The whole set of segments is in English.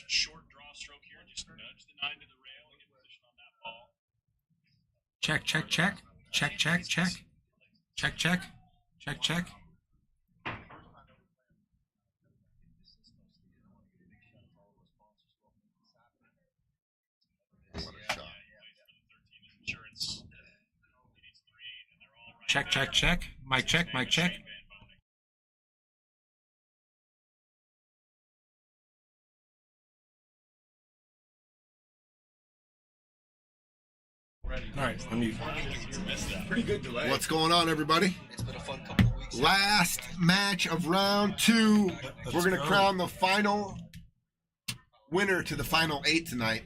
Short draw stroke here. Just nudge the 9 to the rail and get position on that ball. Check, check, check. Check, check, check. Check, check. Check, check. Check, check, check. Mic check, mic check. All right, let me. Pretty good delay. What's going on, everybody? It's been a fun couple of weeks. Last match of round 2. We're going to crown the final winner to the final 8 tonight.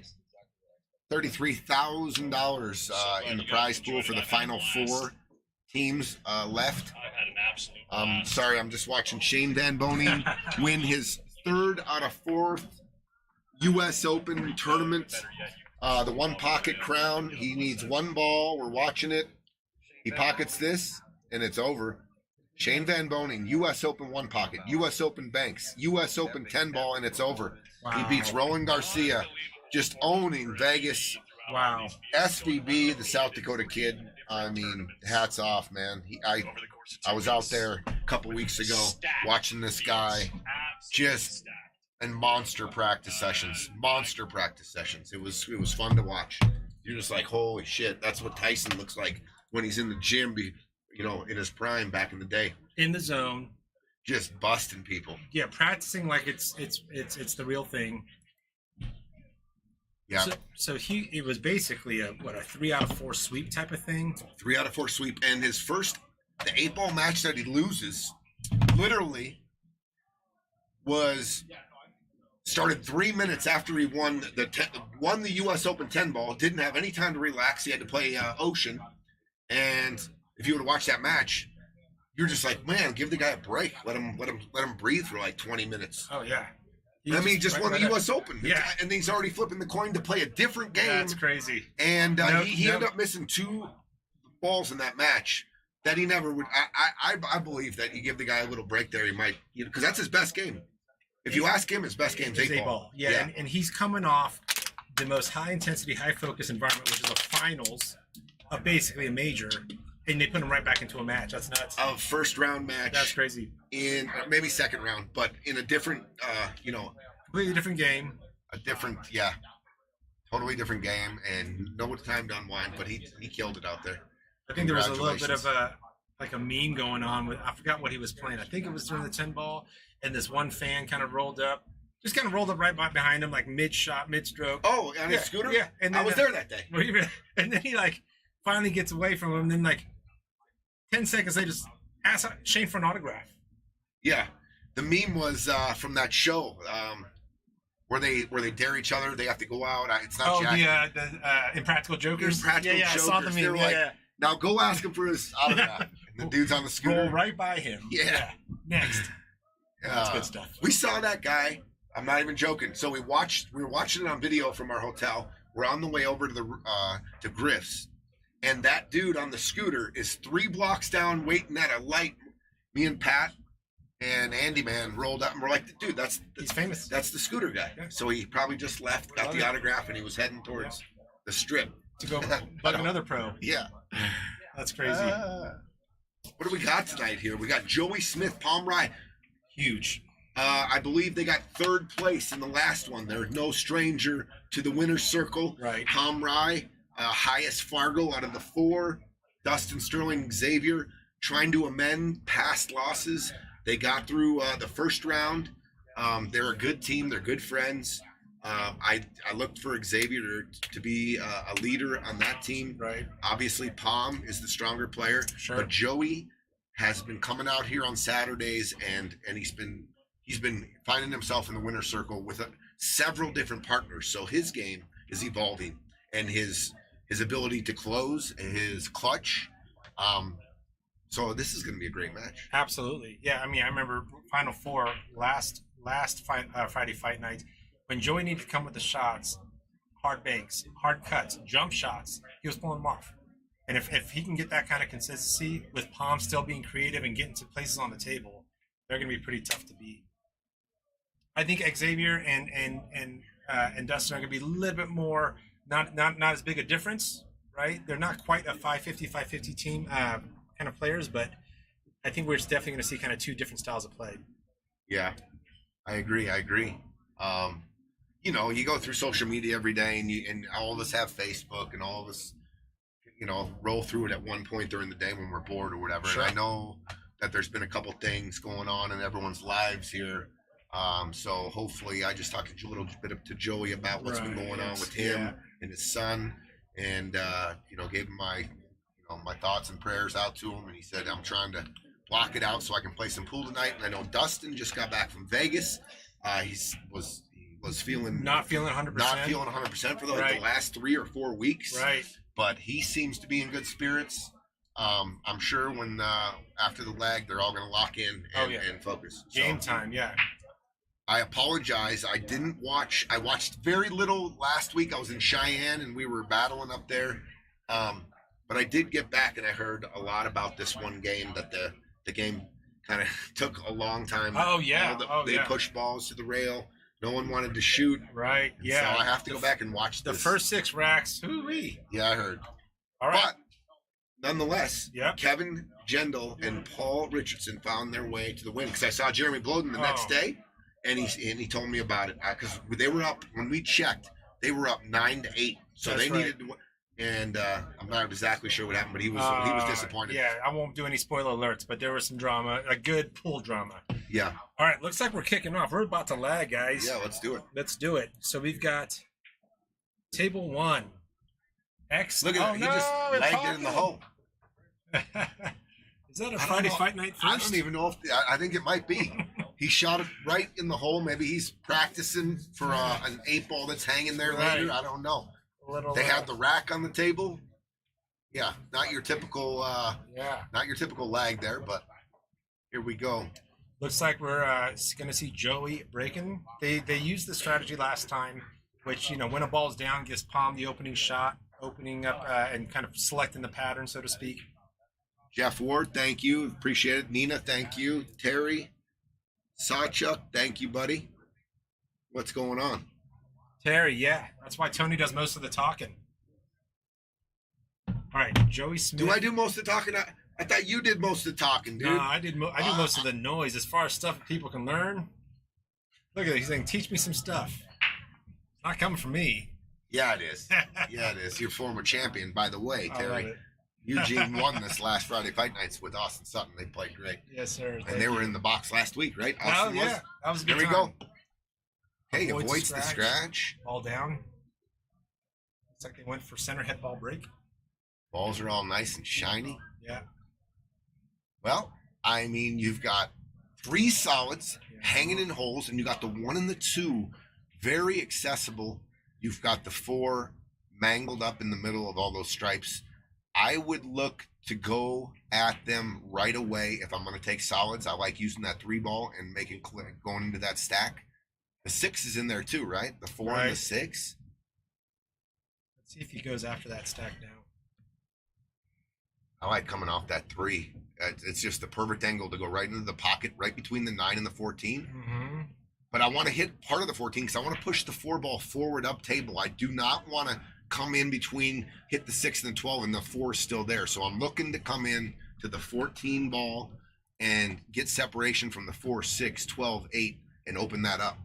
$33,000 in the prize pool for the final 4 teams left. Sorry, I'm just watching Shane Van Boening win his 3rd out of 4th U.S. Open tournament. The one pocket crown. He needs 1 ball. We're watching it. He pockets this, and it's over. Shane Van Boening, U.S. Open 1 pocket, U.S. Open Banks, U.S. Open 10 ball, and it's over. Wow. He beats Rowan Garcia, just owning Vegas. Wow. SVB, the South Dakota kid. I mean, hats off, man. I was out there a couple weeks ago watching this guy just in monster practice sessions. It was fun to watch. You're just like, holy shit, that's what Tyson looks like when he's in the gym, in his prime back in the day. In the zone. Just busting people. Yeah, practicing like it's the real thing. Yeah. So it was basically a 3 out of 4 sweep type of thing. 3 out of 4 sweep, and his first, the 8-ball match that he loses, literally started 3 minutes after he won the U.S. Open 10 ball. Didn't have any time to relax. He had to play Ocean, and if you would have watched that match, you're just like, man, give the guy a break. Let him breathe for like 20 minutes. Oh yeah. He just won the U.S. Open. Yeah. And he's already flipping the coin to play a different game. That's crazy. And he ended up missing 2 balls in that match that he never would. I believe that you give the guy a little break there, he might, because that's his best game. If you ask him, his best game's 8 ball. Yeah. And he's coming off the most high intensity, high focus environment, which is a finals of basically a major, and they put them right back into a match. That's nuts. A first round match. That's crazy. In maybe second round, but in a different, Completely different game. Totally different game, and no time to unwind. But he killed it out there. I think there was a little bit of a meme going on with, I forgot what he was playing. I think it was during the 10 ball, and this one fan kind of rolled up right behind him, like mid shot, mid stroke. Oh, on his scooter? Yeah. And then, I was there that day. And then he finally gets away from him. And then 10 seconds later, just asks Shane for an autograph. Yeah, the meme was from that show where they dare each other. They have to go out. It's not Jack. The Impractical Jokers. Impractical Jokers. I saw the meme. They're now go ask him for his autograph. And the dude's on the scooter. Roll right by him. Yeah. Next. That's good stuff. We saw that guy. I'm not even joking. So we were watching it on video from our hotel. We're on the way over to to Griff's, and that dude on the scooter is 3 blocks down, waiting at a light. Me and Pat and Andy Man rolled up, and we're like, dude, he's famous. That's the scooter guy. Yeah. So he probably just left, got the autograph, and he was heading towards the strip to go bug another pro. Yeah, that's crazy. What do we got tonight here? We got Joey Smith, Pom Rai. Huge. I believe they got 3rd place in the last one. They're no stranger to the winner's circle. Right. Pom Rai, highest Fargo out of the 4. Dustin, Sterling, Xavier trying to amend past losses. They got through the first round. They're a good team. They're good friends. I looked for Xavier to be a leader on that team. Right. Obviously, Pom is the stronger player. Sure. But Joey has been coming out here on Saturdays, and he's been finding himself in the winner's circle with several different partners. So his game is evolving, and his ability to close, and his clutch. So this is going to be a great match. Absolutely. Yeah, I mean, I remember Final Four last Friday fight night when Joey needed to come with the shots, hard banks, hard cuts, jump shots. He was pulling them off. And if he can get that kind of consistency with Pom still being creative and getting to places on the table, they're going to be pretty tough to beat. I think Xavier and Dustin are going to be a little bit more, not as big a difference, right? They're not quite a 550 team kind of players, but I think we're definitely going to see kind of 2 different styles of play. Yeah, I agree. You go through social media every day, and all of us have Facebook, and all of us, roll through it at one point during the day when we're bored or whatever. Sure. And I know that there's been a couple things going on in everyone's lives here. So hopefully I just talked a little bit to Joey about what's been going on with him and his son, and gave him my thoughts and prayers out to him, and he said, I'm trying to block it out so I can play some pool tonight. And I know Dustin just got back from Vegas. He was feeling not feeling 100% for the last 3 or 4 weeks. Right. But he seems to be in good spirits. I'm sure when after the leg, they're all going to lock in and focus. Game time, yeah. I apologize. I didn't watch. I watched very little last week. I was in Cheyenne, and we were battling up there. But I did get back, and I heard a lot about this one game that the game kind of took a long time. Oh, yeah. They pushed balls to the rail. No one wanted to shoot. Right, yeah. So I have to go back and watch the this. first 6 racks. Hoo-wee. Yeah, I heard. All right. But nonetheless, yep. Kevin Gendel and Paul Richardson found their way to the win, because I saw Jeremy Bloden the next day, and he told me about it, because they were up when we checked. They were up 9-8, so they needed to. And I'm not exactly sure what happened, but he was disappointed. Yeah, I won't do any spoiler alerts, but there was some drama, a good pool drama. Yeah. All right, looks like we're kicking off. We're about to lag, guys. Yeah, let's do it. Let's do it. So we've got table 1. Look at he just lagged it in the hole. Is that a Friday fight night first? I don't even know I think it might be. He shot it right in the hole. Maybe he's practicing for an 8 ball that's hanging there later. I don't know. They had the rack on the table. Yeah, not your typical lag there, but here we go. Looks like we're going to see Joey breaking. They used the strategy last time, which, when a ball's down, gives Pom the opening shot, opening up and kind of selecting the pattern, so to speak. Jeff Ward, thank you. Appreciate it. Nina, thank you. Terry, Sawchuck, thank you, buddy. What's going on? Terry, yeah. That's why Tony does most of the talking. All right, Joey Smith. Do I do most of the talking? I thought you did most of the talking, dude. No, I do most of the noise. As far as stuff that people can learn, look at it. He's saying, teach me some stuff. It's not coming from me. Yeah, it is. Yeah, it is. Your former champion, by the way, I Terry. love it. Eugene won this last Friday Fight Nights with Austin Sutton. They played great. Yes, sir. And they were in the box last week, right? Oh, Austin yeah. was? That was a good There we time. go. Hey, avoids the scratch. Ball down. Looks like they went for center head ball break. Balls are all nice and shiny. Yeah. Well, I mean, you've got 3 solids hanging in holes, and you got the 1 and the 2 very accessible. You've got the 4 mangled up in the middle of all those stripes. I would look to go at them right away if I'm going to take solids. I like using that 3 ball and making click going into that stack. The 6 is in there too, right? The 4 and the 6. Let's see if he goes after that stack now. I like coming off that 3. It's just the perfect angle to go right into the pocket, right between the 9 and the 14. Mm-hmm. But I want to hit part of the 14 because I want to push the 4 ball forward up table. I do not want to come in between, hit the 6 and the 12, and the 4 is still there. So I'm looking to come in to the 14 ball and get separation from the 4, 6, 12, 8, and open that up.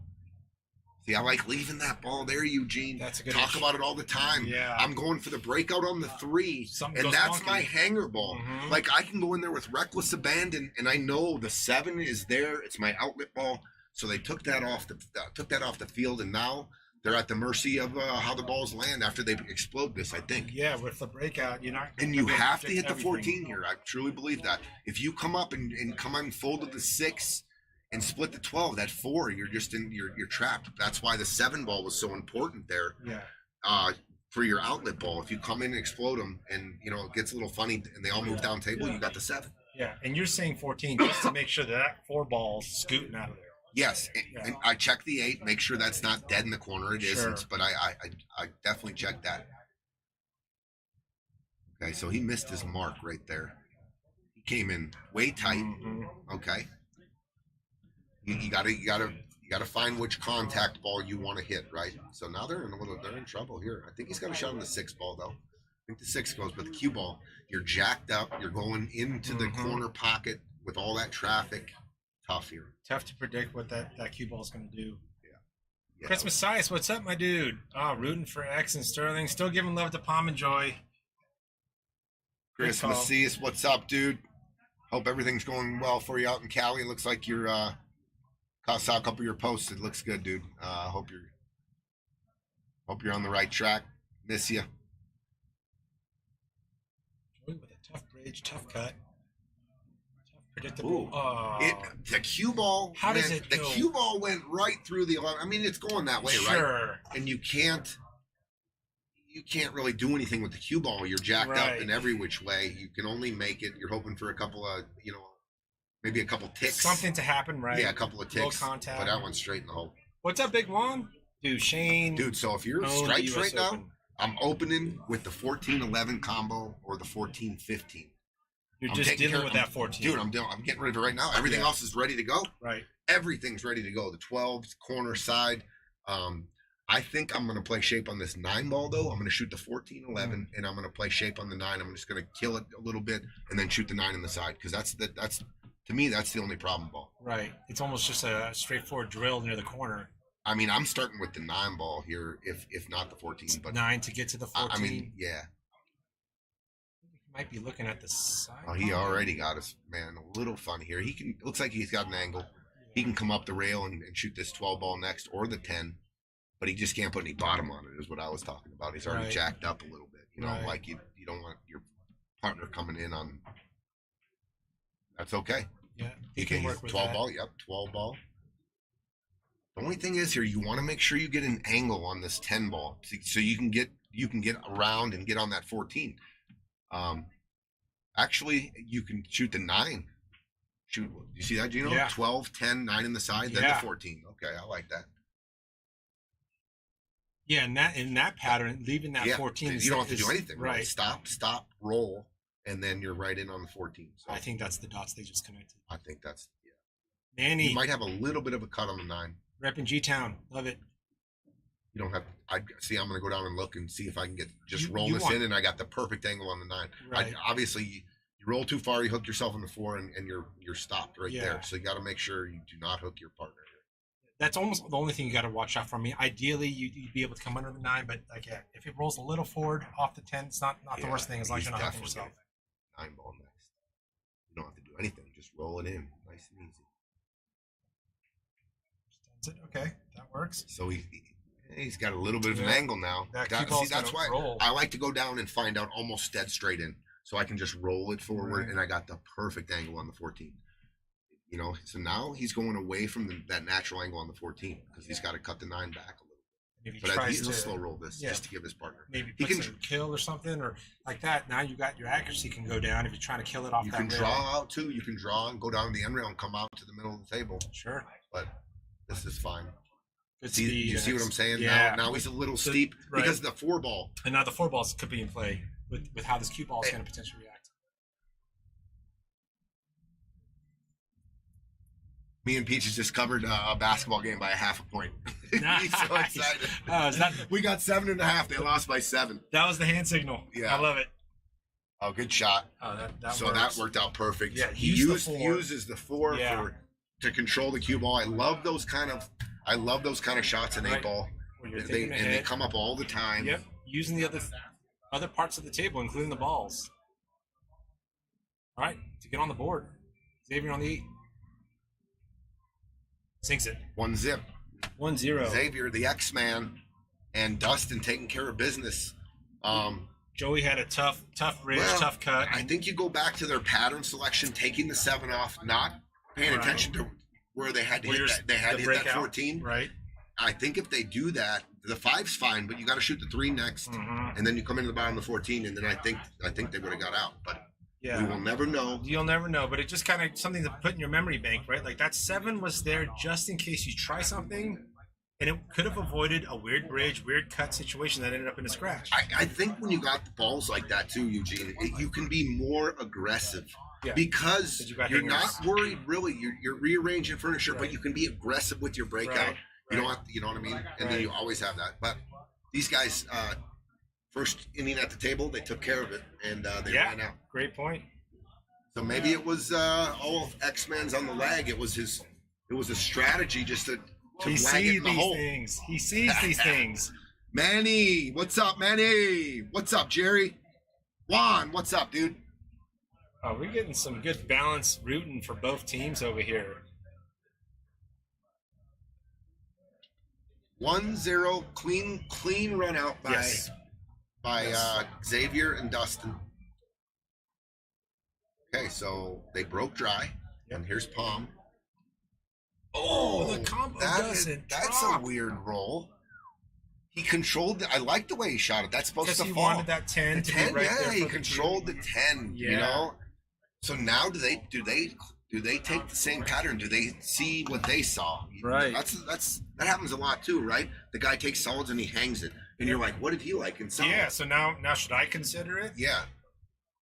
See, I like leaving that ball there, Eugene. That's a good Talk about it all the time. Yeah. I'm going for the breakout on the 3, and that's my hanger ball. Mm-hmm. Like, I can go in there with reckless abandon, and I know the 7 is there. It's my outlet ball. So they took that off the field, and now they're at the mercy of how the balls land after they explode this, I think. Yeah, with the breakout, you're not. And you have to hit the 14 here. I truly believe that. If you come up and come unfold to the 6 and split the 12, that 4, you're just you're trapped. That's why the 7 ball was so important there. Yeah. For your outlet ball, if you come in and explode them, and it gets a little funny, and they all move down table, you got the 7. Yeah, and you're saying 14 just to make sure that 4 ball's scooting out of there. Yes, and I check the 8, make sure that's not dead in the corner. It isn't, but I definitely check that. Okay, so he missed his mark right there. He came in way tight. Mm-hmm. Okay, you gotta find which contact ball you want to hit, right? So now they're in trouble here. I think he's got a shot on the 6 ball though. I think the 6 goes, but the cue ball, you're jacked up. You're going into the corner pocket with all that traffic. Tough here. Tough to predict what that cue ball is going to do. Yeah. Chris Messias, what's up, my dude? Rooting for X and Sterling. Still giving love to Pom and Joy. Chris Messias, what's up, dude? Hope everything's going well for you out in Cali. It looks like you're saw a couple of your posts. It looks good, dude. Hope you're on the right track. Miss you. Joy with a tough bridge, tough cut. Predictable. The cue ball. How does it go? The cue ball went right through the 11. I mean, it's going that way, right? And you can't really do anything with the cue ball. You're jacked up in every which way. You can only make it. You're hoping for a couple of, maybe a couple ticks. Something to happen, right? Yeah, a couple of ticks. Low contact. But that one's straight in the hole. What's up, Big Juan? Dude, Shane. Dude, so if you're stripes right now, I'm opening with the 14-11 combo or the 14-15. You're just dealing with that 14. Dude, I'm getting rid of it right now. Everything else is ready to go. Right. Everything's ready to go. The 12s, corner side. I think I'm going to play shape on this 9 ball, though. I'm going to shoot the 14-11, and I'm going to play shape on the 9. I'm just going to kill it a little bit and then shoot the 9 in the side because that's to me, that's the only problem ball. Right. It's almost just a straightforward drill near the corner. I mean, I'm starting with the 9 ball here, if not the 14. But 9 to get to the 14. I mean, yeah. Might be looking at the side. Oh, he already got us, man. A little fun here. Looks like he's got an angle. He can come up the rail and shoot this 12 ball next or the 10, but he just can't put any bottom on it. Is what I was talking about. He's already jacked up a little bit. Like you don't want your partner coming in on. That's okay. Yeah, he can work with 12 that. ball. Yep, 12 ball. The only thing is here, you want to make sure you get an angle on this 10 ball so you can get around and get on that 14. Actually, you can shoot the 9. Shoot, you see that, Gino? Yeah. 12, 10, 9 in the side, then the 14. Okay, I like that. Yeah, in that pattern, leaving that 14. You don't have to do anything. Right. Stop, roll, and then you're right in on the 14. So I think that's the dots they just connected. I think that's Manny. You might have a little bit of a cut on the 9. Repping G-Town. Love it. You don't have. I see. I'm going to go down and look and see if I can get just roll you this want, in, and I got the perfect angle on the 9. right. Obviously, you roll too far, you hook yourself in the 4, and you're stopped right Yeah. there. So you got to make sure you do not hook your partner. That's almost the only thing you got to watch out for. Me, ideally, you'd be able to come under the 9, but like if it rolls a little forward off the 10, it's not the worst thing as long as you're not hooking yourself. 9 ball next. You don't have to do anything; just roll it in, nice and easy. Okay, that works. So he's got a little bit of an angle now. That's why roll. I like to go down and find out almost dead straight in, so I can just roll it forward, and I got the perfect angle on the 14. You know, so now he's going away from that natural angle on the 14 because he's got to cut the 9 back a little bit. But he'll slow roll this just to give his partner. Maybe he can kill or something or like that. Now you got your accuracy can go down if you're trying to kill it off. You can draw out too. You can draw and go down the end rail and come out to the middle of the table. Sure. But this is fine. Good speed. You see what I'm saying? Yeah. Now he's a little steep because of the 4 ball. And now the 4 balls could be in play with how this cue ball is going to potentially react. Me and Peaches just covered a basketball game by a half a point. He's so excited. We got 7.5. They lost by 7. That was the hand signal. Yeah, I love it. Oh, good shot. Oh, that works. That worked out perfect. Yeah, he uses the 4 to control the cue ball. I love those kind of shots in 8 ball. They come up all the time. Yep, using the other parts of the table, including the balls. All right, to get on the board, Xavier on the 8. Sinks it. 1-0. 1-0. Xavier, the X-Man, and Dustin taking care of business. Joey had a tough ridge, tough cut. I think you go back to their pattern selection, taking the 7 off, not paying attention to where they had to hit that. They had to hit that 14. Right. I think if they do that, the 5's fine, but you got to shoot the 3 next, and then you come into the bottom of the 14, and then I think they would have got out, but. Yeah. We will never know. You'll never know, but it just kind of something to put in your memory bank, right? Like that 7 was there just in case you try something, and it could have avoided a weird bridge, weird cut situation that ended up in a scratch. I think when you got the balls like that too, Eugene, you can be more aggressive because you're not worried really. You're rearranging furniture, but you can be aggressive with your breakout. You don't have to, you know what I mean? And then you always have that. But these guys. First inning at the table, they took care of it, and they ran out. Great point. So maybe it was all of X-Men's on the leg. It was a strategy just to wag it in the hole. He sees these things. Manny, what's up, Manny? What's up, Jerry? Juan, what's up, dude? Oh, we're getting some good balance rooting for both teams over here. 1-0, clean run out by Xavier and Dustin. Okay, so they broke dry, and here's Pom. Oh, the combo that's a weird roll. He controlled it. I like the way he shot it. That's supposed to fall. He wanted that 10 to be right there. He controlled the 10. Yeah. You know. So now do they take the same pattern? Do they see what they saw? Right. That happens a lot too, right? The guy takes solids and he hangs it. And you're like, what did he like in solids? Yeah, so now should I consider it? Yeah.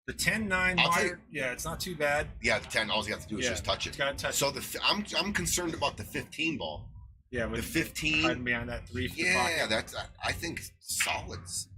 The 10-9 wire, it's not too bad. Yeah, the 10, all you have to do is just touch it. Got to touch so I'm concerned about the 15 ball. Yeah, with the 15 hiding behind that 3 for the pocket. That's I think solids.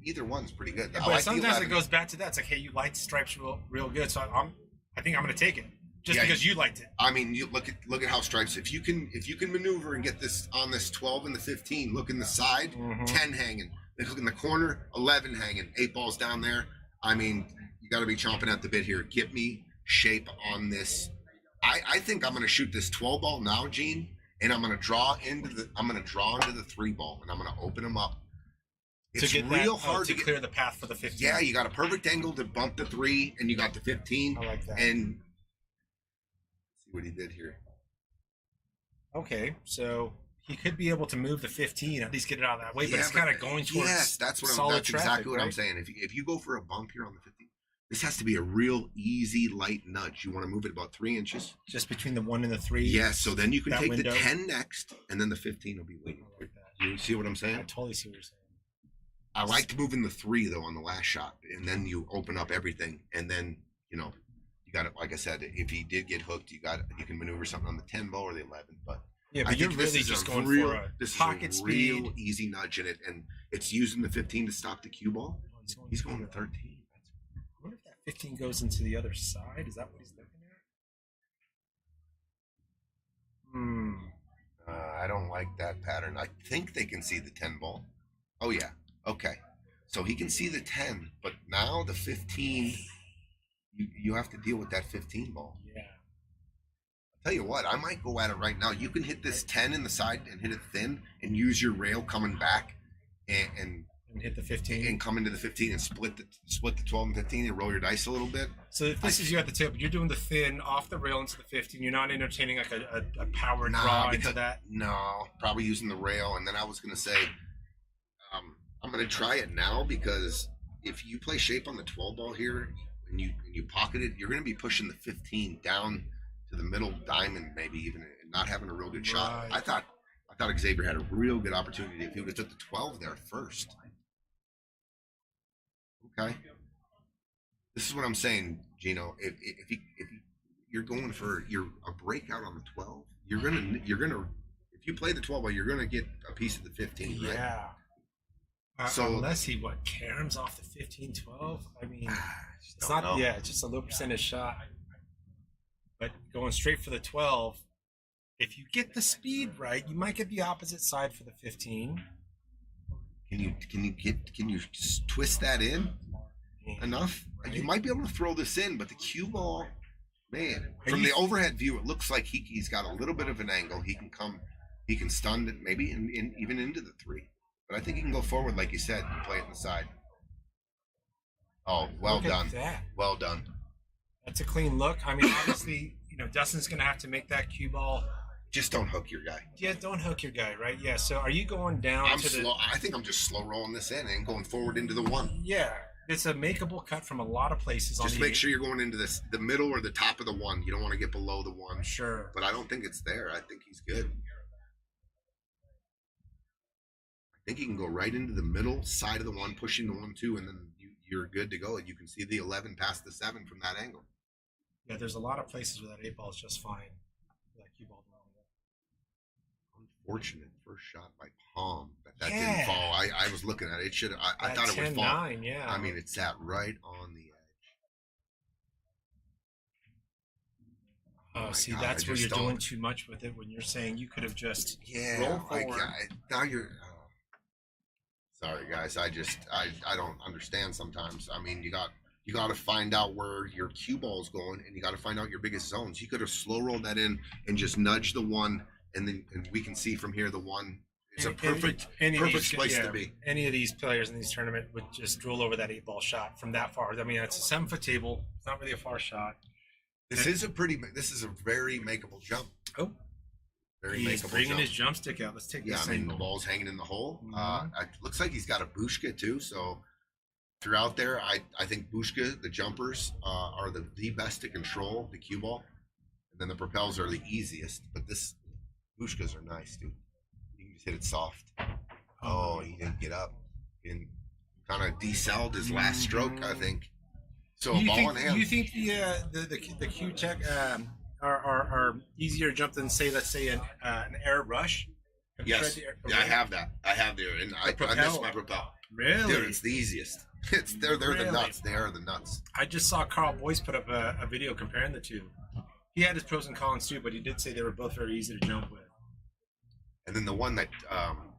Either one's pretty good. Yeah, but sometimes it goes back to that. It's like, hey, you liked stripes real good, so I think I'm going to take it. Just because you liked it. I mean, you look at how stripes. If you can maneuver and get this on this 12 and the 15, look in the side, 10 hanging. Look in the corner, 11 hanging, 8 balls down there. I mean, you got to be chomping at the bit here. Get me shape on this. I think I'm going to shoot this 12 ball now, Gene, and I'm going to draw into the 3 ball, and I'm going to open them up. It's real hard to clear the path for the 15. Yeah, you got a perfect angle to bump the 3, and you got the 15. I like that. And see what he did here. Okay, so he could be able to move the 15, at least get it out of that way, but it's kind of going towards that's traffic, exactly what I'm saying. If you go for a bump here on the 15, this has to be a real easy, light nudge. You want to move it about 3 inches. Just between the 1 and the 3. Yeah, so then you can take the 10 next, and then the 15 will be waiting. Like you see what I'm saying? I totally see what you're saying. I liked moving the 3, though, on the last shot, and then you open up everything, and then, you got it. Like I said, if he did get hooked, you can maneuver something on the 10 ball or the 11, but Yeah, I but you're think this really is just a going real, for a this pocket is a real speed. easy nudge in it, and it's using the 15 to stop the cue ball. He's going to 13. I wonder if that 15 goes into the other side. Is that what he's looking at? Hmm. I don't like that pattern. I think they can see the 10 ball. Oh, yeah. Okay. So he can see the 10, but now the 15, you have to deal with that 15 ball. Yeah. I'll tell you what, I might go at it right now. You can hit this 10 in the side and hit it thin and use your rail coming back and hit the 15 and come into the 15 and split the 12 and 15 and roll your dice a little bit. So if this is you at the tip, you're doing the thin off the rail into the 15. You're not entertaining like a power draw into that. No, probably using the rail. And then I was going to say, I'm going to try it now because if you play shape on the 12 ball here and you pocket it, you're going to be pushing the 15 down to the middle diamond, maybe even, and not having a real good shot. I thought Xavier had a real good opportunity if he would have took the 12 there first. Okay. This is what I'm saying, Gino. If you're going for a breakout on the 12, you're gonna if you play the 12 ball, you're gonna get a piece of the 15, right? Yeah. So unless he caroms off the 15, 12. I mean, it's not. know. Yeah, it's just a low percentage shot. But going straight for the 12, if you get the speed right, you might get the opposite side for the 15. Can you just twist that in enough? Right. You might be able to throw this in, but the cue ball, man, from the overhead view, it looks like he's got a little bit of an angle. He can stun it maybe even into the 3. But I think he can go forward, like you said, and play it in the side. Oh, well done. Well done. That's a clean look. I mean, obviously, Dustin's going to have to make that cue ball. Just don't hook your guy. Yeah, don't hook your guy, right? Yeah, so are you going down I think I'm just slow rolling this in and going forward into the 1. Yeah, it's a makeable cut from a lot of places. Just make sure you're going into the middle or the top of the 1. You don't want to get below the 1. Sure. But I don't think it's there. I think he's good. I think he can go right into the middle side of the 1, pushing the 1, 2, and then you're good to go. You can see the 11 past the 7 from that angle. Yeah, there's a lot of places where that 8 ball is just fine. That cue ball. Unfortunate first shot by Pom, but that didn't fall. I was looking at it. It should. I thought it would fall. 10-9, yeah. I mean, it sat right on the edge. Oh, see, God, that's where you're doing too much with it when you're saying you could have just rolled forward. Now you're. Sorry, guys. I don't understand sometimes. I mean, you got to find out where your cue ball is going, and you got to find out your biggest zones. You could have slow rolled that in and just nudge the 1. And we can see from here the 1 is a perfect place to be. Any of these players in these tournaments would just drool over that 8 ball shot from that far. I mean, it's a 7-foot table. It's not really a far shot. This is a very makeable jump. Oh, very he's makeable bringing jump. his jump stick out. Let's take this. Yeah, I mean the ball's hanging in the hole. Mm-hmm. It looks like he's got a bushka too. So throughout there, I think bushka, the jumpers are the best to control the cue ball, and then the propels are the easiest. But this. Bushkas are nice, dude. You can just hit it soft. Oh, he didn't get up. And kind of decelled his last stroke, I think. So a ball in hand. Do you think the Q Tech are easier to jump than let's say an air rush? Yes. Yeah, I have that. I have there, and I miss my propel. Really? Dude, it's the easiest. They're really? The nuts. They are the nuts. I just saw Carl Boyce put up a video comparing the two. He had his pros and cons too, but he did say they were both very easy to jump with. And then the one that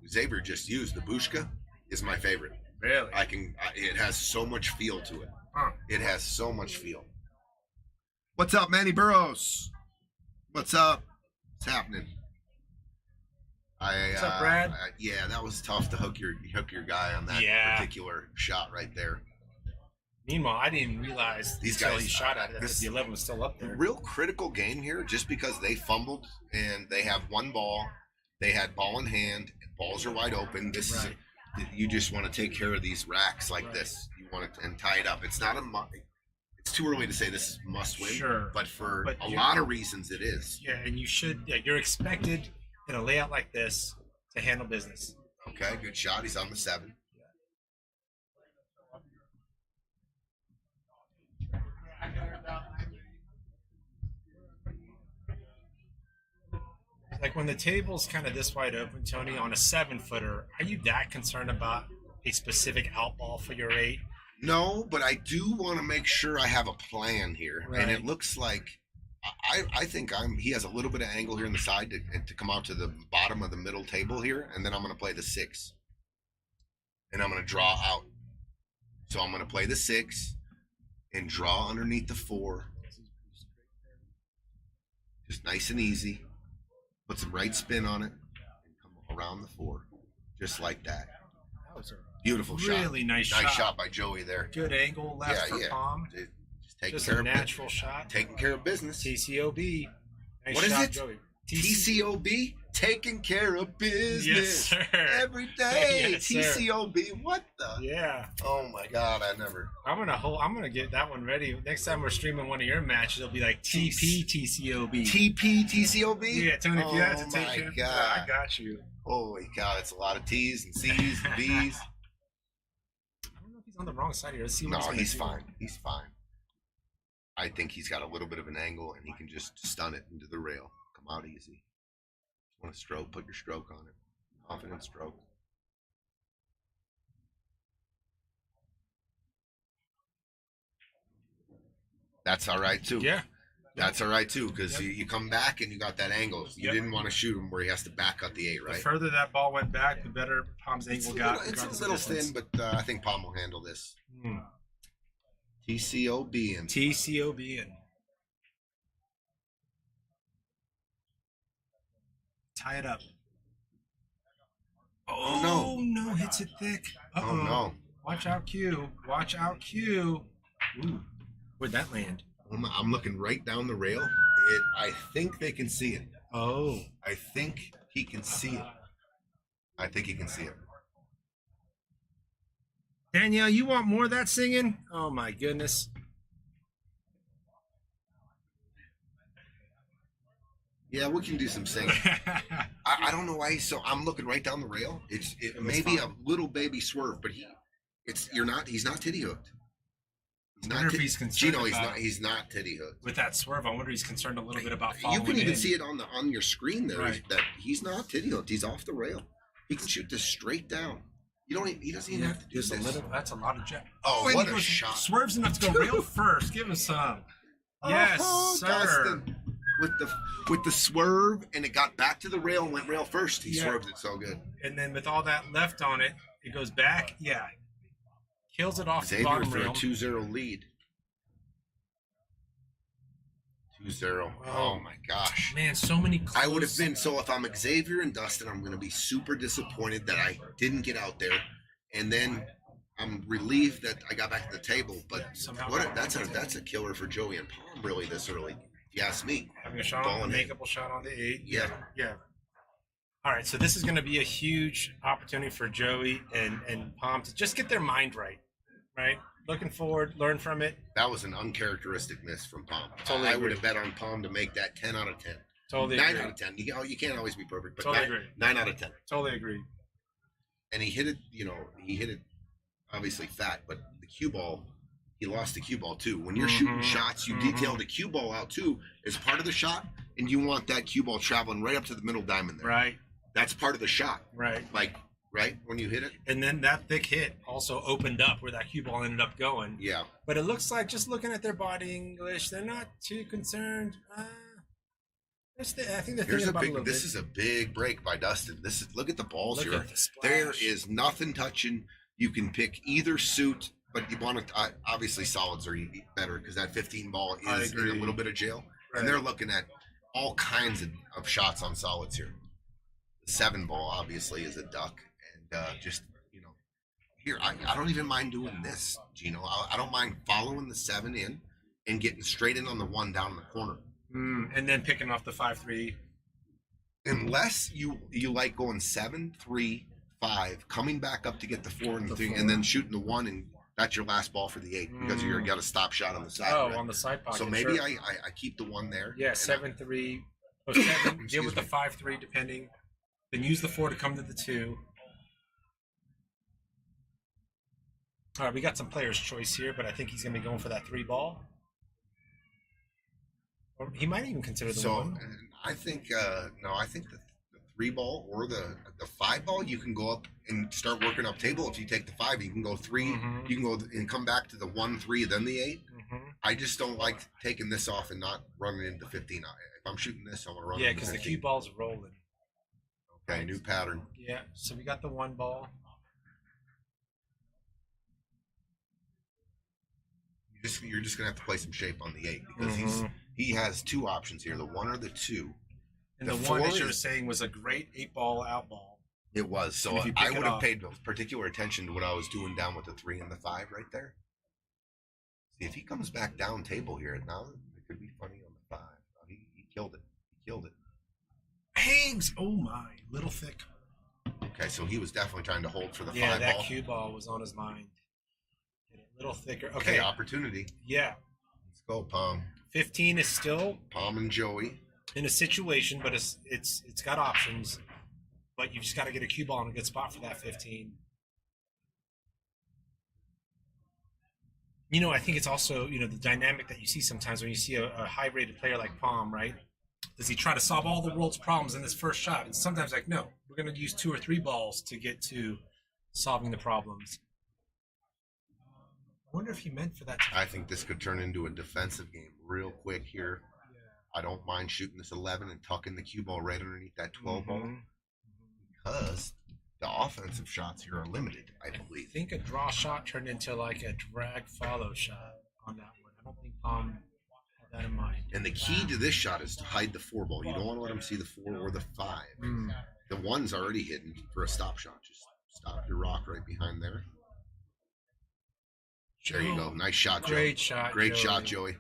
Xavier just used, the bushka, is my favorite. Really? It has so much feel to it. Huh. It has so much feel. What's up, Manny Burrows? What's up? What's happening? What's up, Brad? Yeah, that was tough to hook your guy on that particular shot right there. Meanwhile, I didn't even realize these guys he shot at it. The 11 was still up there. Real critical game here, just because they fumbled and they have 1 ball. They had ball in hand. Balls are wide open. You just want to take care of these racks like this. You want to and tie it up. It's not it's too early to say this is must win. Sure. But a lot of reasons it is. Yeah, and you should. Yeah, you're expected in a layout like this to handle business. Okay, good shot. He's on the 7. Like when the table's kind of this wide open, Tony, on a 7-footer, are you that concerned about a specific outball for your 8? No, but I do want to make sure I have a plan here. Right. And it looks like I think he has a little bit of angle here on the side to come out to the bottom of the middle table here, and then I'm going to play the 6. And I'm going to draw out. So I'm going to play the 6 and draw underneath the 4. Just nice and easy. Put some right spin on it and come around the 4. Just like that. That was a beautiful shot. Really nice shot. Nice shot by Joey there. Good angle left for Pom. Just a natural shot. Taking care of business. TCOB. Nice what shot, is it? Joey. TCOB? Taking care of business. Yes, sir. Every day. Yes, TCOB. What the? Yeah. Oh my God, I never. I'm gonna get that one ready. Next time we're streaming one of your matches, it'll be like TP TCOB. TP TCOB? Yeah, Tony, if you have to take my care, God. I got you. Holy cow, that's a lot of T's and C's and B's. I don't know if he's on the wrong side here. Let's see what No, he's fine. He's fine. I think he's got a little bit of an angle and he can just stun it into the rail. Come out easy. Want to stroke, put your stroke on it. Confident stroke. That's all right too. Yeah. That's all right too, because you come back and you got that angle. You didn't want to shoot him where he has to back out the 8, right? The further that ball went back, the better Pom's angle got. It's a little thin, but I think Pom will handle this. TCOB and TCOB and tie it up. Oh no! Hits it thick. Uh-oh. Oh no! Watch out, Q. Watch out, Q. Ooh, where'd that land? I'm looking right down the rail. I think they can see it. Oh. I think he can see it. I think he can see it. Danielle, you want more of that singing? Oh my goodness. Yeah, we can do some singing. I don't know why I'm looking right down the rail. It may be a little baby swerve, but he's not titty hooked. I wonder if he's concerned. Gino, he's not titty hooked. With that swerve, I wonder if he's concerned a little bit about following. You can even see it on your screen there, right, that he's not titty hooked. He's off the rail. He can shoot this straight down. He doesn't even have to do just this. That's a lot of jet. Oh, what a shot. Swerves enough to go rail first. Give him some. Yes, sir. Dustin. With the swerve, and it got back to the rail and went rail first. He swerved it so good. And then with all that left on it, it goes back. Yeah. Kills it off Xavier the bottom for rail. a 2-0 lead. 2-0. Oh my gosh. Man, so many close. I would have been, so if I'm Xavier and Dustin, I'm going to be super disappointed that I didn't get out there. And then I'm relieved that I got back to the table. But that's a killer for Joey and Pom really this early. If you ask me. Having a shot on the makeable shot on the 8. Yeah. Yeah. All right, so this is going to be a huge opportunity for Joey and Pom to just get their mind right? Looking forward, learn from it. That was an uncharacteristic miss from Pom. Totally I would have bet on Pom to make that 10 out of 10. Totally 9 agree. out of 10. You can't always be perfect, but totally agree. 9 out of 10. Totally agree. And he hit it obviously fat, but the cue ball, he lost the cue ball too. When you're shooting shots, you detail the cue ball out too as part of the shot, and you want that cue ball traveling right up to the middle diamond there. Right. That's part of the shot. Right. Right when you hit it. And then that thick hit also opened up where that cue ball ended up going. Yeah. But it looks like, just looking at their body English, they're not too concerned. I think they're thinking about it a little bit. This is a big break by Dustin. Look at the balls Look here. at the splash. There is nothing touching. You can pick either suit, but you want to obviously solids are better because that 15 ball is in a little bit of jail, and they're looking at all kinds of shots on solids here. The 7 ball obviously is a duck, and here I don't even mind doing this, Gino. I don't mind following the 7 in and getting straight in on the 1 down in the corner. And then picking off the 5-3. Unless you like going 7, 3, 5, coming back up to get the 4 and the 3, and then shooting the 1, and that's your last ball for the 8 because you got a stop shot on the side. Oh, right? On the side pocket. So maybe I keep the 1 there. Yeah, 7-3. 7, deal with the 5-3 depending. Then use the 4 to come to the 2. All right, we got some player's choice here, but I think he's going to be going for that 3 ball. Or he might even consider the So one. I think no, I think the 3 ball or the 5 ball, you can go up and start working up table. If you take the 5, you can go 3. Mhm. You can go and come back to the 1, 3, then the 8. Mm-hmm. I just don't like taking this off and not running into 15. If I'm shooting this, I want to run. Yeah, into because the 15. cue ball's rolling. Okay, new pattern. Yeah, so we got the 1 ball. You're just gonna have to play some shape on the 8 because he has 2 options here: the 1 or the 2. And the 1, as you were saying, was a great 8-ball out ball. It was. So I would have paid particular attention to what I was doing down with the 3 and the 5 right there. See, if he comes back down table here, now it could be funny on the 5. He killed it. He killed it. Hangs! Oh my, little thick. Okay, so he was definitely trying to hold for the 5 Yeah, ball. that cue ball was on his mind. Get it a little thicker. Okay, Okay, opportunity. yeah. Let's go, Pom. 15 is still Pom and Joey. in a situation, but it's got options. But you just got to get a cue ball in a good spot for that 15. You know, I think it's also, the dynamic that you see sometimes when you see a high-rated player like Pom, right? Does he try to solve all the world's problems in his first shot? And sometimes like, no, we're going to use 2 or 3 balls to get to solving the problems. I wonder if he meant for that. I think this could turn into a defensive game real quick here. I don't mind shooting this 11 and tucking the cue ball right underneath that 12 ball because the offensive shots here are limited, I believe. I think a draw shot turned into like a drag follow shot on that one. I don't think Pom had that in mind. And the key to this shot is to hide the 4 ball. You don't want to let him see the 4 or the 5. The 1's already hidden for a stop shot. Just stop your rock right behind there. There you go. Nice shot, Joey. Great shot, Great Joey. shot, Joey.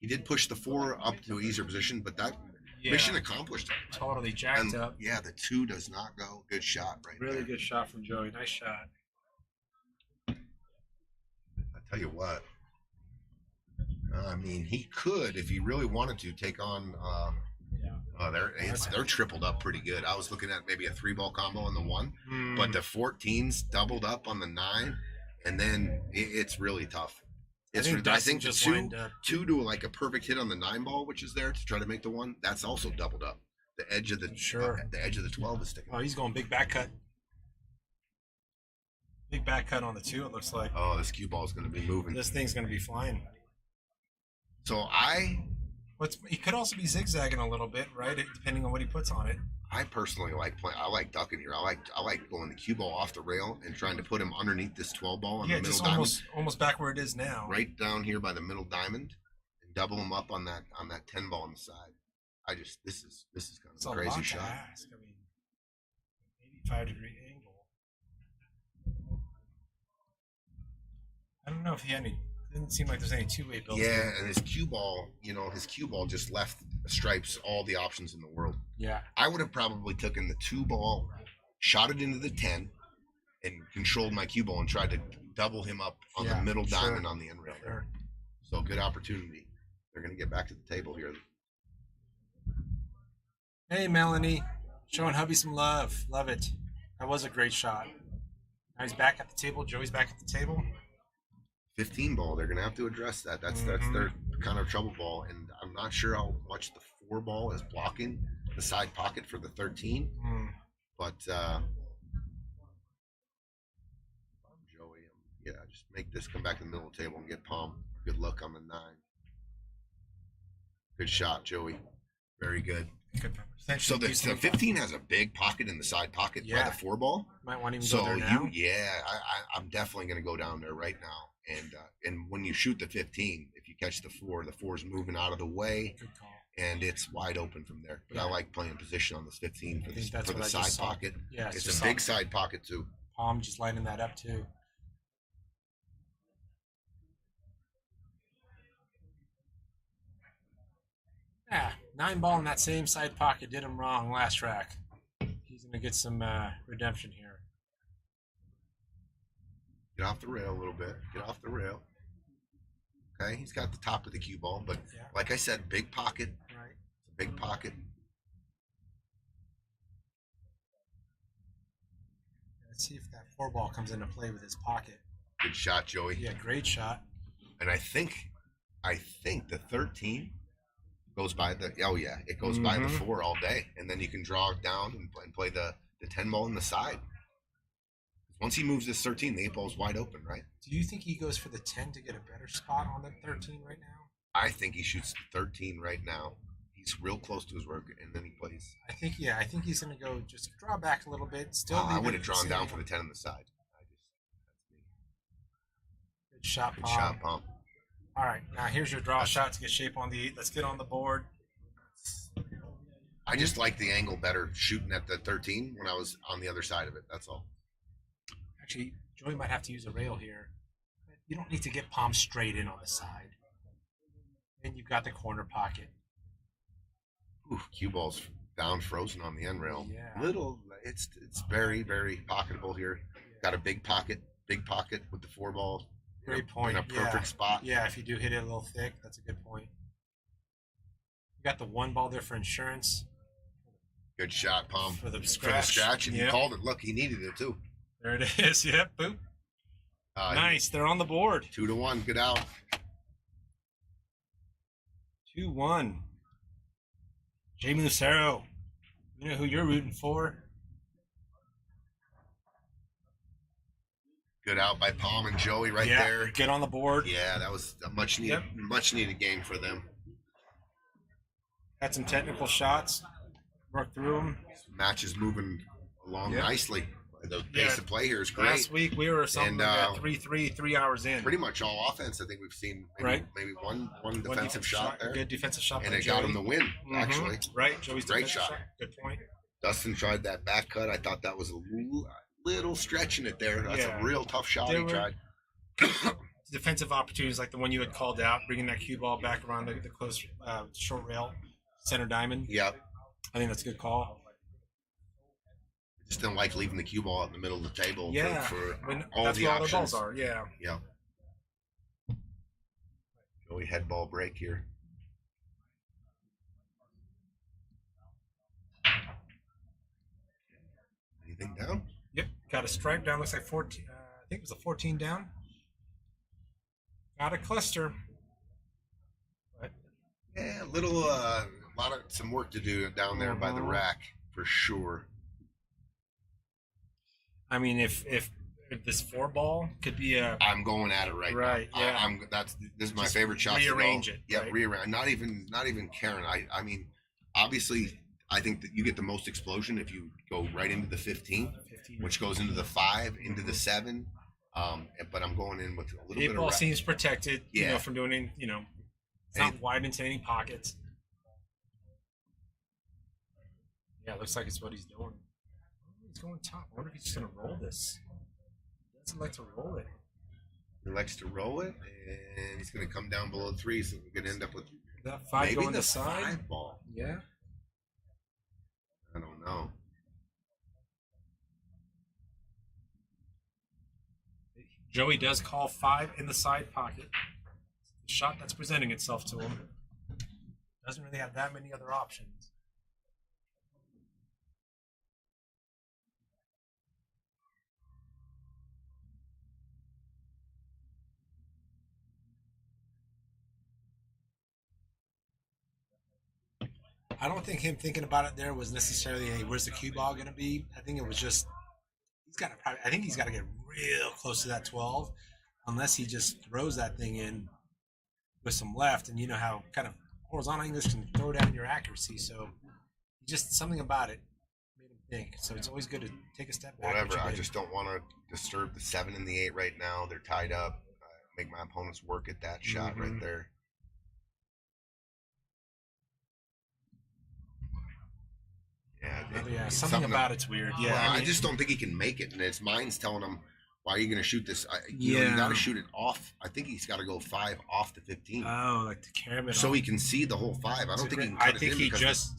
He did push the 4 up to an easier position, but that mission accomplished. Totally jacked up. Yeah, the 2 does not go. Good shot right there. Really good shot from Joey. Nice shot. I tell you what. I mean, he could, if he really wanted to, take on. They're tripled up pretty good. I was looking at maybe a 3-ball combo on the 1, but the 14's doubled up on the 9, and then it's really tough. I think the 2 to like a perfect hit on the 9 ball, which is there to try to make the 1. That's also doubled up. The edge of the the edge of the 12 is sticking. Oh, he's going big back cut. Big back cut on the 2. It looks like. Oh, this cue ball is going to be moving. This thing's going to be flying. So he could also be zigzagging a little bit, right? Depending on what he puts on it. I personally like playing. I like ducking here. I like going the cue ball off the rail and trying to put him underneath this 12 ball on the middle just diamond. almost back where it is now. Right down here by the middle diamond, and double him up on that 10 ball on the side. This is kind of a crazy shot. Ask. I mean, 85-degree angle. I don't know if he had any. It didn't seem like there's any 2-way built. Yeah, and his cue ball, just left stripes all the options in the world. Yeah. I would have probably taken the 2 ball, shot it into the 10, and controlled my cue ball and tried to double him up on the middle diamond on the end rail. Sure. So good opportunity. They're going to get back to the table here. Hey, Melanie. Showing hubby some love. Love it. That was a great shot. Now he's back at the table. Joey's back at the table. 15 ball. They're going to have to address that. That's their kind of trouble ball. And I'm not sure how much the 4 ball is blocking the side pocket for the 13. But Joey, just make this come back to the middle of the table and get Pom. Good luck on the 9. Good shot, Joey. Very good. So the 15 has a big pocket in the side pocket by the 4 ball. Might want him to go there now. I'm definitely going to go down there right now. And when you shoot the 15, if you catch the 4, the 4's moving out of the way, and it's wide open from there. But I like playing position on this 15 for the side pocket. Yeah, it's a big side pocket too. Pom just lining that up too. Yeah, 9 ball in that same side pocket did him wrong last track. He's going to get some redemption here. Get off the rail a little bit. Get off the rail. Okay, he's got the top of the cue ball, but like I said, big pocket. Right. It's a big pocket. Let's see if that 4 ball comes into play with his pocket. Good shot, Joey. Yeah, great shot. And I think the 13 Goes by the it goes by the 4 all day, and then you can draw it down and play the 10 ball in the side. Once he moves this 13, the 8 ball's wide open, right? Do you think he goes for the 10 to get a better spot on the 13 right now? I think he shoots the 13 right now. He's real close to his work, and then he plays. I think he's going to go just draw back a little bit. Still, I would have drawn down for the 10 on the side. Good shot, Good shot, Pom. All right, now here's your draw shot to get shape on the 8. Let's get on the board. I just like the angle better shooting at the 13 when I was on the other side of it. That's all. Actually, Joey might have to use a rail here. You don't need to get Pom straight in on the side. And you've got the corner pocket. Ooh, cue ball's down, frozen on the end rail. Yeah. It's very, very pocketable here. Got a big pocket with the 4 ball. Great point. In a perfect spot. Yeah, if you do hit it a little thick, that's a good point. You got the 1 ball there for insurance. Good shot, Pom. For the scratch. And he called it. Look, he needed it too. There it is. Yep, boop. Nice. They're on the board. 2-1. Good out. 2-1. Jamie Lucero. You know who you're rooting for? Good out by Pom and Joey right there. Get on the board. Yeah, that was a much needed game for them. Had some technical shots. Worked through them. Match is moving along nicely. The pace of play here is great. Last week we were something like 3-3, 3 hours in. Pretty much all offense. I think we've seen maybe one defensive shot there. Good defensive shot. And it got him the win, actually. Right. Joey's great shot. Good point. Dustin tried that back cut. I thought that was a little stretching it there. That's a real tough shot he tried. Defensive opportunities like the one you had called out, bringing that cue ball back around the close short rail, center diamond. Yep. I think that's a good call. Just don't like leaving the cue ball out in the middle of the table for all that's the where options. All the balls are, yeah. Joey head ball break here. Anything down? Yep, got a strike down. Looks like 14. I think it was a 14 down. Got a cluster. But yeah, some work to do down there by the rack for sure. I mean, if this 4 ball could be I'm going at it right now. Right. Yeah. This is my favorite shot. Rearrange it. Yeah, rearrange. Not even caring. I mean, obviously, I think that you get the most explosion if you go right into the 15, which goes into the 5, into the 7. But I'm going in with a little bit of. 8 ball seems protected. From doing any. It's not wide into any pockets. Yeah, it looks like it's what he's doing. He's going top. I wonder if he's just going to roll this. He doesn't like to roll it. He likes to roll it, and he's going to come down below 3, so we're going to end up with that 5 maybe going the the side. 5 ball. Yeah. I don't know. Joey does call 5 in the side pocket. The shot that's presenting itself to him. Doesn't really have that many other options. I don't think him thinking about it there was necessarily, hey, where's the cue ball going to be? I think it was just he's got to get real close to that 12, unless he just throws that thing in with some left, and you know how kind of horizontal English can throw down your accuracy. So just something about it made him think. So it's always good to take a step back. Whatever. I just don't want to disturb the 7 and the 8 right now. They're tied up. Make my opponents work at that shot right there. Yeah, something about it's weird. Yeah, well, I just don't think he can make it, and his mind's telling him, "Why are you going to shoot this? You got to shoot it off." I think he's got to go 5 off the 15. Oh, like the caramel. So he can see the whole 5. I don't think he can cut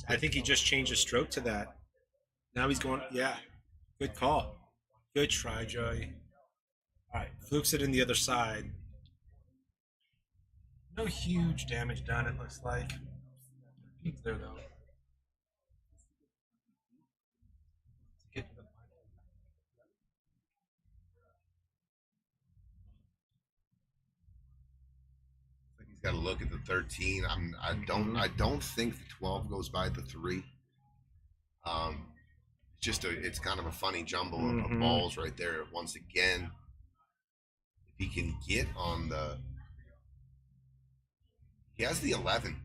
I think he just changed his stroke to that. Now he's going. Yeah, good call. Good try, Joey. All right, flukes it in the other side. No huge damage done. It looks like. He's there though. Got to look at the 13. I don't think the 12 goes by the 3. It's kind of a funny jumble of balls right there. Once again, if he can get on he has the 11.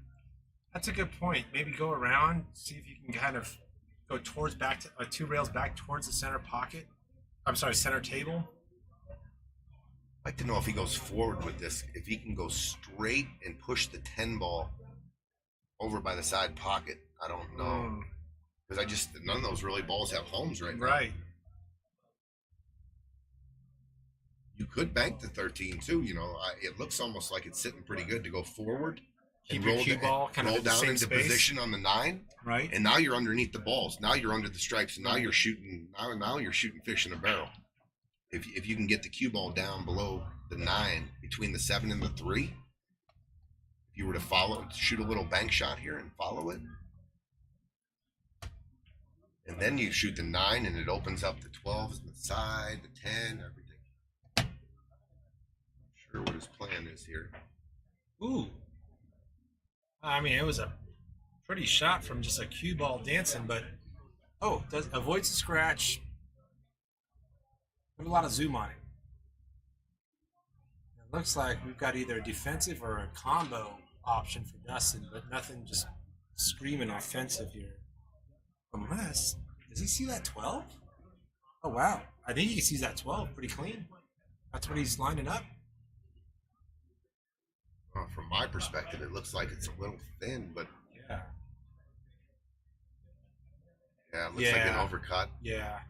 That's a good point. Maybe go around, see if you can kind of go towards back to 2 rails back towards the center pocket. I'm sorry, center table. I'd like to know if he goes forward with this, if he can go straight and push the 10 ball over by the side pocket. I don't know. Because none of those really balls have homes right now. Right. You could bank the 13 too. It looks almost like it's sitting pretty good to go forward. Keep your cue ball kind of roll down into space. Position on the 9. Right. And now you're underneath the balls. Now you're under the stripes. And now you're shooting. Now you're shooting fish in a barrel. If you can get the cue ball down below the 9, between the 7 and the 3, if you were to shoot a little bank shot here and follow it, and then you shoot the 9 and it opens up the 12s on the side, the 10, everything. Not sure what his plan is here. Ooh. I mean, it was a pretty shot from just a cue ball dancing, but avoids the scratch. Put a lot of zoom on it. It looks like we've got either a defensive or a combo option for Dustin, but nothing just screaming offensive here. Unless, does he see that 12? Oh, wow. I think he sees that 12 pretty clean. That's what he's lining up. From my perspective, it looks like it's a little thin, but yeah, it looks like an overcut. Yeah.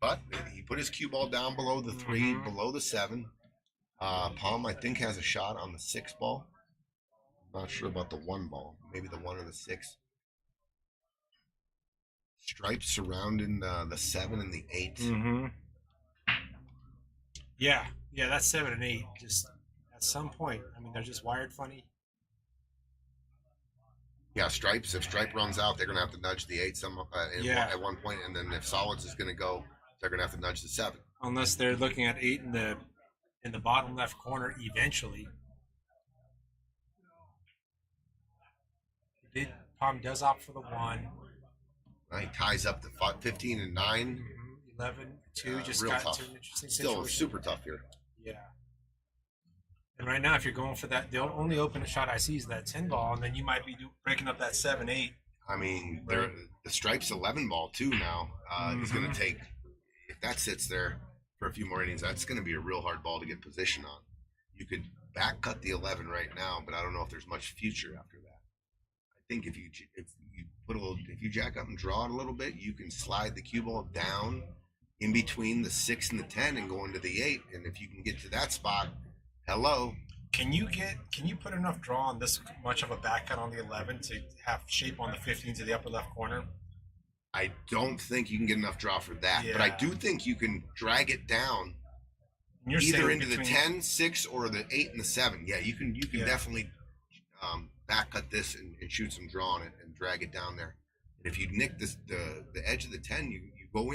But he put his cue ball down below the 3, below the 7. Pom, I think, has a shot on the 6 ball. I'm not sure about the 1 ball. Maybe the 1 or the 6. Stripes surrounding the 7 and the 8. Yeah, that's 7 and 8. Just at some point, I mean, they're just wired funny. Yeah, stripes. If stripe runs out, they're going to have to nudge the 8 at one point, and then if solids is going to go, they're going to have to nudge the 7. Unless they're looking at 8 in the bottom left corner eventually. Pom does opt for the 1. He ties up the 15 and 9. 11, 2, just real got tough. into an interesting Still situation. super tough here. Yeah. And right now, if you're going for that, the only open shot I see is that 10 ball, and then you might be breaking up that 7, 8. I mean, the stripes 11 ball too now. He's going to take, if that sits there for a few more innings, that's going to be a real hard ball to get position on. You could back cut the 11 right now, but I don't know if there's much future after that. I think if you jack up and draw it a little bit, you can slide the cue ball down in between the 6 and the 10 and go into the 8. And if you can get to that spot, hello. Can you put enough draw on this much of a back cut on the 11 to have shape on the 15 to the upper left corner? I don't think you can get enough draw for that, but I do think you can drag it down either into the 10, 6, or the 8 and the 7. Yeah, you can definitely back cut this and shoot some draw on it and drag it down there. And if you nick the edge of the 10,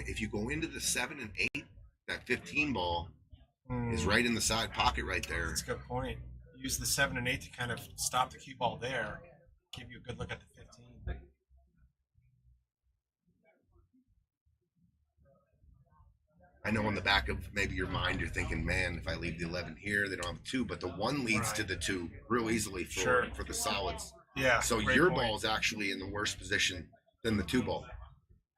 if you go into the 7 and 8, that 15 ball is right in the side pocket right there. That's a good point. Use the 7 and 8 to kind of stop the cue ball there. Give you a good look at the 15. I know on the back of maybe your mind you're thinking, man, if I leave the 11 here, they don't have 2, but the 1 leads to the 2 real easily for the solids. Yeah. So your ball's actually in the worse position than the 2 ball.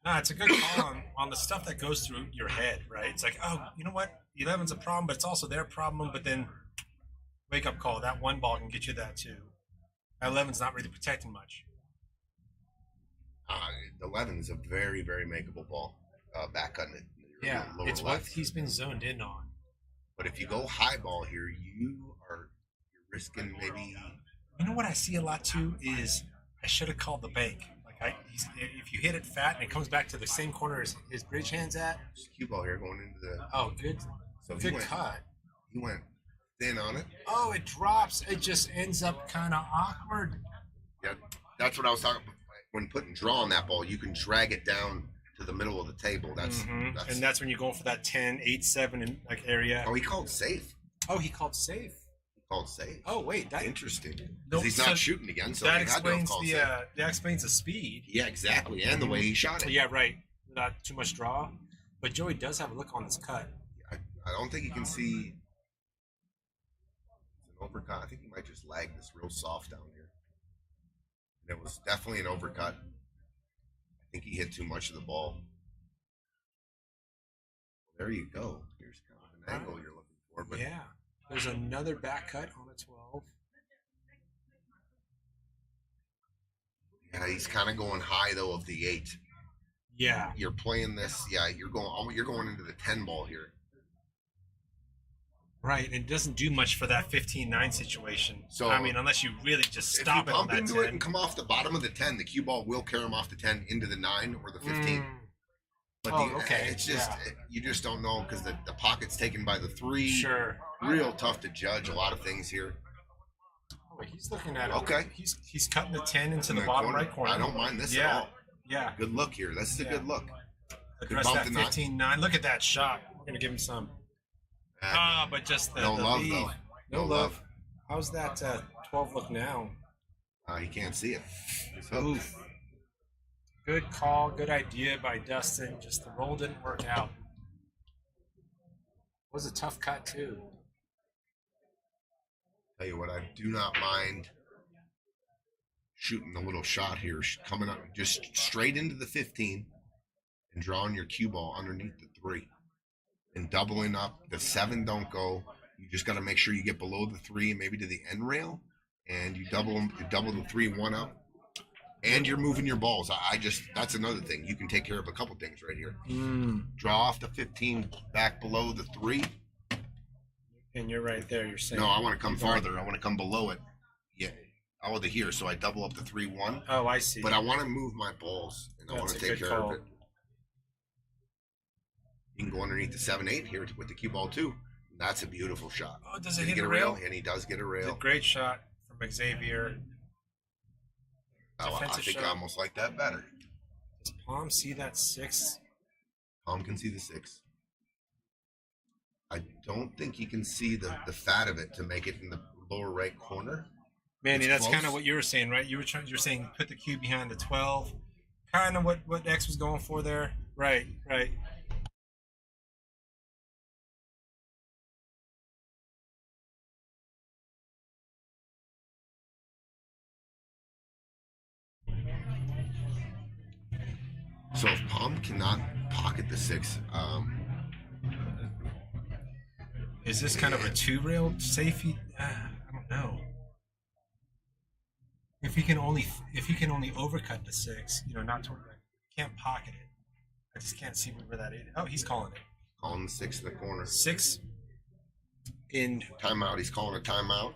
No, it's a good call on the stuff that goes through your head, right? It's like, oh, you know what? 11's a problem, but it's also their problem. But then wake up call. That 1 ball can get you that too. 11's not really protecting much. The 11 is a very, very makeable ball. Back cutting it. Yeah, it's left. what he's been zoned in on. But if you go high ball here, you're risking maybe. You know what I see a lot too is I should have called the bank. Like if you hit it fat and it comes back to the same corner as his bridge hand's at. Cue ball here going into the. Oh, good. So good cut. He went thin on it. Oh, it drops. It just ends up kind of awkward. Yeah, that's what I was talking about. When putting draw on that ball, you can drag it down to the middle of the table. And that's when you're going for that 10, 8, 7 in area. Oh, he called safe. Oh, he called safe. He Called safe. Oh wait, that Interesting. no, Because he's not shooting again, so that he had to have explains called the safe. that explains the speed. Yeah, exactly, and the way he shot it. Yeah, right. Not too much draw, but Joey does have a look on this cut. I don't think you can see. It's an overcut. I think he might just lag this real soft down here. And it was definitely an overcut. I think he hit too much of the ball. Well, there you go. Here's kind of an angle you're looking for. But Yeah, there's another back cut on a 12. yeah, he's kind of going high though of the 8. Yeah, You're playing this. Yeah, you're going into the 10 ball here. right. And it doesn't do much for that 15-9 situation. So, I mean, unless you really just stop if you it on bump that into 10. it and come off the bottom of the 10, the cue ball will carry him off the 10 into the 9 or the 15. But okay. it's just you just don't know because the pocket's taken by the 3. Sure. Real tough to judge a lot of things here. Oh, he's looking at it. Okay. He's cutting the 10 into In the bottom right corner. I don't mind this at Yeah. all. Yeah. Good look here. This is a good look. Address bump that the 15-9. Look at that shot. We're gonna give him some. But just the no love lead. though. No love. How's that 12 look now? You can't see it. It's hooked. Oof. Good call, good idea by Dustin. Just the roll didn't work out. It was a tough cut too. Tell you what, I do not mind shooting a little shot here, coming up just straight into the 15 and drawing your cue ball underneath the 3 and doubling up. The 7 don't go. You just got to make sure you get below the 3 and maybe to the end rail, and you double the 3 1 up, and you're moving your balls. That's another thing. You can take care of a couple things right here. Draw off the 15 back below the 3. And you're right there. You're saying. No, I want to come farther. I want to come below it. Yeah, I want to here, so I double up the 3-1. Oh, I see. But I want to move my balls, and I want to take care of it. You can go underneath the 7-8 here with the cue ball too. That's a beautiful shot. Oh, does it hit get a rail? rail? And he does get a rail. It's a great shot from Xavier. I think I almost like that better. Does Pom see that 6? Pom can see the 6. I don't think he can see the fat of it to make it in the lower right corner. Manny, It's that's close. kind of what you were saying, right? You're saying put the cue behind the 12. Kind of what X was going for there. Right. So if Pom cannot pocket the 6, Is this kind of a 2-rail safety? I don't know. If he can only overcut the 6, not to can't pocket it. I just can't see where that is. Oh, he's calling it. calling the 6 in the corner. 6 in. Timeout. He's calling a timeout.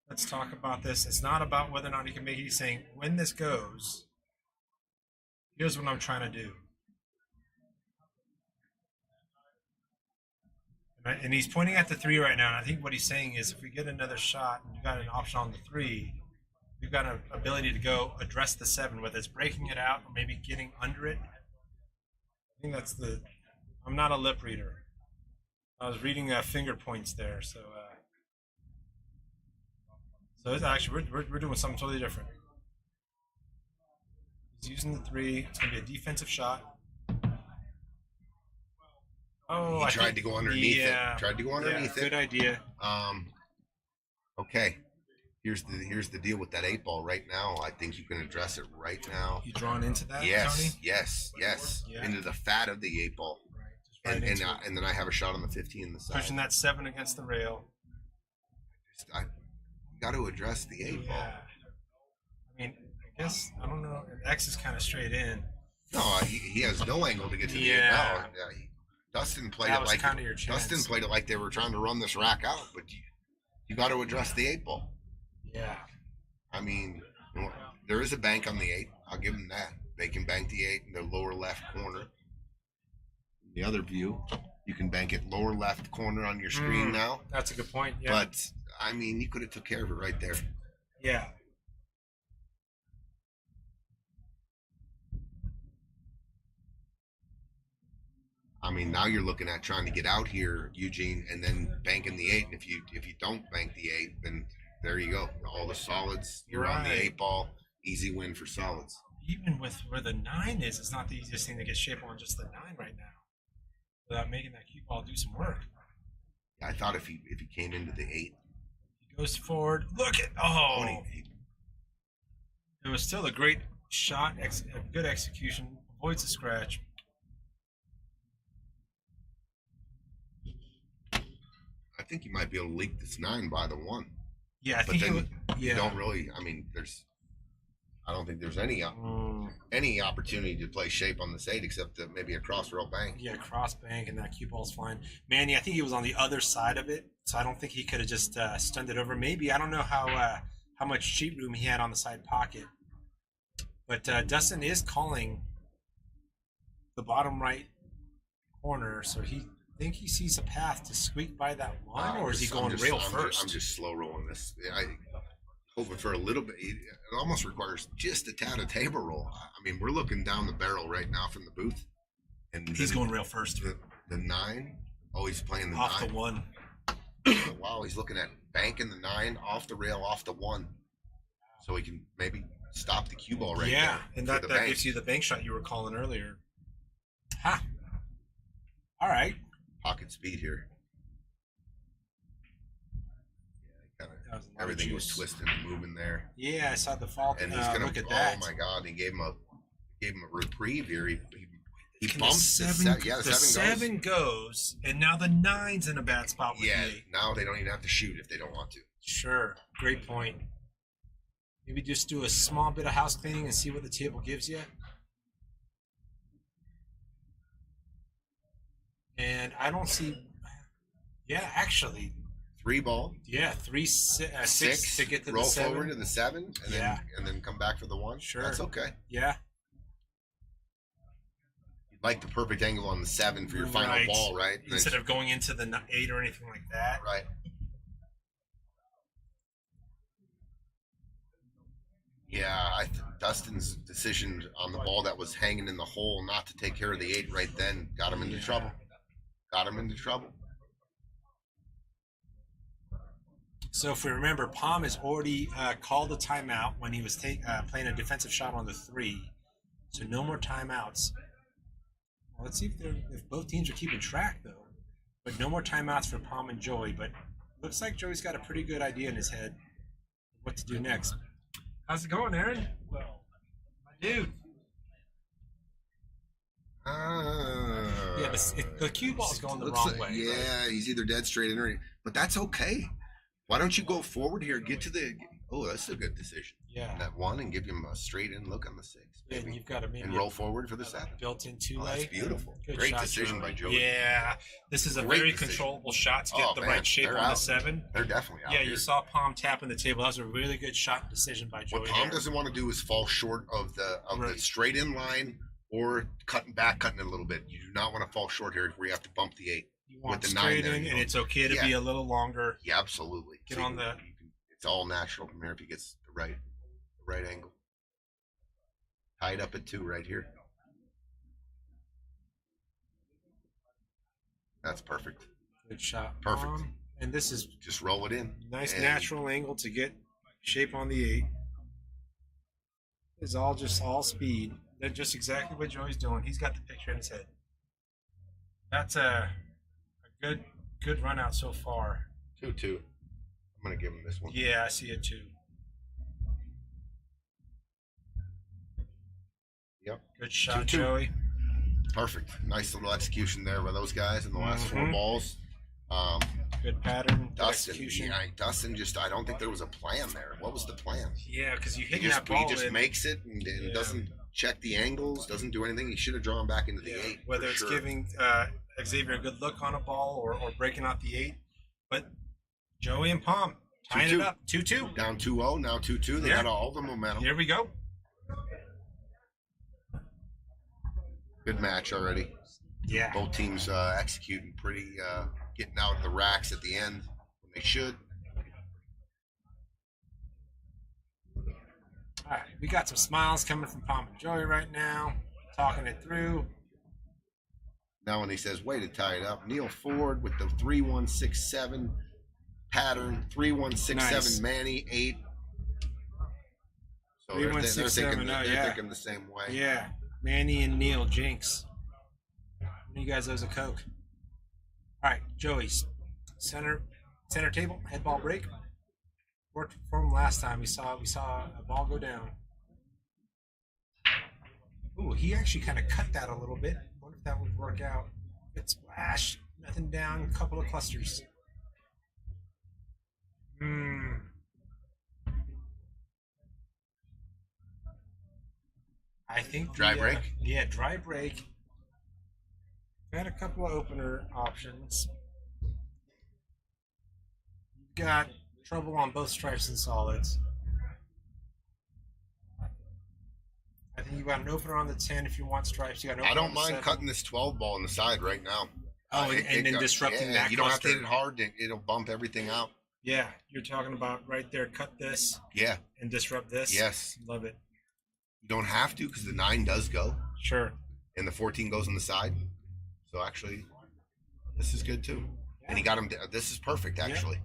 Let's talk about this. It's not about whether or not he can make it. He's saying when this goes, here's what I'm trying to do. And he's pointing at the 3 right now. And I think what he's saying is if we get another shot and you got an option on the 3, you've got an ability to go address the 7, whether it's breaking it out or maybe getting under it. I think that's the. I'm not a lip reader. I was reading finger points there, so it's actually we're doing something totally different. He's using the 3. It's gonna be a defensive shot. Oh, He tried to go underneath it. Tried to go underneath it. Good idea. Okay. Here's the deal with that 8 ball right now. I think you can address it right now. You drawn into that, Yes, Tony? yes. Yeah. Into the fat of the 8 ball. Right. Just right And then I have a shot on the 15 in the side. pushing that 7 against the rail. I got to address the 8 ball. I mean, I guess I don't know. X is kind of straight in. No, he has no angle to get to the 8 ball. Dustin played That it was like kind of your chance. Dustin played it like they were trying to run this rack out, but you got to address the 8 ball. Yeah. I mean, there is a bank on the 8. I'll give them that. They can bank the 8 in the lower left corner. The other view, you can bank it lower left corner on your screen now. That's a good point. Yeah. But I mean, you could have took care of it right there. Yeah. I mean, now you're looking at trying to get out here, Eugene, and then banking the 8. And if you don't bank the 8, then there you go. All the solids. You're on the 8 ball. Easy win for solids. Even with where the 9 is, it's not the easiest thing to get shape on just the 9 right now without making that cue ball do some work. I thought if he came into the 8, he goes forward. Look at it was still a great shot, a good execution, avoids the scratch. I think you might be able to leak this 9 by the 1. Yeah, I think you don't really. I mean, I don't think there's any opportunity to play shape on this 8 except maybe a cross rail bank. Yeah, cross bank, and that cue ball's flying. Manny, I think he was on the other side of it, so I don't think he could have just stunned it over. Maybe, I don't know how much sheet room he had on the side pocket. But Dustin is calling the bottom right corner, so I think he sees a path to squeak by that 1, or is he going rail first? I'm just slow rolling this. Hoping for a little bit. It almost requires just a tad of table roll. I mean, we're looking down the barrel right now from the booth, and he's going rail first. The 9. Oh, he's playing the off 9. The 1. Wow, he's looking at banking the 9 off the rail, off the 1, so he can maybe stop the cue ball right there. Yeah, and that gives you the bank shot you were calling earlier. Ha! All right. Pocket speed here. Everything was twisting and moving there. Yeah, I saw the fault. And he's gonna look at that. Oh my God! He gave him a reprieve here. He bumps the 7. Yeah, the 7 goes, and now the 9's in a bad spot with the 8. Now they don't even have to shoot if they don't want to. Sure, great point. Maybe just do a small bit of house cleaning and see what the table gives you. And I don't see. Yeah, actually. 3 ball. Yeah, 6 to get to roll the 7. Forward to the 7, and then come back for the 1. Sure, that's okay. Yeah. You'd like the perfect angle on the 7 for your final ball, right? Instead of going into the 8 or anything like that. Right. Yeah, Dustin's decision on the ball that was hanging in the hole not to take care of the 8 right then got him into trouble. So if we remember, Pom has already called a timeout when he was playing a defensive shot on the 3. So no more timeouts. Well, let's see if both teams are keeping track, though. But no more timeouts for Pom and Joey. But looks like Joey's got a pretty good idea in his head of what to do next. How's it going, Aaron? Well, dude. Yeah, the cue ball's going the wrong way. Yeah, right? He's either dead straight in or... But that's okay. Why don't you go forward here, get to the... Oh, that's a good decision. Yeah. That 1 and give him a straight in look on the 6. Yeah, and you've got to and roll forward for the 7. Built-in 2-way. Oh, that's beautiful. Good Great shot, decision by Joey. Yeah. This is a very controllable shot to get the right shape on the 7. They're definitely out. Yeah, you saw Pom tapping the table. That was a really good shot decision by Joey. What Pom doesn't want to do is fall short of the straight in line or cutting it a little bit. You do not want to fall short here where you have to bump the 8. You want the straight 9 in, and it's okay to be a little longer. Yeah, absolutely. Get on the... It's all natural from here if he gets the right angle. Tied up at 2 right here. That's perfect. Good shot. Perfect. And this is just roll it in. Nice natural angle to get shape on the 8. It's all speed. That's just exactly what Joey's doing. He's got the picture in his head. That's a good run out so far. 2-2. I'm going to give him this one. Yeah, I see it too. Yep. Good shot, 2-2. Joey. Perfect. Nice little execution there by those guys in the last 4 balls. Good pattern. Dustin, execution. Yeah, Dustin I don't think there was a plan there. What was the plan? Yeah, because you hit that ball. He just makes it and doesn't check the angles, doesn't do anything. He should have drawn back into the 8. Whether it's giving Xavier a good look on a ball or breaking out the 8. But Joey and Pom tying it up. 2-2. Down 2-0, now 2-2. They got all the momentum. Here we go. Good match already. Yeah. Both teams executing pretty, getting out of the racks at the end when they should. All right, we got some smiles coming from Pom and Joey right now, talking it through. Now when he says way to tie it up, Neil Ford with the 3-1-6-7 pattern, 3-1-6-7 Nice. Manny 8. So 3-1-6-7, they're thinking the same way. Yeah. Manny and Neil, Jinx. One of you guys owes a Coke. All right, Joey's center table, head ball break. Worked for him last time. We saw a ball go down. Ooh, he actually kind of cut that a little bit. Wonder if that would work out. Good splash, nothing down, couple of clusters. I think Dry break? Yeah, dry break. Got a couple of opener options. Got trouble on both stripes and solids. I think you got an opener on the 10 if you want stripes. You got an opener I don't on the mind 7. cutting this 12 ball on the side right now. Oh, and then disrupting that. You don't have to cluster. hit it hard. It'll bump everything out. Yeah, you're talking about right there. Cut this. Yeah. And disrupt this. Yes. Love it. You don't have to because the 9 does go. Sure. And the 14 goes on the side. So actually, this is good too. Yeah. And he got him. This is perfect actually.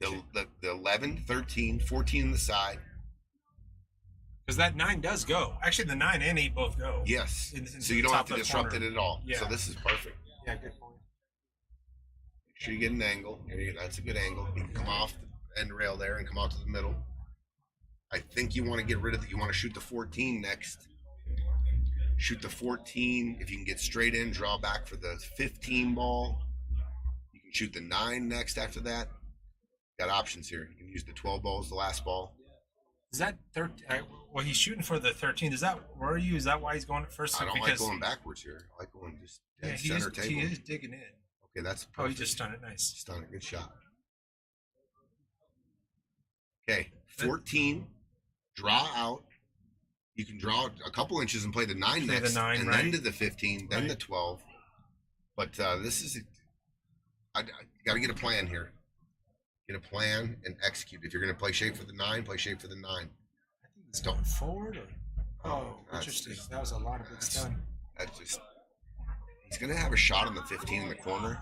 Yeah. The 11, 13, 14 on the side. Because that 9 does go. Actually, the 9 and 8 both go. Yes. So you don't have to disrupt it at all. Yeah. So this is perfect. Yeah, good point. Make sure you get an angle. That's a good angle. You can come off the end rail there and come out to the middle. I think you want to get rid of it. You want to shoot the 14 next. Shoot the 14. If you can get straight in, draw back for the 15 ball. You can shoot the 9 next after that. Got options here. You can use the 12 ball as the last ball. Is that 13? Well, he's shooting for the 13. Is that where are you? Is that why he's going at first? I don't like going backwards here. I like going just dead center table. He is digging in. Okay, that's perfect. Oh, he just stunned it. Nice. Stunned it. Good shot. Okay, 14. Draw out. You can draw a couple inches and play the 9 next, the 9, and then to the 15, then the 12. But this is, I got to get a plan here. Get a plan and execute. If you're going to play shape for the 9, play shape for the 9. I think he's going forward. Oh, interesting. That was a lot of good stun. He's going to have a shot on the 15 in the corner.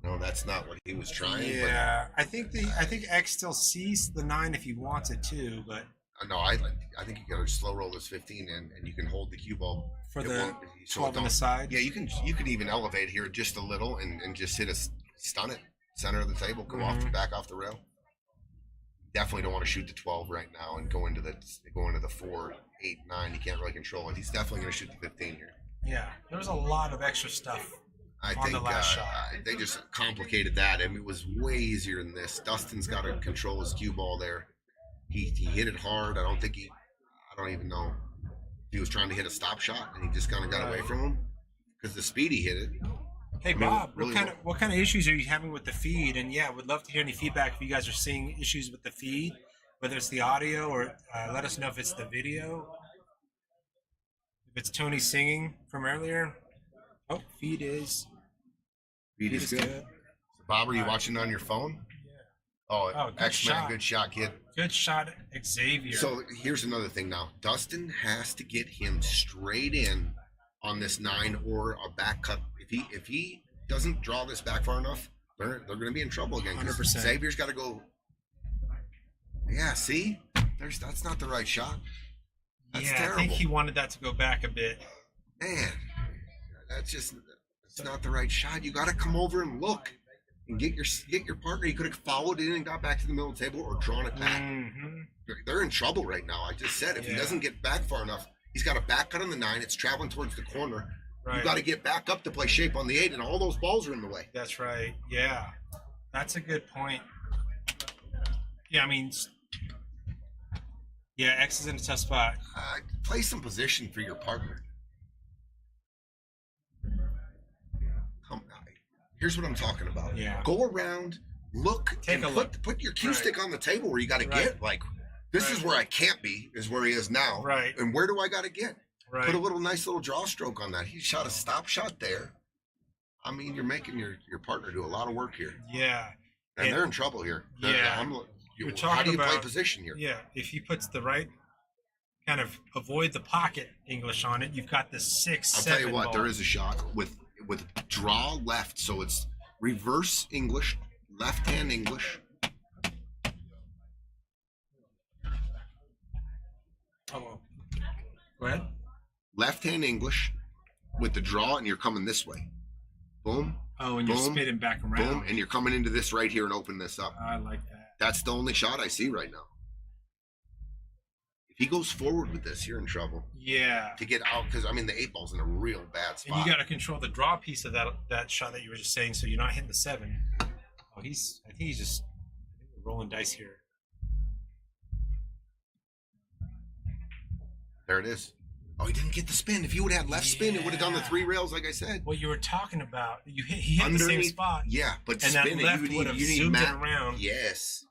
No, that's not what he was trying. Yeah, but I think X still sees the 9 if he wants it too, but. No, I think you got to slow roll this 15 in, and you can hold the cue ball for the 12 on the side. Yeah, you can even elevate here just a little and just hit stun it center of the table, come back off the rail. Definitely don't want to shoot the 12 right now and go into the 4, 8, 9. You can't really control it. He's definitely going to shoot the 15 here. Yeah, there was a lot of extra stuff. I think the last shot. They just complicated that. I mean, it was way easier than this. Dustin's got to control his cue ball there. He hit it hard. I don't even know if he was trying to hit a stop shot and he just kind of got away from him because the speed he hit it. Hey Bob, what kind of issues are you having with the feed? And yeah, would love to hear any feedback if you guys are seeing issues with the feed, whether it's the audio or let us know if it's the video. If it's Tony singing from earlier. Oh, feed is good. So Bob, are you watching on your phone? Oh, X-Man, good shot, kid. Good shot, Xavier. So here's another thing now. Dustin has to get him straight in on this 9 or a back cut. If he doesn't draw this back far enough, they're going to be in trouble again. 100%. Xavier's got to go. Yeah, see? That's not the right shot. That's terrible. I think he wanted that to go back a bit. Man, it's not the right shot. You got to come over and look. And get your partner. You could have followed in and got back to the middle of the table or drawn it back. Mm-hmm. They're in trouble right now. I just said if he doesn't get back far enough, he's got a back cut on the 9. It's traveling towards the corner. Right. You got to get back up to play shape on the 8, and all those balls are in the way. That's right. Yeah, that's a good point. Yeah, I mean, yeah, X is in a tough spot. Play some position for your partner. Here's what I'm talking about. Yeah. Go around, look, put your cue stick on the table where you got to get. Like, this is where I can't be, is where he is now. Right. And where do I got to get? Right. Put a nice little draw stroke on that. He shot a stop shot there. I mean, you're making your partner do a lot of work here. Yeah. And they're in trouble here. You're talking how do you about, play position here? Yeah. If he puts the right kind of avoid the pocket English on it, you've got the 6, 7 I'll tell you what, ball. there is a shot with with draw left. So it's reverse English, left hand English. Oh, go ahead. Left hand English with the draw, and you're coming this way. Boom. Oh, and you're spinning back around. Boom, and you're coming into this right here and open this up. I like that. That's the only shot I see right now. If he goes forward with this, you're in trouble. Yeah. To get out, because, I mean, the 8-ball's in a real bad spot. And you got to control the draw piece of that shot that you were just saying, so you're not hitting the 7. Oh, I think he's just rolling dice here. There it is. Oh, he didn't get the spin. If you would have had left spin, it would have done the 3 rails, like I said. What you were talking about, he hit the same spot. Yeah, but and spin that left would have zoomed it around. Yes,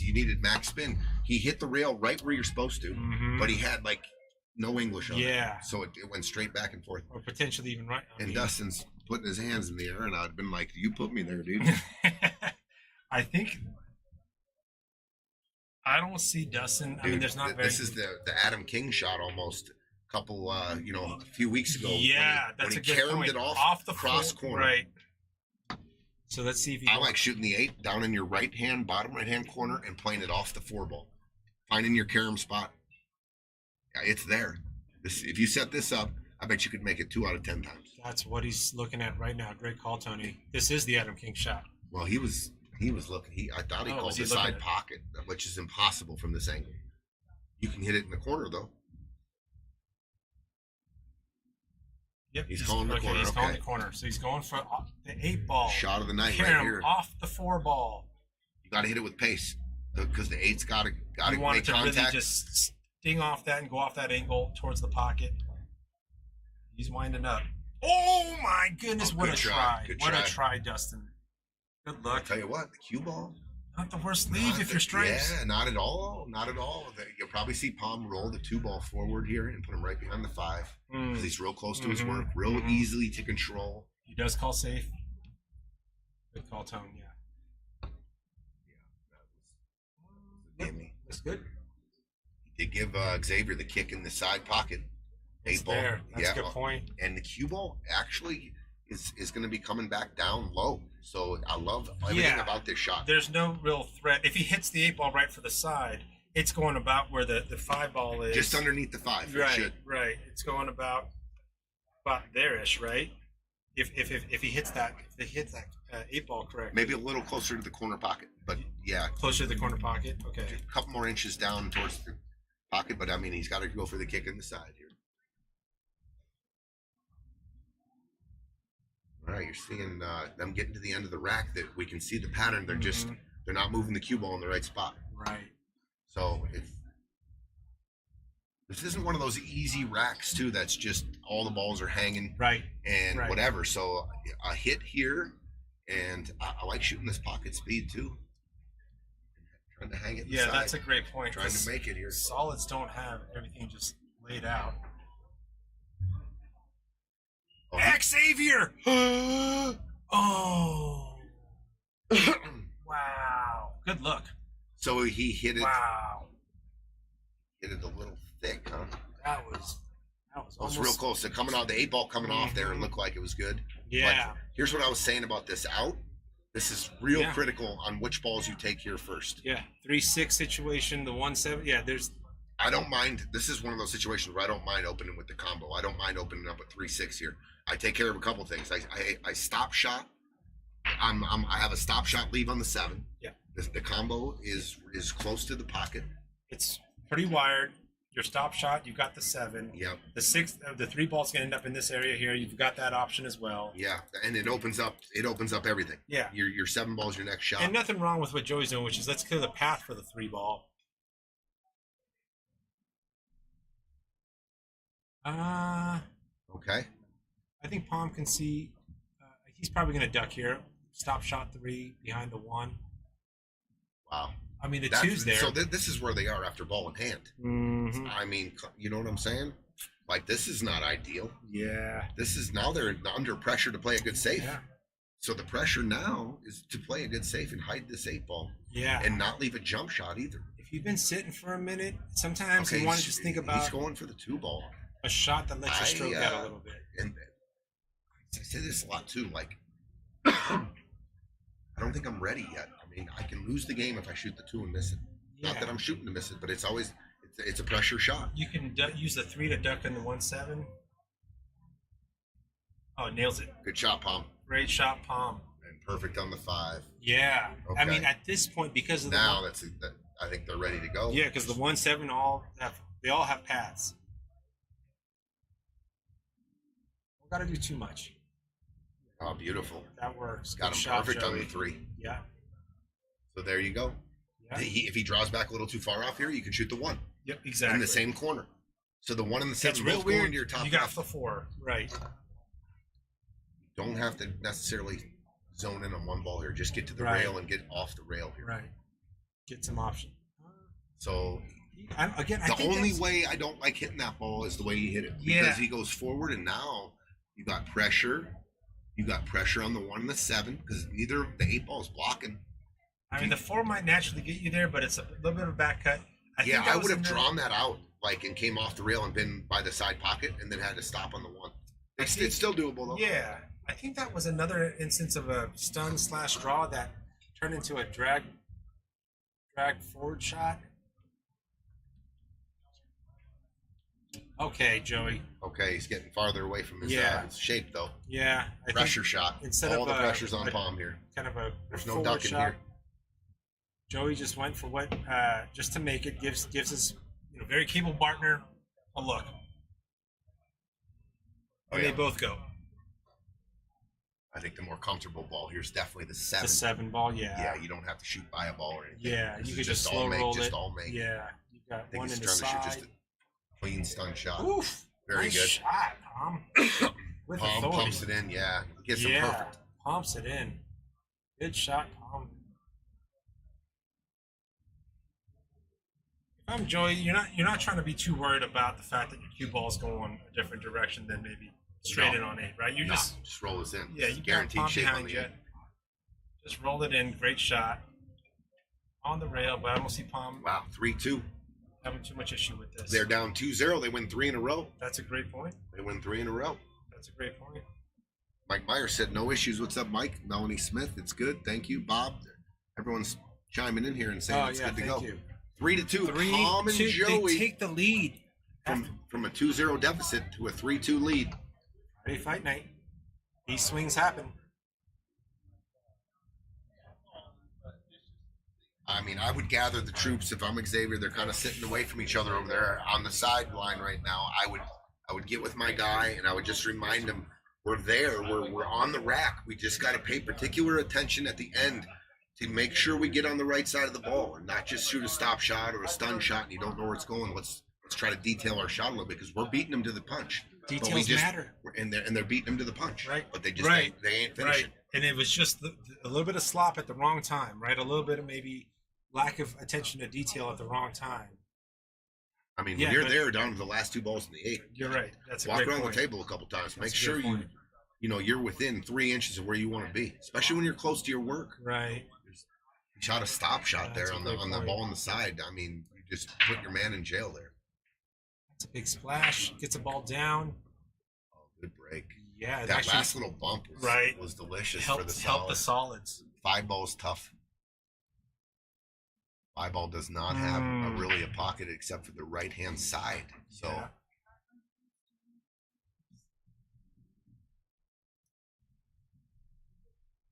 you needed max spin. He hit the rail right where you're supposed to, but he had like no English on it. So it went straight back and forth. Or potentially even right. And Dustin's putting his hands in the air, and I'd been like, "You put me there, dude." I think. I don't see Dustin. I mean, there's not very. This is the Adam King shot almost. Couple, a few weeks ago. Yeah, that's a good point. When he caromed it off the cross corner. Right. So let's see if I like shooting the 8 down in your right hand, bottom right hand corner, and playing it off the 4-ball. Finding your carom spot. Yeah, it's there. If you set this up, I bet you could make it 2 out of 10 times. That's what he's looking at right now. Great call, Tony. This is the Adam King shot. Well, he was looking. I thought he called the side pocket, which is impossible from this angle. You can hit it in the corner though. Yep, he's calling the corner. He's calling the corner. So he's going for the 8-ball. Shot of the night right here. Off the 4-ball. You got to hit it with pace because the 8's got to make contact. You want it to really just sting off that and go off that angle towards the pocket. He's winding up. Oh my goodness! What a try! What a try, Dustin. Good luck. I'll tell you what, the cue ball. Not the worst leave if you're stripes. Yeah, not at all. Not at all. You'll probably see Pom roll the 2-ball forward here and put him right behind the 5 because he's real close to his work, real easily to control. He does call safe. Good call, Tone. Yeah. Yeah, that was that's good. He did give Xavier the kick in the side pocket. 8-ball. That's a good point. And the cue ball actually is going to be coming back down low. So I love everything about this shot. There's no real threat. If he hits the 8-ball right for the side, it's going about where the 5-ball is. Just underneath the 5. Right. It's going about there-ish, right? If he hits that 8-ball correct. Maybe a little closer to the corner pocket, but yeah. Closer to the corner pocket. Okay. Just a couple more inches down towards the pocket, but I mean he's got to go for the kick in the side here. All right, you're seeing them getting to the end of the rack that we can see the pattern. They're just they're not moving the cue ball in the right spot. Right. So this isn't one of those easy racks too. That's just all the balls are hanging. Right. And whatever. So a hit here, and I like shooting this pocket speed too. Trying to hang it. Yeah, that's a great point. Trying to make it here. Solids don't have everything just laid out. Xavier! Oh. Wow. Good look. So he hit it. Wow. Hit it a little thick, huh? That was almost real close. So coming out, the 8-ball coming off there, and looked like it was good. Yeah. But here's what I was saying about this out. This is real critical on which balls you take here first. Yeah. 3-6 situation, the 1-7. Yeah, I don't mind. This is one of those situations where I don't mind opening with the combo. I don't mind opening up with 3-6 here. I take care of a couple things. I stop shot. I have a stop shot leave on the 7. Yeah. The combo is close to the pocket. It's pretty wired. Your stop shot, you've got the 7. Yep. The 6, the 3 ball's gonna end up in this area here. You've got that option as well. Yeah, and it opens up everything. Yeah. Your 7 ball's your next shot. And nothing wrong with what Joey's doing, which is let's clear the path for the 3 ball. Okay. I think Pom can see. He's probably going to duck here. Stop shot 3 behind the 1. Wow. I mean, the 2's there. So this is where they are after ball in hand. Mm-hmm. I mean, you know what I'm saying? Like, this is not ideal. Yeah. This is now they're under pressure to play a good safe. Yeah. So the pressure now is to play a good safe and hide this 8-ball. Yeah. And not leave a jump shot either. If you've been sitting for a minute, sometimes you want to just think about. He's going for the 2-ball. A shot that lets you stroke out a little bit. And I say this a lot too. Like, I don't think I'm ready yet. I mean, I can lose the game if I shoot the 2 and miss it. Yeah. Not that I'm shooting to miss it, but it's always it's a pressure shot. You can use the 3 to duck in the 1-7. Oh, nails it. Good shot, Pom. Great shot, Pom. And perfect on the 5. Yeah. Okay. I mean, at this point, because of the now I think they're ready to go. Yeah, because the 1-7 all have paths. We got to do too much. Oh, beautiful. That works. Got Good him shot, perfect on Joey. the 3. Yeah. So there you go. Yeah. If he draws back a little too far off here, you can shoot the 1. Yep, exactly. In the same corner. So the 1 and the 7 It's real both go weird. into your top You got left. the 4, right? Don't have to necessarily zone in on one ball here. Just get to the Right. rail and get off the rail here. Right. Get some option. So I the think only that's- way I don't like hitting that ball is the way he hit it. Yeah. Because he goes forward, and now you got pressure. You got pressure on the 1 and the 7 because neither of the 8 balls blocking. I mean, the 4 might naturally get you there, but it's a little bit of a back cut. I would have drawn that out, like, and came off the rail and been by the side pocket, and then had to stop on the 1. It's still doable though. Yeah, I think that was another instance of a stun/draw that turned into a drag forward shot. Okay, Joey. Okay, he's getting farther away from his, his shape though. Yeah. Pressure shot. instead All of the pressure's on Pom here. Kind of a There's no forward ducking shot. here. Joey just went for what, just to make it, gives his very capable partner a look. Oh, And yeah. they both go. I think the more comfortable ball here is definitely the 7. The 7 ball, yeah. Yeah, you don't have to shoot by a ball or anything. Yeah, This you is could just all slow make, roll just it. all make. Yeah, you got I think one he's in the trying to shoot side. just a clean stun shot. Oof. Very Nice good. shot, Pom. With Pom authority. pumps it in, yeah. Gets him Yeah, perfect. pumps it in. Good shot, Pom. If I'm Joey, you're not trying to be too worried about the fact that your cue ball's going a different direction than maybe straight No. in on 8, right? You just roll this in. yeah, you got Guaranteed Pom shape on behind the you. end. Just roll it in. Great shot on the rail, but I don't see Pom Wow, 3-2. having too much issue with this. They're down 2-0. They win 3 in a row. That's a great point. They win 3 in a row. That's a great point. Mike Meyer said no issues. What's up, Mike? Melanie Smith, it's good. Thank you, Bob. Everyone's chiming in here and saying it's good to go. You. 3-2. 3-2. Pom and Joey They take the lead from a 2-0 deficit to a 3-2 lead. Friday fight night. These swings happen. I mean, I would gather the troops if I'm Xavier. They're kind of sitting away from each other over there on the sideline right now. I would get with my guy and I would just remind him we're there. We're on the rack. We just got to pay particular attention at the end to make sure we get on the right side of the ball and not just shoot a stop shot or a stun shot and you don't know where it's going. Let's try to detail our shot a little bit because we're beating them to the punch. Details matter. And they're beating them to the punch. Right. But they just they ain't finishing. Right. And it was just a little bit of slop at the wrong time, right? A little bit of maybe lack of attention to detail at the wrong time. I mean, Yeah, when you're but- there down to the last 2 balls in the 8th. You're right. That's a Walk great around point. the table a couple times. Make That's a sure good point. you're within 3 inches of where you want to be, especially when you're close to your work. Right. You shot a stop shot That's there a on the great point. ball on the side. I mean, you just put your man in jail there. That's a big splash. Gets a ball down. Oh, good break. Yeah. it That actually last little bump was delicious for the helped the solids. solids. 5 ball's tough. 5 ball does not have really a pocket except for the right hand side. So. Yeah.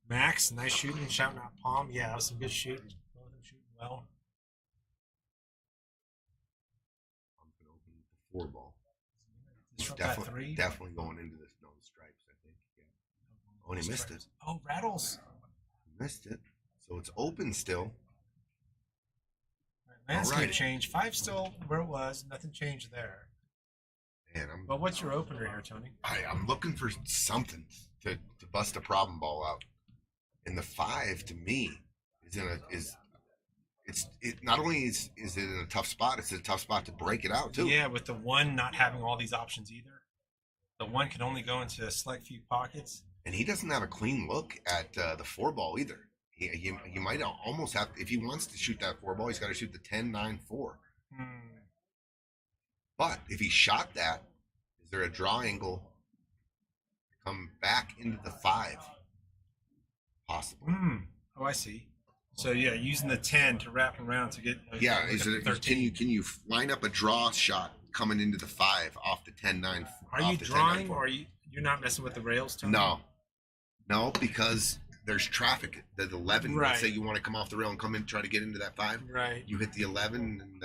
Max, nice shooting, shouting out Pom. Yeah, that was some good shooting. Both of them shooting well. I'm going to open the 4 ball. Disrupt that 3. Definitely going into this. No, the stripes, I think. Yeah. Oh, and he missed it. Oh, rattles. He missed it. So it's open still. Landscape Alrighty. change. 5 still where it was. Nothing changed there. And But what's your opener here, Tony? I'm looking for something to bust a problem ball out. And the 5 to me it not only is it in a tough spot, it's a tough spot to break it out too. Yeah, with the 1 not having all these options either. The 1 can only go into a select few pockets. And he doesn't have a clean look at the 4 ball either. He might almost have, if he wants to shoot that 4 ball, he's got to shoot the 10-9-4. But if he shot that, is there a draw angle that come back into the 5. Possible. Oh, I see. So yeah, using the 10 to wrap around to get. Yeah, can you line up a draw shot coming into the 5 off the 10-9? Are you drawing, or you're not messing with the rails, Tony? No, because there's traffic. The 11. Right. Let's say you want to come off the rail and come in, try to get into that 5. Right. You hit the 11, and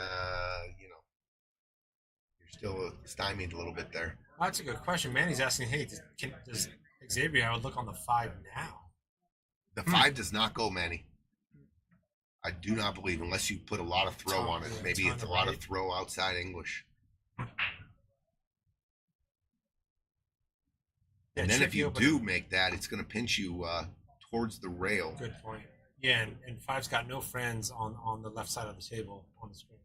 you're still stymied a little bit there. Oh, that's a good question. Manny's asking, hey, does Xavier have a look on the 5 now? The 5 does not go, Manny. I do not believe, unless you put a lot of throw on it. Maybe it's a lot of throw outside English. And then if you do make that, it's going to pinch you towards the rail. Good point. Yeah, and 5's got no friends on the left side of the table on the screen.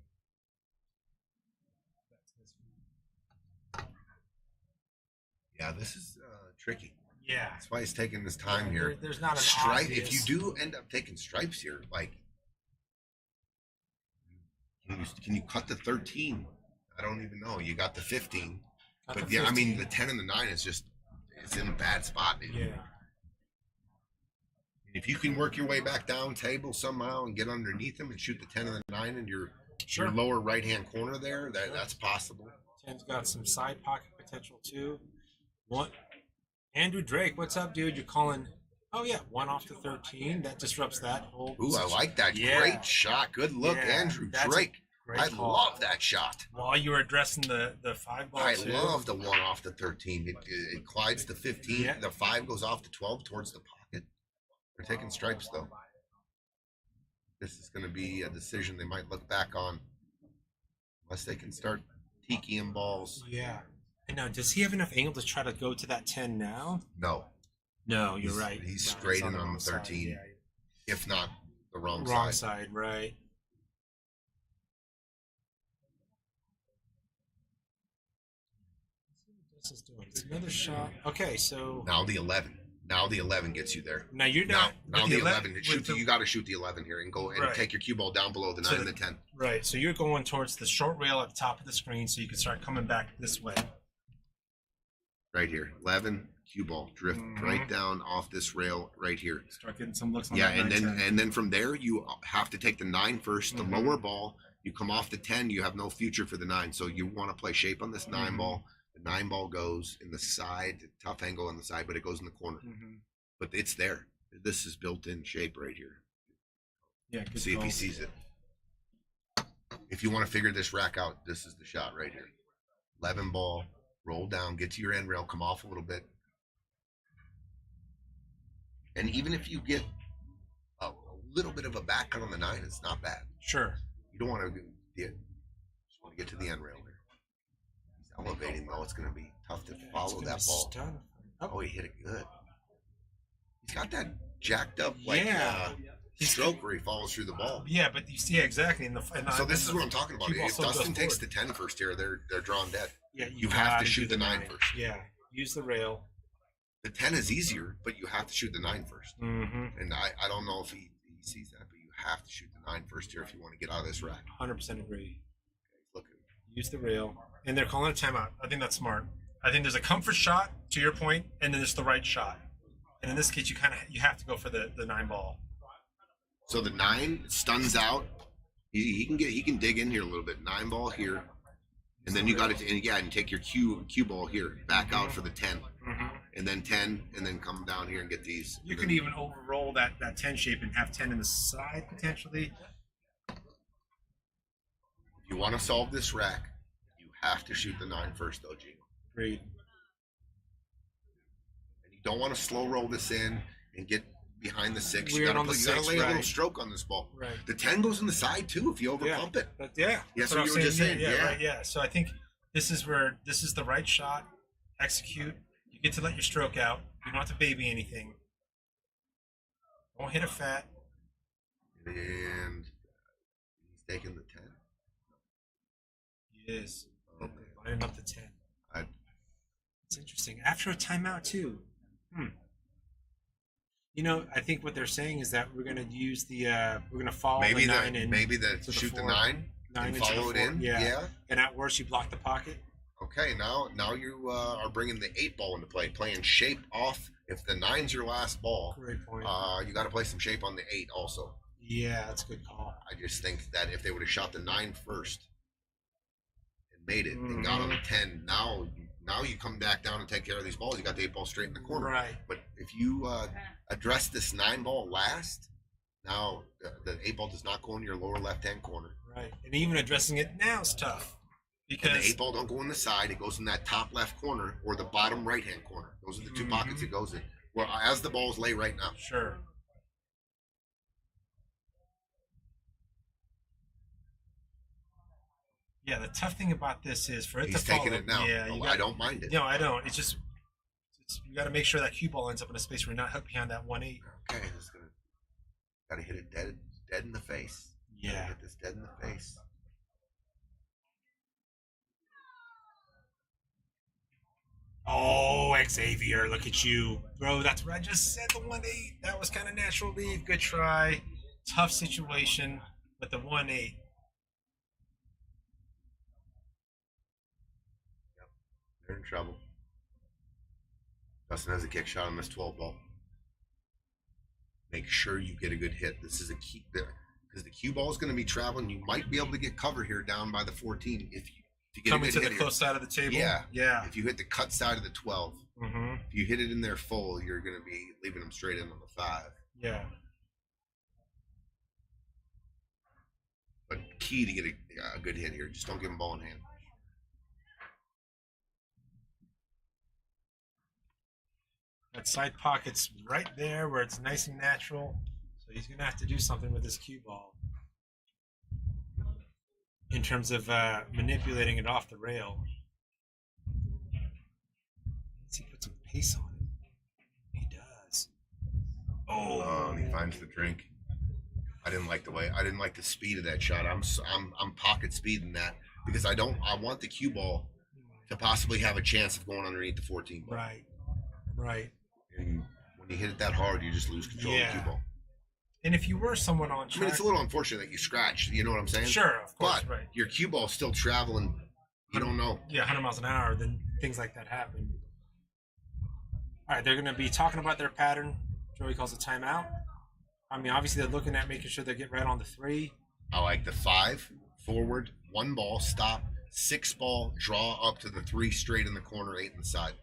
Yeah, this is tricky. Yeah. That's why he's taking this time here. There's not an stripe. obvious... If you do end up taking stripes here, like, can you cut the 13? I don't even know. You got the 15. But yeah, I mean, the 10 and the 9 is just, it's in a bad spot, dude. Yeah. If you can work your way back down table somehow and get underneath them and shoot the 10 and the 9 in your lower right-hand corner there, that's possible. 10's got some side pocket potential, too. Andrew Drake, what's up, dude? You're calling... Oh, yeah, 1 off to 13. That disrupts that whole... Ooh, I like that. Yeah. Great shot. Good look, Andrew Drake. I love that shot. While you were addressing the 5 ball, I love the 1 off the 13. It glides to 15. Yeah. The 5 goes off to 12 towards the pocket. They're taking stripes, though. This is going to be a decision they might look back on. Unless they can start tikiing balls. Yeah. And now, does he have enough angle to try to go to that 10 now? No. No, you're right. He's straight in on the 13. Yeah. If not the wrong side. Wrong side, right. This is doing. It's another shot. Okay, so now the 11. Now the 11 gets you there. Now you're not. Now the 11. You got to shoot the 11 here and go and take your cue ball down below the 9 and the 10. Right. So you're going towards the short rail at the top of the screen, so you can start coming back this way. Right here, 11 cue ball drift right down off this rail right here. Start getting some looks on that. Yeah, and then from there you have to take the 9 first. The lower ball, you come off the 10. You have no future for the 9, so you want to play shape on this 9 ball. The 9 ball goes in the side, tough angle on the side, but it goes in the corner. But it's there. This is built-in shape right here. Yeah, good see if he sees it. If you want to figure this rack out, this is the shot right here. 11 ball, roll down, get to your end rail, come off a little bit. And even if you get a little bit of a back cut on the 9, it's not bad. Sure. You don't want to just want to get to the end rail there. He's elevating though. It's going to be tough to follow that ball. Oh, he hit it good. He's got that jacked up stroke where he follows through the ball. Yeah, but you see exactly. So this is what I'm talking about. If Dustin takes the 10 first here, they're drawn dead. Yeah, you have to shoot the 9 first. Yeah, use the rail. The 10 is easier, but you have to shoot the 9 first. And I don't know if he sees that, but you have to shoot the 9 first here if you want to get out of this rack. 100% agree. Look. Use the rail. And they're calling a timeout. I think that's smart. I think there's a comfort shot, to your point, and then there's the right shot. And in this case, you have to go for the 9 ball. So the 9 stuns out. He can dig in here a little bit. 9 ball here, and then you got to and take your cue ball here, back out for the 10, and then 10, and then come down here and get these. You can even overroll that 10 shape and have 10 in the side potentially. If you want to solve this rack, you have to shoot the 9 first, though, G. Great. And you don't want to slow roll this in and get behind the 6. You got to lay a little stroke on this ball. Right. The 10 goes in the side too if you over pump it. Yeah. That's what you were just saying. Yeah. So I think this is the right shot. Execute. You get to let your stroke out. You don't have to baby anything. Don't hit a fat. And he's taking the 10. He is. Lining up the 10. It's interesting. After a timeout too. You know, I think what they're saying is that we're going to use we're going to follow the 9 maybe shoot the 9 and follow it in. Yeah. And at worst, you block the pocket. Okay, now you are bringing the 8 ball into play, playing shape off. If the 9's your last ball, Great point. you got to play some shape on the 8 also. Yeah, that's a good call. I just think that if they would have shot the 9 first and made it and got on the 10, now you come back down and take care of these balls. You got the 8 ball straight in the corner. Right. But if you address this 9 ball last, now the 8 ball does not go in your lower left-hand corner. Right. And even addressing it now is tough. Because And the 8 ball don't go in the side. It goes in that top left corner or the bottom right-hand corner. Those are the 2 pockets it goes in. Well, as the balls lay right now. Sure. Yeah, the tough thing about this is for it He's to follow. taking it now. Yeah, I don't mind it. No, I don't. It's just you got to make sure that cue ball ends up in a space where you're not hooked behind that 1-8. Okay, just gotta hit it dead in the face. Yeah. Gotta hit this dead in the face. Oh, Xavier, look at you. Bro, that's what I just said, the 1-8. That was kind of natural leave. Good try. Tough situation with the 1-8. They're in trouble. Dustin has a kick shot on this 12 ball. Make sure you get a good hit. This is a key because the cue ball is going to be traveling. You might be able to get cover here down by the 14 if you get Coming a good to hit the here. close side of the table. Yeah. Yeah. If you hit the cut side of the 12, if you hit it in there full, you're going to be leaving them straight in on the 5. Yeah. But key to get a good hit here. Just don't give him ball in hand. That side pocket's right there where it's nice and natural. So he's going to have to do something with his cue ball in terms of manipulating it off the rail. Let's see, put some pace on it. He does. Oh, he finds the drink. I didn't like the speed of that shot. I'm pocket speeding that because I want the cue ball to possibly have a chance of going underneath the 14 ball. Right. And when you hit it that hard, you just lose control of the cue ball. And if you were someone on track, I mean, it's a little unfortunate that you scratch. You know what I'm saying? Sure, of course, but right. your cue ball's still traveling. You don't know. Yeah, 100 miles an hour, then things like that happen. All right, they're going to be talking about their pattern. Joey calls a timeout. I mean, obviously they're looking at making sure they get right on the 3. I like the 5, forward, 1 ball, stop, 6 ball, draw up to the 3 straight in the corner, 8 in the side.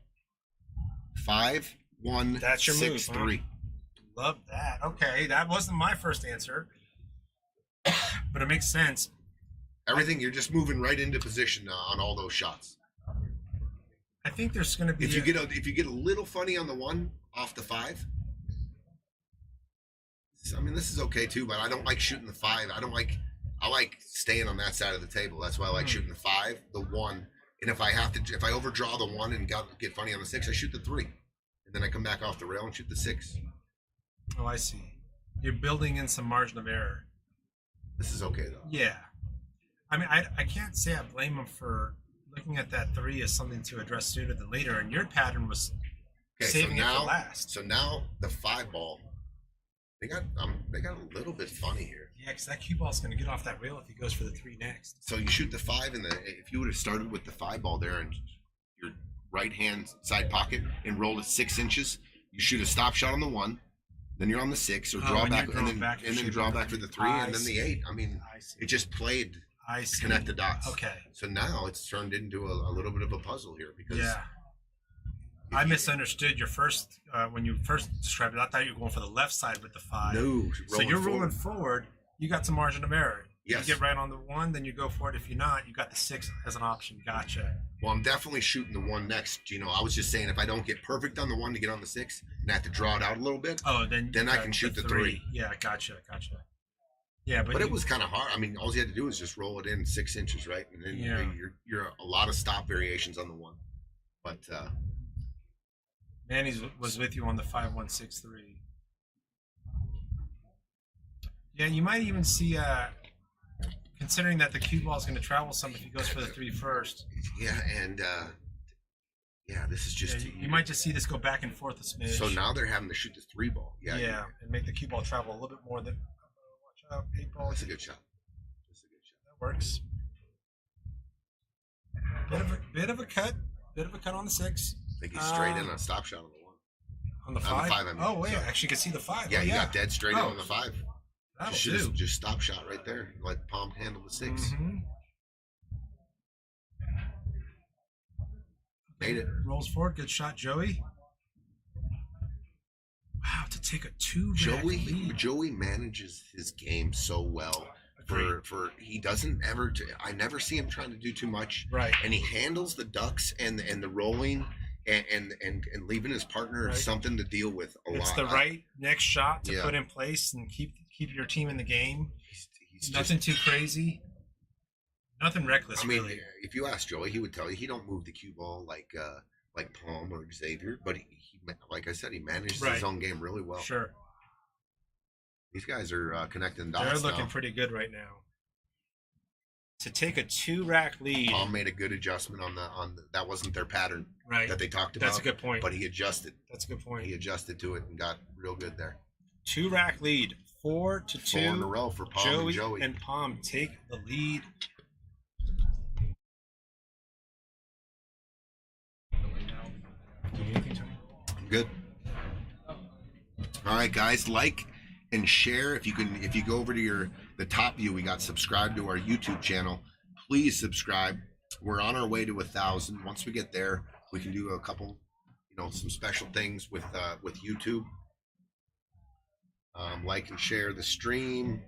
5, 1, That's your 6, move, 3. Love that. Okay, that wasn't my first answer, but it makes sense. Everything, you're just moving right into position on all those shots. I think there's going to be If you get a little funny on the 1 off the 5, I mean, this is okay too, but I don't like shooting the 5. I like staying on that side of the table. That's why I like shooting the 5, the 1, and if I overdraw the 1 and get funny on the 6, I shoot the 3, and then I come back off the rail and shoot the 6. Oh, I see. You're building in some margin of error. This is okay though. Yeah. I mean, I can't say I blame him for looking at that 3 as something to address sooner than later, and your pattern was saving it for last. So now the 5 ball, they got a little bit funny here. Yeah, because that cue ball's going to get off that rail if he goes for the 3 next. So you shoot the 5 if you would have started with the 5 ball there and your right hand side pocket and rolled it 6 inches, you shoot a stop shot on the 1. Then you're on the 6 or draw back, and then draw back for the 3, and then the 8. I mean, it just played to connect the dots. Okay. So now it's turned into a little bit of a puzzle here because I misunderstood your first when you first described it. I thought you were going for the left side with the 5. No, so you're rolling forward. You got some margin of error. Yes. You get right on the 1, then you go for it. If you're not, you got the 6 as an option. Gotcha. Well, I'm definitely shooting the 1 next. You know, I was just saying if I don't get perfect on the 1 to get on the 6 and I have to draw it out a little bit, then I can shoot the 3. Yeah, gotcha. Yeah, but it was kind of hard. I mean, all you had to do is just roll it in 6 inches, right? And then you're a lot of stop variations on the 1. But Manny was with you on the 5-1-6-3. Yeah, you might even see, considering that the cue ball is going to travel some if he goes for the 3 first. Yeah, and this is just. Yeah, you might just see this go back and forth a smidge. So now they're having to shoot the 3 ball. Yeah, and make the cue ball travel a little bit more than. Watch out, 8 ball. That's a good shot. That works. Bit of a cut on the 6. I think he's straight in on a stop shot on the 1. On the 5? On the 5, I mean. Oh, wait, I actually could see the 5. Yeah, oh, he got dead straight in Oh. on the 5. That'll Just stop shot right there. Let Pom handle the 6. Mm-hmm. Made it. Rolls forward. Good shot, Joey. Wow, to take a 2-rack lead. Joey manages his game so well. For he doesn't ever. I never see him trying to do too much. Right. And he handles the ducks and the rolling and leaving his partner something to deal with a lot. It's the right next shot to put in place and keep your team in the game. He's nothing too crazy. Nothing reckless. I mean, really. If you ask Joey, he would tell you he don't move the cue ball like Pom or Xavier, but he like I said, he manages his own game really well. Sure. These guys are connecting dots. They're looking pretty good right now. To take a 2-rack lead. Pom made a good adjustment on the that wasn't their pattern that they talked about. That's a good point. But he adjusted. That's a good point. He adjusted to it and got real good there. 2-rack lead. 4-2. 4 in a row for Pom Joey and Pom take the lead. I'm good. All right, guys, like and share if you go over to the top view. We got subscribe to our YouTube channel. Please subscribe. We're on our way to 1,000. Once we get there, we can do a couple, some special things with YouTube. Like and share the stream.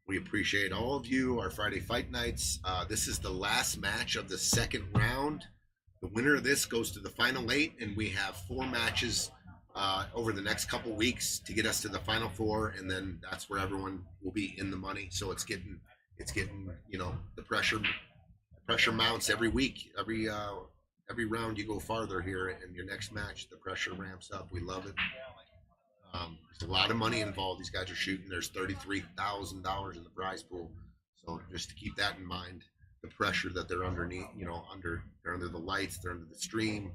We appreciate all of you. Our Friday Fight Nights. This is the last match of the second round. The winner of this goes to the final 8, and we have 4 matches over the next couple weeks to get us to the final 4, and then that's where everyone will be in the money. So it's getting the pressure mounts every week. Every round you go farther here, and your next match the pressure ramps up. We love it. There's a lot of money involved. These guys are shooting. There's $33,000 in the prize pool. So just to keep that in mind, the pressure that they're underneath, they're under the lights, they're under the stream,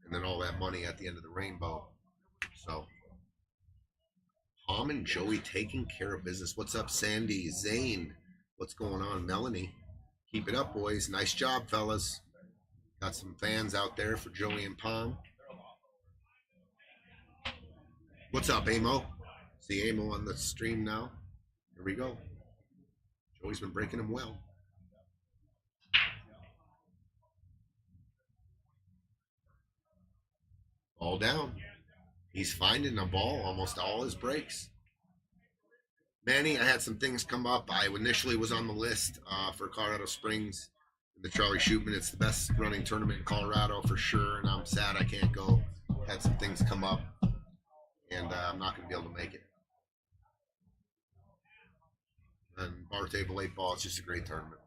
and then all that money at the end of the rainbow. So Pom and Joey taking care of business. What's up, Sandy? Zane? What's going on? Melanie? Keep it up, boys. Nice job, fellas. Got some fans out there for Joey and Pom. What's up, Amo? See Amo on the stream now. Here we go. Joey's been breaking them well. Ball down. He's finding a ball almost all his breaks. Manny, I had some things come up. I initially was on the list for Colorado Springs, the Charlie Shootman. It's the best running tournament in Colorado for sure, and I'm sad I can't go. Had some things come up, and I'm not going to be able to make it. And Bar Table 8 Ball, it's just a great tournament.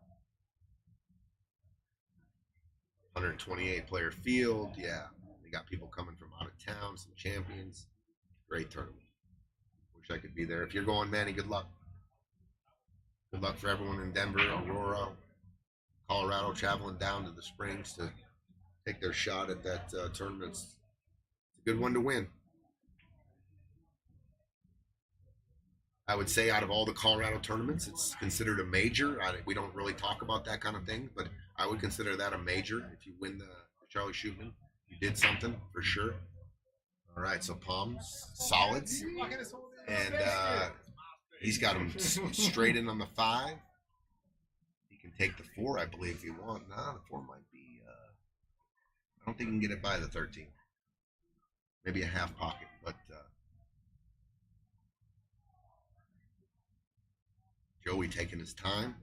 128 player field, yeah. They got people coming from out of town, some champions. Great tournament. Wish I could be there. If you're going, Manny, good luck. Good luck for everyone in Denver, Aurora, Colorado, traveling down to the Springs to take their shot at that tournament. It's a good one to win. I would say out of all the Colorado tournaments, it's considered a major. We don't really talk about that kind of thing, but I would consider that a major. If you win the Charlie Shootman, you did something for sure. All right, so Pom's solids, and he's got him straight in on the 5. He can take the 4, I believe, if you want. Nah, the 4 might be. I don't think he can get it by the 13. Maybe a half pocket, but. Joey taking his time.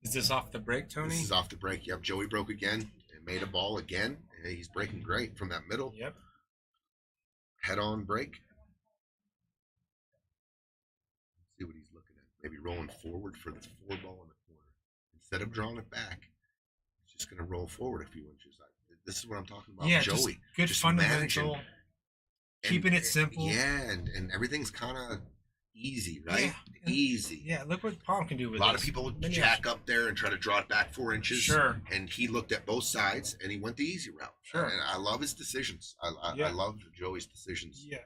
Is this off the break, Tony? This is off the break. Yep, Joey broke again and made a ball again. And he's breaking great from that middle. Yep. Head-on break. Let's see what he's looking at. Maybe rolling forward for the 4 ball in the corner. Instead of drawing it back, he's just going to roll forward a few inches. This is what I'm talking about. Yeah, Joey. Good just fundamental. Keeping it simple. Yeah, and everything's kind of easy, right? Yeah. Easy. Yeah, look what Pom can do with a lot of people jack up there and try to draw it back 4 inches. Sure. And he looked at both sides and he went the easy route. Sure. And I love his decisions. I love Joey's decisions. Yeah.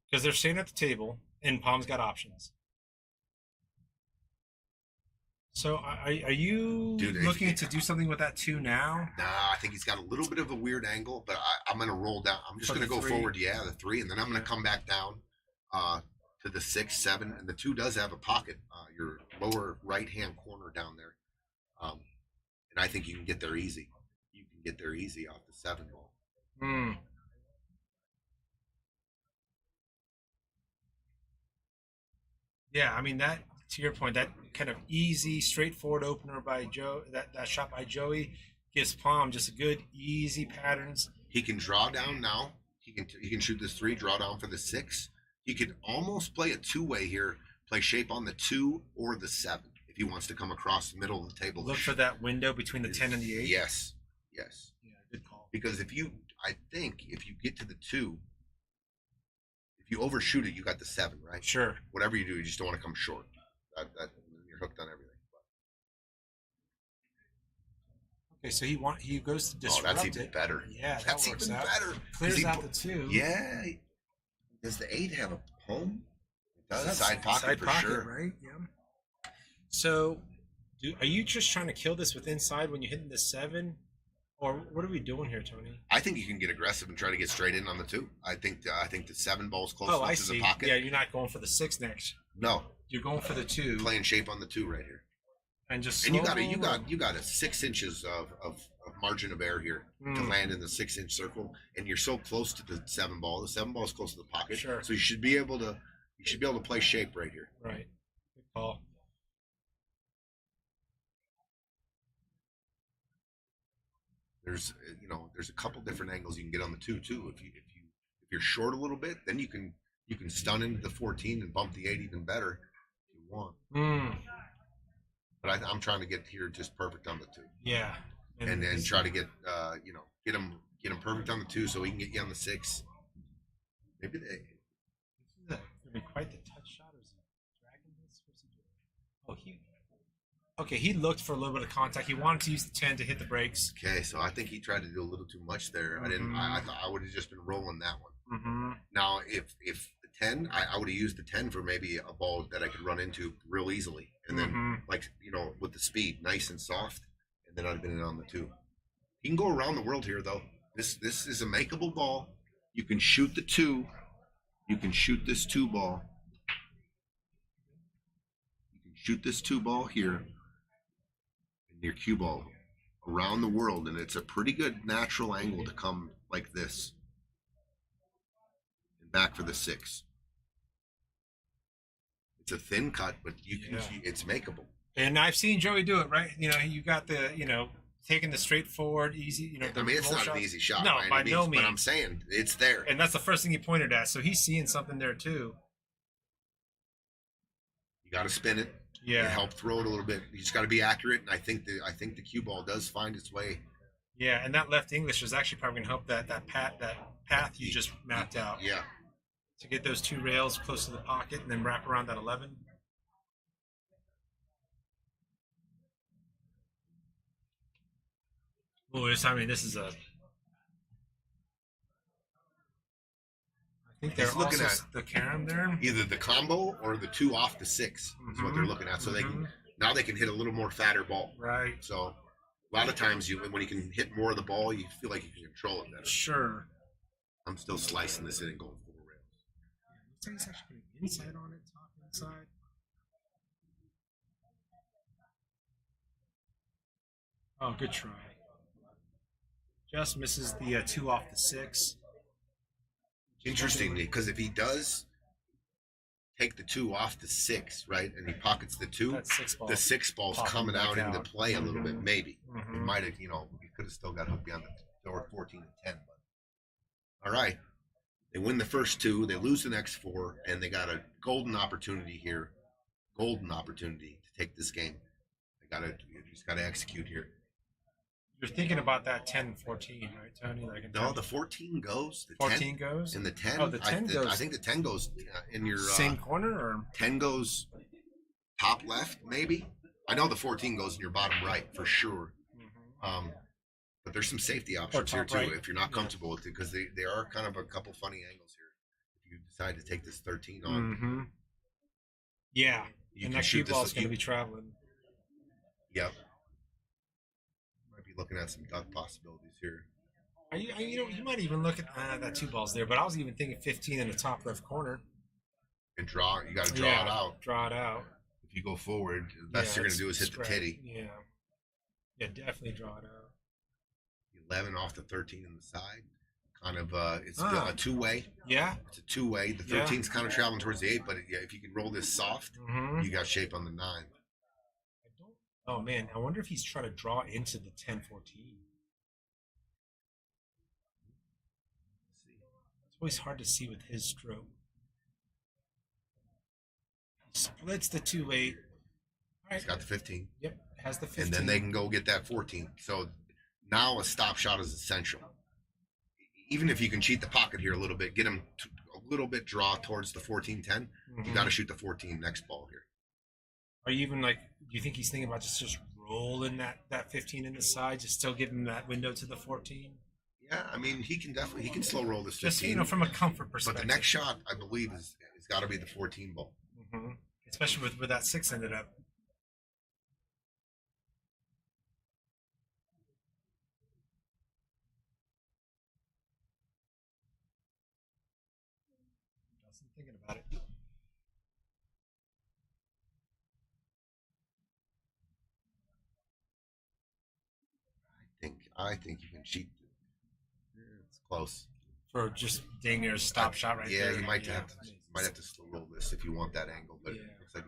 Because they're staying at the table and Pom's got options. So are you Dude, looking to do something with that 2 now? Nah, I think he's got a little bit of a weird angle, but I'm going to roll down. I'm just For going to the go 3? forward, the 3, and then I'm going to come back down to the 6, 7, and the 2 does have a pocket, your lower right-hand corner down there. And I think you can get there easy. You can get there easy off the 7 ball. Hmm. Yeah, I mean, that, to your point, that kind of easy, straightforward opener by Joe, that shot by Joey gives Pom just good, easy patterns. He can draw down now. He can shoot this 3, draw down for the 6. He could almost play a 2-way here, play shape on the 2 or the 7 if he wants to come across the middle of the table. Look for that window between the 10 and the 8. Yes. Yeah, good call. Because I think if you get to the 2, if you overshoot it, you got the 7, right? Sure. Whatever you do, you just don't want to come short. You're hooked on everything. Okay, so he goes to disrupt that's even it. better. Yeah, that That's works even out. better. Clears out the 2. Yeah. Does the 8 have a home? It does. That's Side pocket for sure. Right? Yeah. So, are you just trying to kill this with inside when you're hitting the 7, or what are we doing here, Tony? I think you can get aggressive and try to get straight in on the 2. I think the 7 ball's close enough to the pocket. Yeah, you're not going for the 6 next. No, you're going for the 2. Playing shape on the 2 right here. And just and you got a 6 inches of margin of error here to land in the 6-inch circle, and you're so close to the 7 ball. The 7 ball is close to the pocket, sure. So you should be able to play shape right here. Right. Good call. There's a couple different angles you can get on the 2 too. If you're short a little bit, then you can stun into the 14 and bump the 8 even better if you want. But I'm trying to get here just perfect on the 2. Yeah. And then try to get get him perfect on the 2 so he can get you on the 6. Maybe they. This is gonna be quite the touch shot, or is he dragging this? What's he doing? Oh, he looked for a little bit of contact. He wanted to use the 10 to hit the brakes. Okay, so I think he tried to do a little too much there. I didn't. I thought I would have just been rolling that one. Now, if the 10, I would have used the 10 for maybe a ball that I could run into real easily, and then with the speed, nice and soft, and then I'd have been in on the 2. You can go around the world here, though. This is a makeable ball. You can shoot the 2. You can shoot this 2 ball. You can shoot this 2 ball here, and your cue ball around the world, and it's a pretty good natural angle to come like this and back for the 6. It's a thin cut, but it's makeable. And I've seen Joey do it, right? You got the, taking the straightforward, easy, I mean, it's not an easy shot. No, by no means. But I'm saying it's there. And that's the first thing he pointed at. So he's seeing something there too. You got to spin it. Yeah. And help throw it a little bit. You just got to be accurate. And I think the cue ball does find its way. Yeah, and that left English is actually probably going to help that path you just mapped out. Yeah. To get those 2 rails close to the pocket and then wrap around that 11. Oh, this is a. I think they're looking at the carom there. Either the combo or the 2 off the 6 is what they're looking at. So they can hit a little more fatter ball. Right. So a lot of times when you can hit more of the ball, you feel like you can control it better. Sure. I'm still slicing this in and going 4 rails. Yeah, looks like he's actually putting inside on it, top inside. Oh, good try. Just misses the 2 off the 6. Interestingly, because if he does take the 2 off the 6, right, and he pockets the 2, the 6 ball's coming out into play a little bit, maybe. He might have, you could have still got hooked beyond the door 14 and 10. But all right, they win the first 2, they lose the next 4, and they got a golden opportunity here, to take this game. You just got to execute here. You're thinking about that 10-14, right, Tony? No, the 14 goes. The 14 10 goes? And the 10. Oh, the 10 goes. I think the 10 goes in your... same corner, or? 10 goes top left, maybe. I know the 14 goes in your bottom right, for sure. But there's some safety options here, too, right, if you're not comfortable with it, because they are kind of a couple funny angles here. If you decide to take this 13 on. Yeah. And that cue ball's going to be traveling. Yep. Might be looking at some duck possibilities here. You might even look at that 2 balls there, but I was even thinking 15 in the top left corner. And draw. You got to draw it out. Draw it out. If you go forward, the best you're going to do is hit the titty. Yeah. Yeah, definitely draw it out. 11 off the 13 on the side. Kind of, it's a two-way. Yeah. It's a two-way. The 13's kind of traveling towards the 8, but if you can roll this soft, you got shape on the 9. Oh, man. I wonder if he's trying to draw into the 10-14. It's always hard to see with his stroke. He splits the 2-8. All right. He's got the 15. Yep, has the 15. And then they can go get that 14. So now a stop shot is essential. Even if you can cheat the pocket here a little bit, get him a little bit draw towards the 14-10, you got to shoot the 14 next ball here. Are you even do you think he's thinking about just rolling that 15 in the side, just still giving that window to the 14? Yeah, I mean, he can slow roll this 15. Just, from a comfort perspective. But the next shot, I believe, is got to be the 14 ball. Especially with where that 6 ended up. Dustin thinking about it. I think you can cheat. It's close. For just dang near a stop shot right there. Yeah, you might have to slow roll this if you want that angle, but it looks like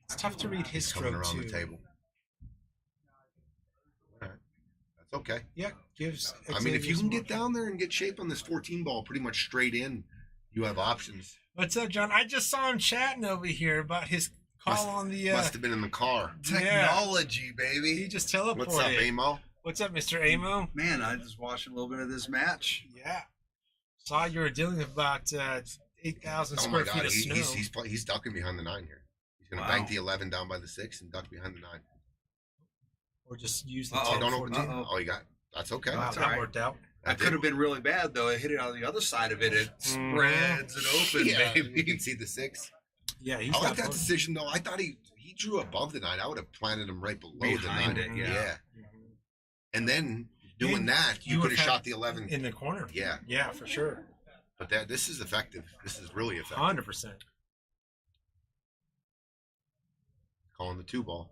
it's tough to read his coming stroke around too. the table. All right. That's okay. Yeah, gives. I mean, if you can get down there and get shape on this 14 ball pretty much straight in, you have options. What's up, John? I just saw him chatting over here about his call on the. Must have been in the car. Technology, baby. He just teleported. What's up, Amo? What's up, Mr. Amo? Man, I just watched a little bit of this match. Yeah. Saw you were dealing with about 8,000 square feet of snow. He's ducking behind the 9 here. He's going to bank the 11 down by the 6 and duck behind the 9. Or just use the 10, don't 14. Oh, you got. That's okay. Wow, That's that worked out. That could have been really bad, though. I hit it on the other side of it. It spreads and opens, baby. You can see the 6. Yeah, I like that decision, though. I thought he drew above the 9. I would have planted him right below Behind the 9. it, And then doing that, you could have shot the 11 in the corner. Yeah. Yeah, for sure. But this is effective. This is really effective. 100%. Calling the 2 ball.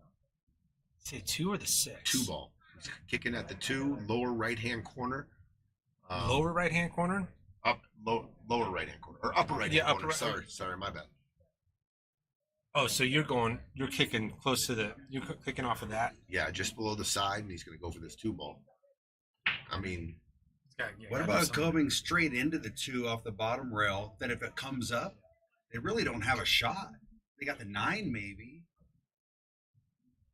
Say 2 or the 6? 2 ball. He's kicking at the 2, lower right-hand corner. Lower right-hand corner? Lower right-hand corner. Or upper right-hand corner. Sorry, my bad. Oh, so you're kicking close to you're kicking off of that? Yeah, just below the side, and he's going to go for this 2 ball. I mean, what about coming straight into the 2 off the bottom rail? Then if it comes up, they really don't have a shot. They got the 9 maybe.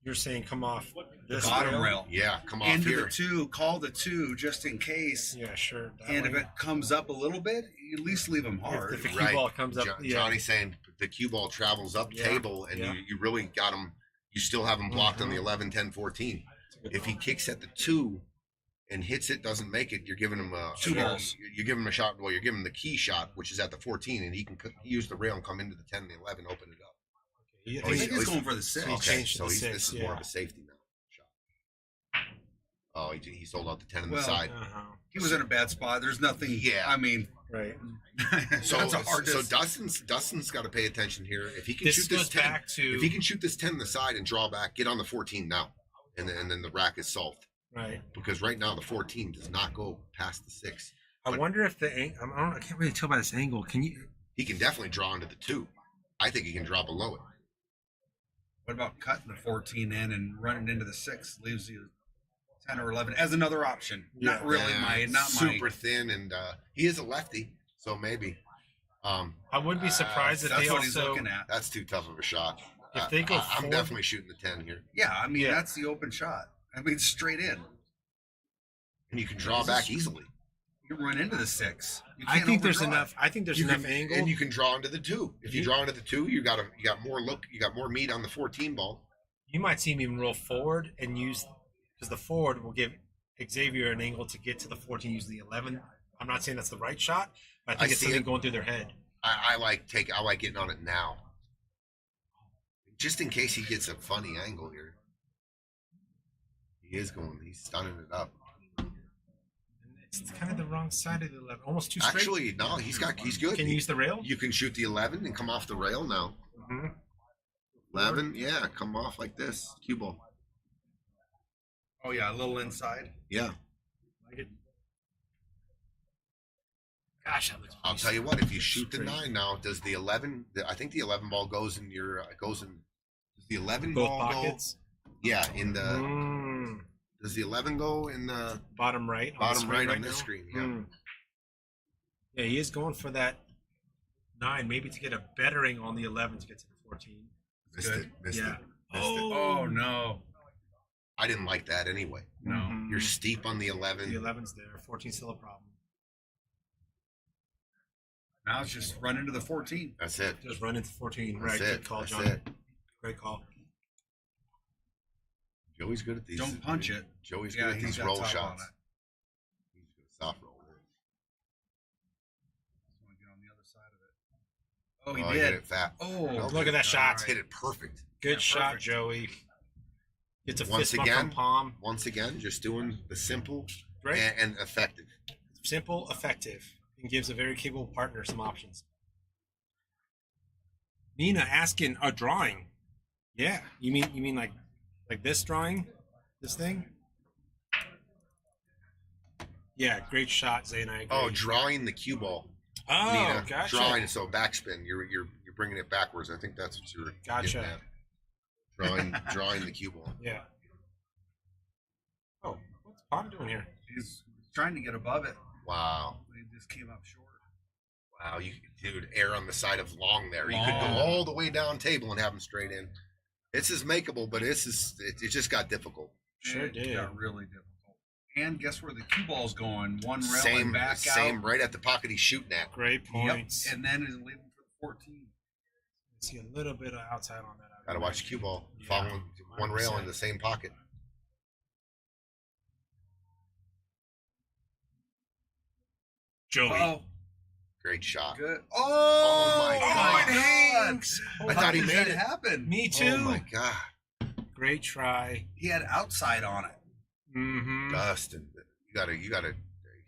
You're saying come off the bottom rail. Yeah, come off into here. The 2, call the 2 just in case. Yeah, sure. And if it comes up a little bit, you at least leave them hard. If the cue ball comes up, Johnny's saying the cue ball travels up table, and you really got him. You still have him blocked on the 11, 10, 14. If he kicks at the 2 and hits it, doesn't make it, you're giving him 2 balls. You're giving him a shot. Well, you're giving him the key shot, which is at the 14, and he can use the rail and come into the 10 and the 11, open it up. I think he's going for the 6. Okay, so this is more of a safety now. Shot. Oh, he sold out the 10 on the side. He was in a bad spot. There's nothing. Yeah, I mean, right. So Dustin's got to pay attention here. If he can shoot this 10, if he can shoot this 10 on the side and draw back, get on the 14 now, and then the rack is solved. Right. Because right now the 14 does not go past the 6. I wonder if I can't really tell by this angle. Can you? He can definitely draw into the 2. I think he can draw below it. What about cutting the 14 in and running into the 6? Leaves you 10 or 11 as another option. Yeah. Not really super thin, and he is a lefty, so maybe. I wouldn't be surprised if that's they what he's looking at. That's too tough of a shot. If they go, I'm definitely shooting the 10 here. Yeah, I mean that's the open shot. I mean straight in, and you can draw back easily. You can run into the 6. I think there's enough. I think there's enough angle, and you can draw into the 2. If you draw into the 2, you got more look. You got more meat on the 14 ball. You might see him even roll forward and use because the forward will give Xavier an angle to get to the 14. Use the 11. I'm not saying that's the right shot, but I think it's something going through their head. I like getting on it now, just in case he gets a funny angle here. He is going. He's stunning it up. And it's kind of the wrong side of the 11. Almost too straight. Actually, no, he's good. Can you use the rail? You can shoot the 11 and come off the rail now. Mm-hmm. 11, yeah, come off like this. Cue ball. Oh yeah, a little inside. Yeah. Like it. Gosh, that looks. I'll tell you what. If you shoot the 9 now, does the 11? I think the 11 ball goes in your Does the 11 Both ball pockets. go? Yeah, in the. Does the 11 go in the Bottom right. bottom right on now? this screen? Yeah. Yeah, he is going for that 9, maybe to get a bettering on the 11 to get to the 14. Missed it. Missed Yeah. it. Missed it. Oh no. I didn't like that anyway. No. Mhm. You're steep on the 11. The 11's there. 14's still a problem. Now it's just run into the 14. That's it. Just run into 14. That's Right. it. Good call, That's John. it. Great call. Joey's good at these. Don't punch it. Joey's Yeah, good at he's these got roll top on shots. it. He's good at soft roll. Just want to get on the other side of it. Oh, he Hit did. it fat. Oh, Look at that shot. Hit it perfect. Good Yeah, shot, perfect. Joey. Gets a Once fist bump again. from Pom. Once again, just doing the simple Great. and effective. Simple, effective, and gives a very capable partner some options. Nina asking a drawing. Yeah, you mean like this drawing, this thing? Yeah, great shot, Zane. I agree. Oh, drawing the cue ball. Oh, Nina. gotcha. Drawing it, so backspin. You're bringing it backwards. I think that's what you're Gotcha. getting at. Drawing the cue ball. Yeah. Oh, what's Pom doing here? He's trying to get above it. Wow. But he just came up short. Wow, dude, air on the side of long there. You could Long. go all the way down table and have him straight in. This is makeable, but it just got difficult. Sure It did. got really difficult. And guess where the cue ball's going? One rail Same, and back same, out. right at the pocket he's shooting at. Great points. Yep. And then is leaving for the 14. See a little bit of outside on that. Got to watch the cue ball. Yeah. Following one rail in 100%. the same pocket. Joey. Oh, Great shot. good. Oh, Oh, my God. Hanks. I thought he How did made that it. happen? Me too. Oh my God, Great try. He had outside on it. Mm-hmm. Dustin, you gotta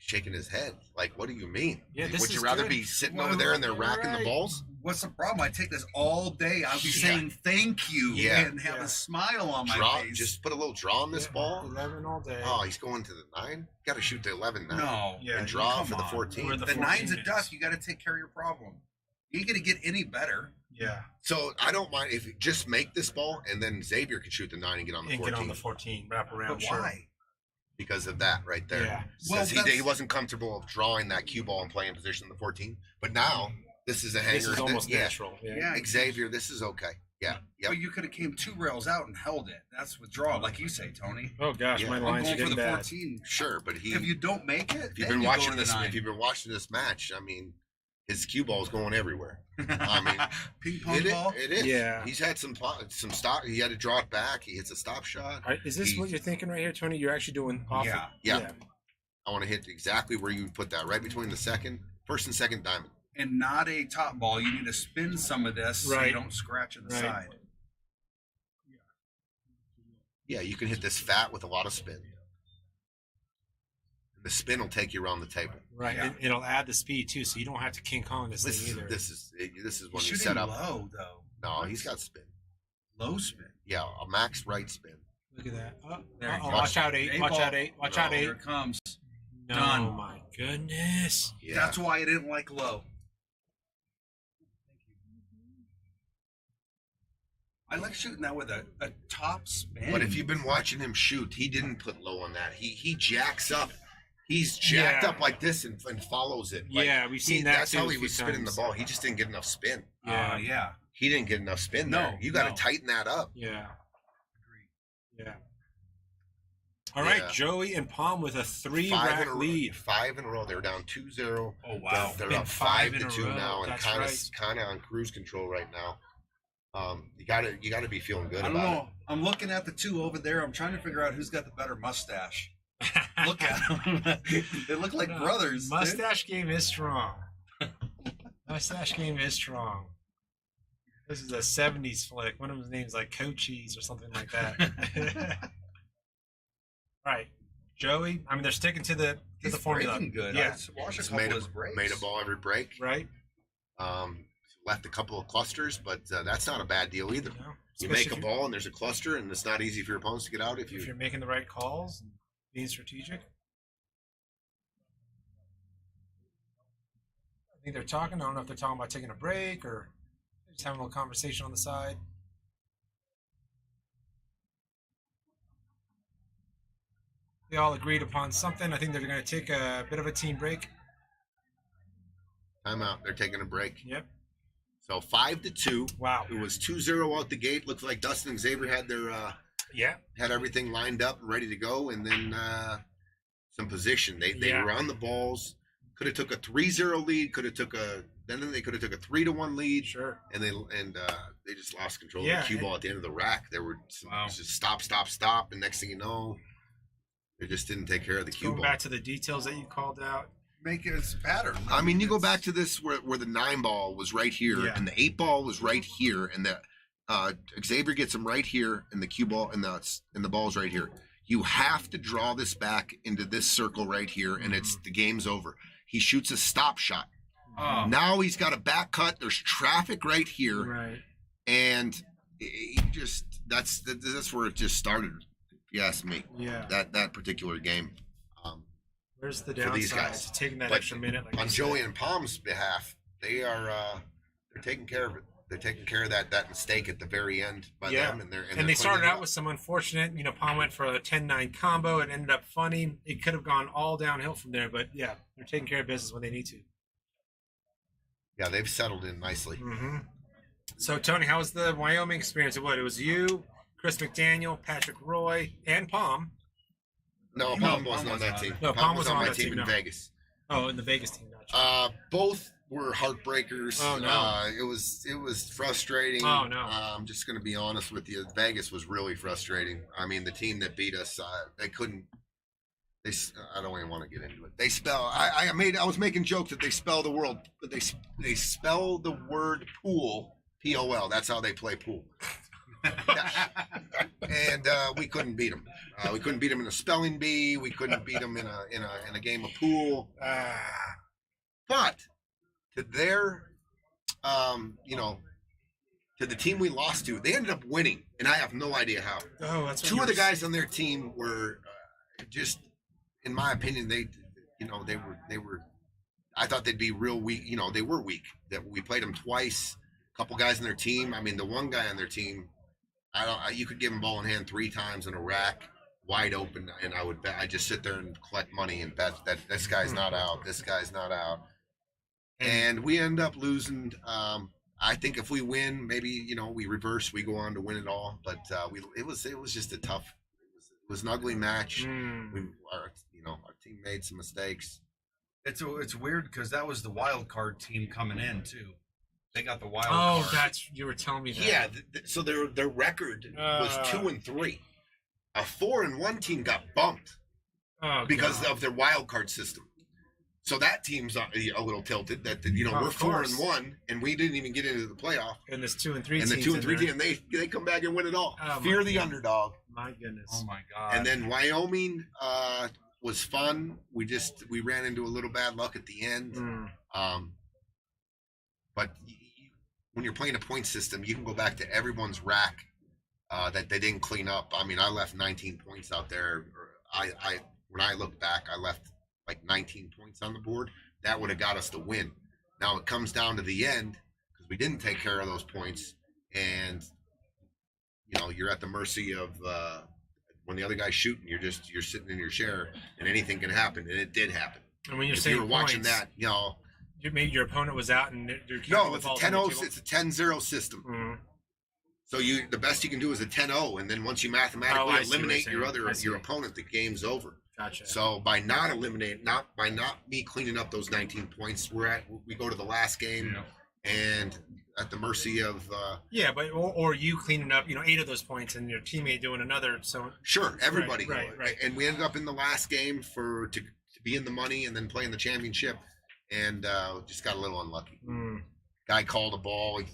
shaking his head. Like, what do you mean? Yeah, this Would you is rather good. be sitting Well, over there and they're you're racking right. the balls? What's the problem? I take this all day. I'll be Yeah. saying thank you Yeah. and have Yeah. a smile on my Draw, face. just put a little draw on this Yeah, ball. 11 all day. Oh, he's going to the 9. Got to shoot the 11 now. no. Yeah, and draw come for the on. 14. Where the The 14 nine's a is. duck. You got to take care of your problem. You ain't gonna get any better. Yeah. So I don't mind if you just make this ball and then Xavier can shoot the 9 and get on the And 14 get on the 14. Wrap around. But sure. why? because of that right there. Yeah. Well, Says he that's- wasn't comfortable of drawing that cue ball and playing position in the 14. But now this is a hanger. This is almost yeah. natural. Yeah. Yeah. Xavier, this is okay. Yeah. Yep. Well, you could have came 2 rails out and held it. That's withdrawal, like you say, Tony. Oh gosh, Yeah. my I'm I'm lines are going for getting the bad. 14. Sure, but If you don't make it, if you've then been you watching go to the this, 9. if you've been watching this match, I mean, his cue ball is going everywhere. I mean, ping pong ball. It is. Yeah. He's had some stop. He had to draw it back. He hits a stop shot. All right, is this He- what you're thinking right here, Tony? You're actually doing off. Yeah. Yeah. I want to hit exactly where you would put that, right between the first and second diamond. And not a top ball. You need to spin some of this so Right. you don't scratch at the Right. side. Yeah, you can hit this fat with a lot of spin. And the spin will take you around the table. Right, Yeah. and it'll add the speed too, so you don't have to King Kong this This thing is either. this is when He's you shooting set up. low though. No, he's got spin. Low spin. Yeah, a max right spin. Look at that. Oh, There you go. watch out, 8. Eight Watch ball. out, 8. Watch out, No. 8. Here it comes. No, Done. my goodness. Yeah. That's why I didn't like low. I like shooting that with a top spin. But if you've been watching him shoot, he didn't put low on that. He jacks up. He's jacked Yeah. up like this and follows it. Like, Yeah, we've seen that That's too how a he few was spinning the times. ball. He just didn't get enough spin. yeah. He didn't get enough spin No, there. You got to no. tighten that up. Yeah. Yeah. All right, Yeah. Joey and Pom with a 3 Five in rack a row. lead. 5 in a row. They're down 2-0. Oh wow. They're Been up 5 5 in to a 2 row. now, and That's kind right. of on cruise control right now. You got to be feeling good I don't about know. I'm looking at the 2 over there. I'm trying to figure out who's got the better mustache. Look at them. They look like brothers. dude. Mustache game is strong. Mustache game is strong. This is a 70s flick. One of his names like Cochise or something like that. Right. Joey, I mean, they're sticking to the formula. Breaking good. Yeah. I watched a He's couple made of his breaks. made a ball every break. Right. Left a couple of clusters, but that's not a bad deal either. No. You Especially make a ball and there's a cluster, and it's not easy for your opponents to get out if if you're making the right calls and being strategic. I think they're talking. I don't know if they're talking about taking a break or just having a little conversation on the side. They all agreed upon something. I think they're going to take a bit of a team break. timeout. They're taking a break. Yep. So 5-2. Wow. It was 2-0 out the gate. Looks like Dustin and Xavier had their Yeah. had everything lined up and ready to go, and then some position. They Yeah. were on the balls. Could have took a 3-0 lead. Could have took a then they could have took a 3-1 lead. Sure. And they just lost control Yeah, of the cue ball at the end of the rack. There were just stop, and next thing you know, they just didn't take care of the cue Going ball. back to the details that you called out. Make it a pattern. I mean, you go back to this where the 9 ball was right here, Yeah. and the 8 ball was right here, and the Xavier gets him right here, and the cue ball and the ball's right here. You have to draw this back into this circle right here, and the game's over. He shoots a stop shot. Oh. Now he's got a back cut. There's traffic right here, Right. and he just that's where it just started. If you ask me, Yeah. that particular game. Where's the for these downside guys. to taking that But extra minute? Like on you said? Joey and Pom's behalf, they're taking care of it. They're taking care of that mistake at the very end by Yeah. them, and they're And they started cleaning it out up. with some unfortunate, Pom went for a 10-9 combo. It ended up funny. It could have gone all downhill from there, but yeah, they're taking care of business when they need to. Yeah, they've settled in nicely. Mm-hmm. So, Tony, how was the Wyoming experience? It was you, Chris McDaniel, Patrick Roy, and Pom. No, Pom wasn't on that team. No, Pom was on my that team in no. Vegas. Oh, in the Vegas team. Gotcha. Both were heartbreakers. Oh, no. It was frustrating. Oh, no. I'm just going to be honest with you. Vegas was really frustrating. I mean, the team that beat us, they couldn't. I don't even want to get into it. They spell. I was making jokes that they spell the world, but they spell the word pool POL. That's how they play pool. And we couldn't beat them. We couldn't beat them in a spelling bee. We couldn't beat them in a game of pool. But to their, to the team we lost to, they ended up winning, and I have no idea how. Oh, that's what Two you of the were guys on their team were just, in my opinion, they were. I thought they'd be real weak. They were weak. That we played them twice. A couple guys on their team. I mean, the one guy on their team, you could give him ball in hand 3 times in a rack, wide open, and I just sit there and collect money and bet that this guy's not out. This guy's not out. And we end up losing. I think if we win, maybe we reverse. We go on to win it all. But it was just a tough. It was an ugly match. Our team made some mistakes. It's weird because that was the wild card team coming in too. They got the wild Oh, card. you were telling me that. Yeah. So their record was 2-3. A 4-1 team got bumped because of their wild card system. So that team's a little tilted. That we're 4-1 and we didn't even get into the playoff. And this 2 and 3 And the 2 and 3 team, they come back and win it all. Oh, Fear my the God. underdog. My goodness. Oh my god! And then Wyoming was fun. We ran into a little bad luck at the end. But when you're playing a point system, you can go back to everyone's rack that they didn't clean up. I mean, I left 19 points out there. When I look back, I left like 19 points on the board. That would have got us the win. Now it comes down to the end because we didn't take care of those points, and you're at the mercy of when the other guy's shooting. You're sitting in your chair, and anything can happen, and it did happen. And when you're If saying you were watching points, that, you made your opponent was out, and they're keeping no, the it's a balls on the 10-0. table? It's a 10-0 system. So the best you can do is a 10-0, and then once you mathematically I see what eliminate you're your saying. opponent, the game's over. Gotcha. So by not me cleaning up those 19 points, we go to the last game, and at the mercy of Yeah, but or you cleaning up, 8 of those points, and your teammate doing another. So sure, everybody. Right. And we ended up in the last game to be in the money and then play in the championship, and just got a little unlucky. Guy called a ball, he's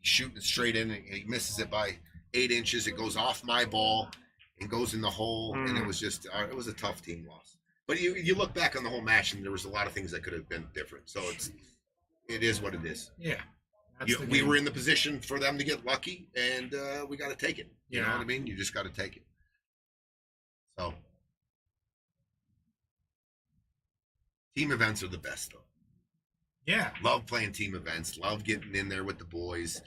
shooting it straight in, and he misses it by 8 inches. It goes off my ball, and goes in the hole, and it was just it was a tough team loss. But you look back on the whole match, and there was a lot of things that could have been different. So it is what it is. Yeah. We were in the position for them to get lucky, and we got to take it. You know what I mean? You just got to take it. So team events are the best, though. Yeah. Love playing team events. Love getting in there with the boys.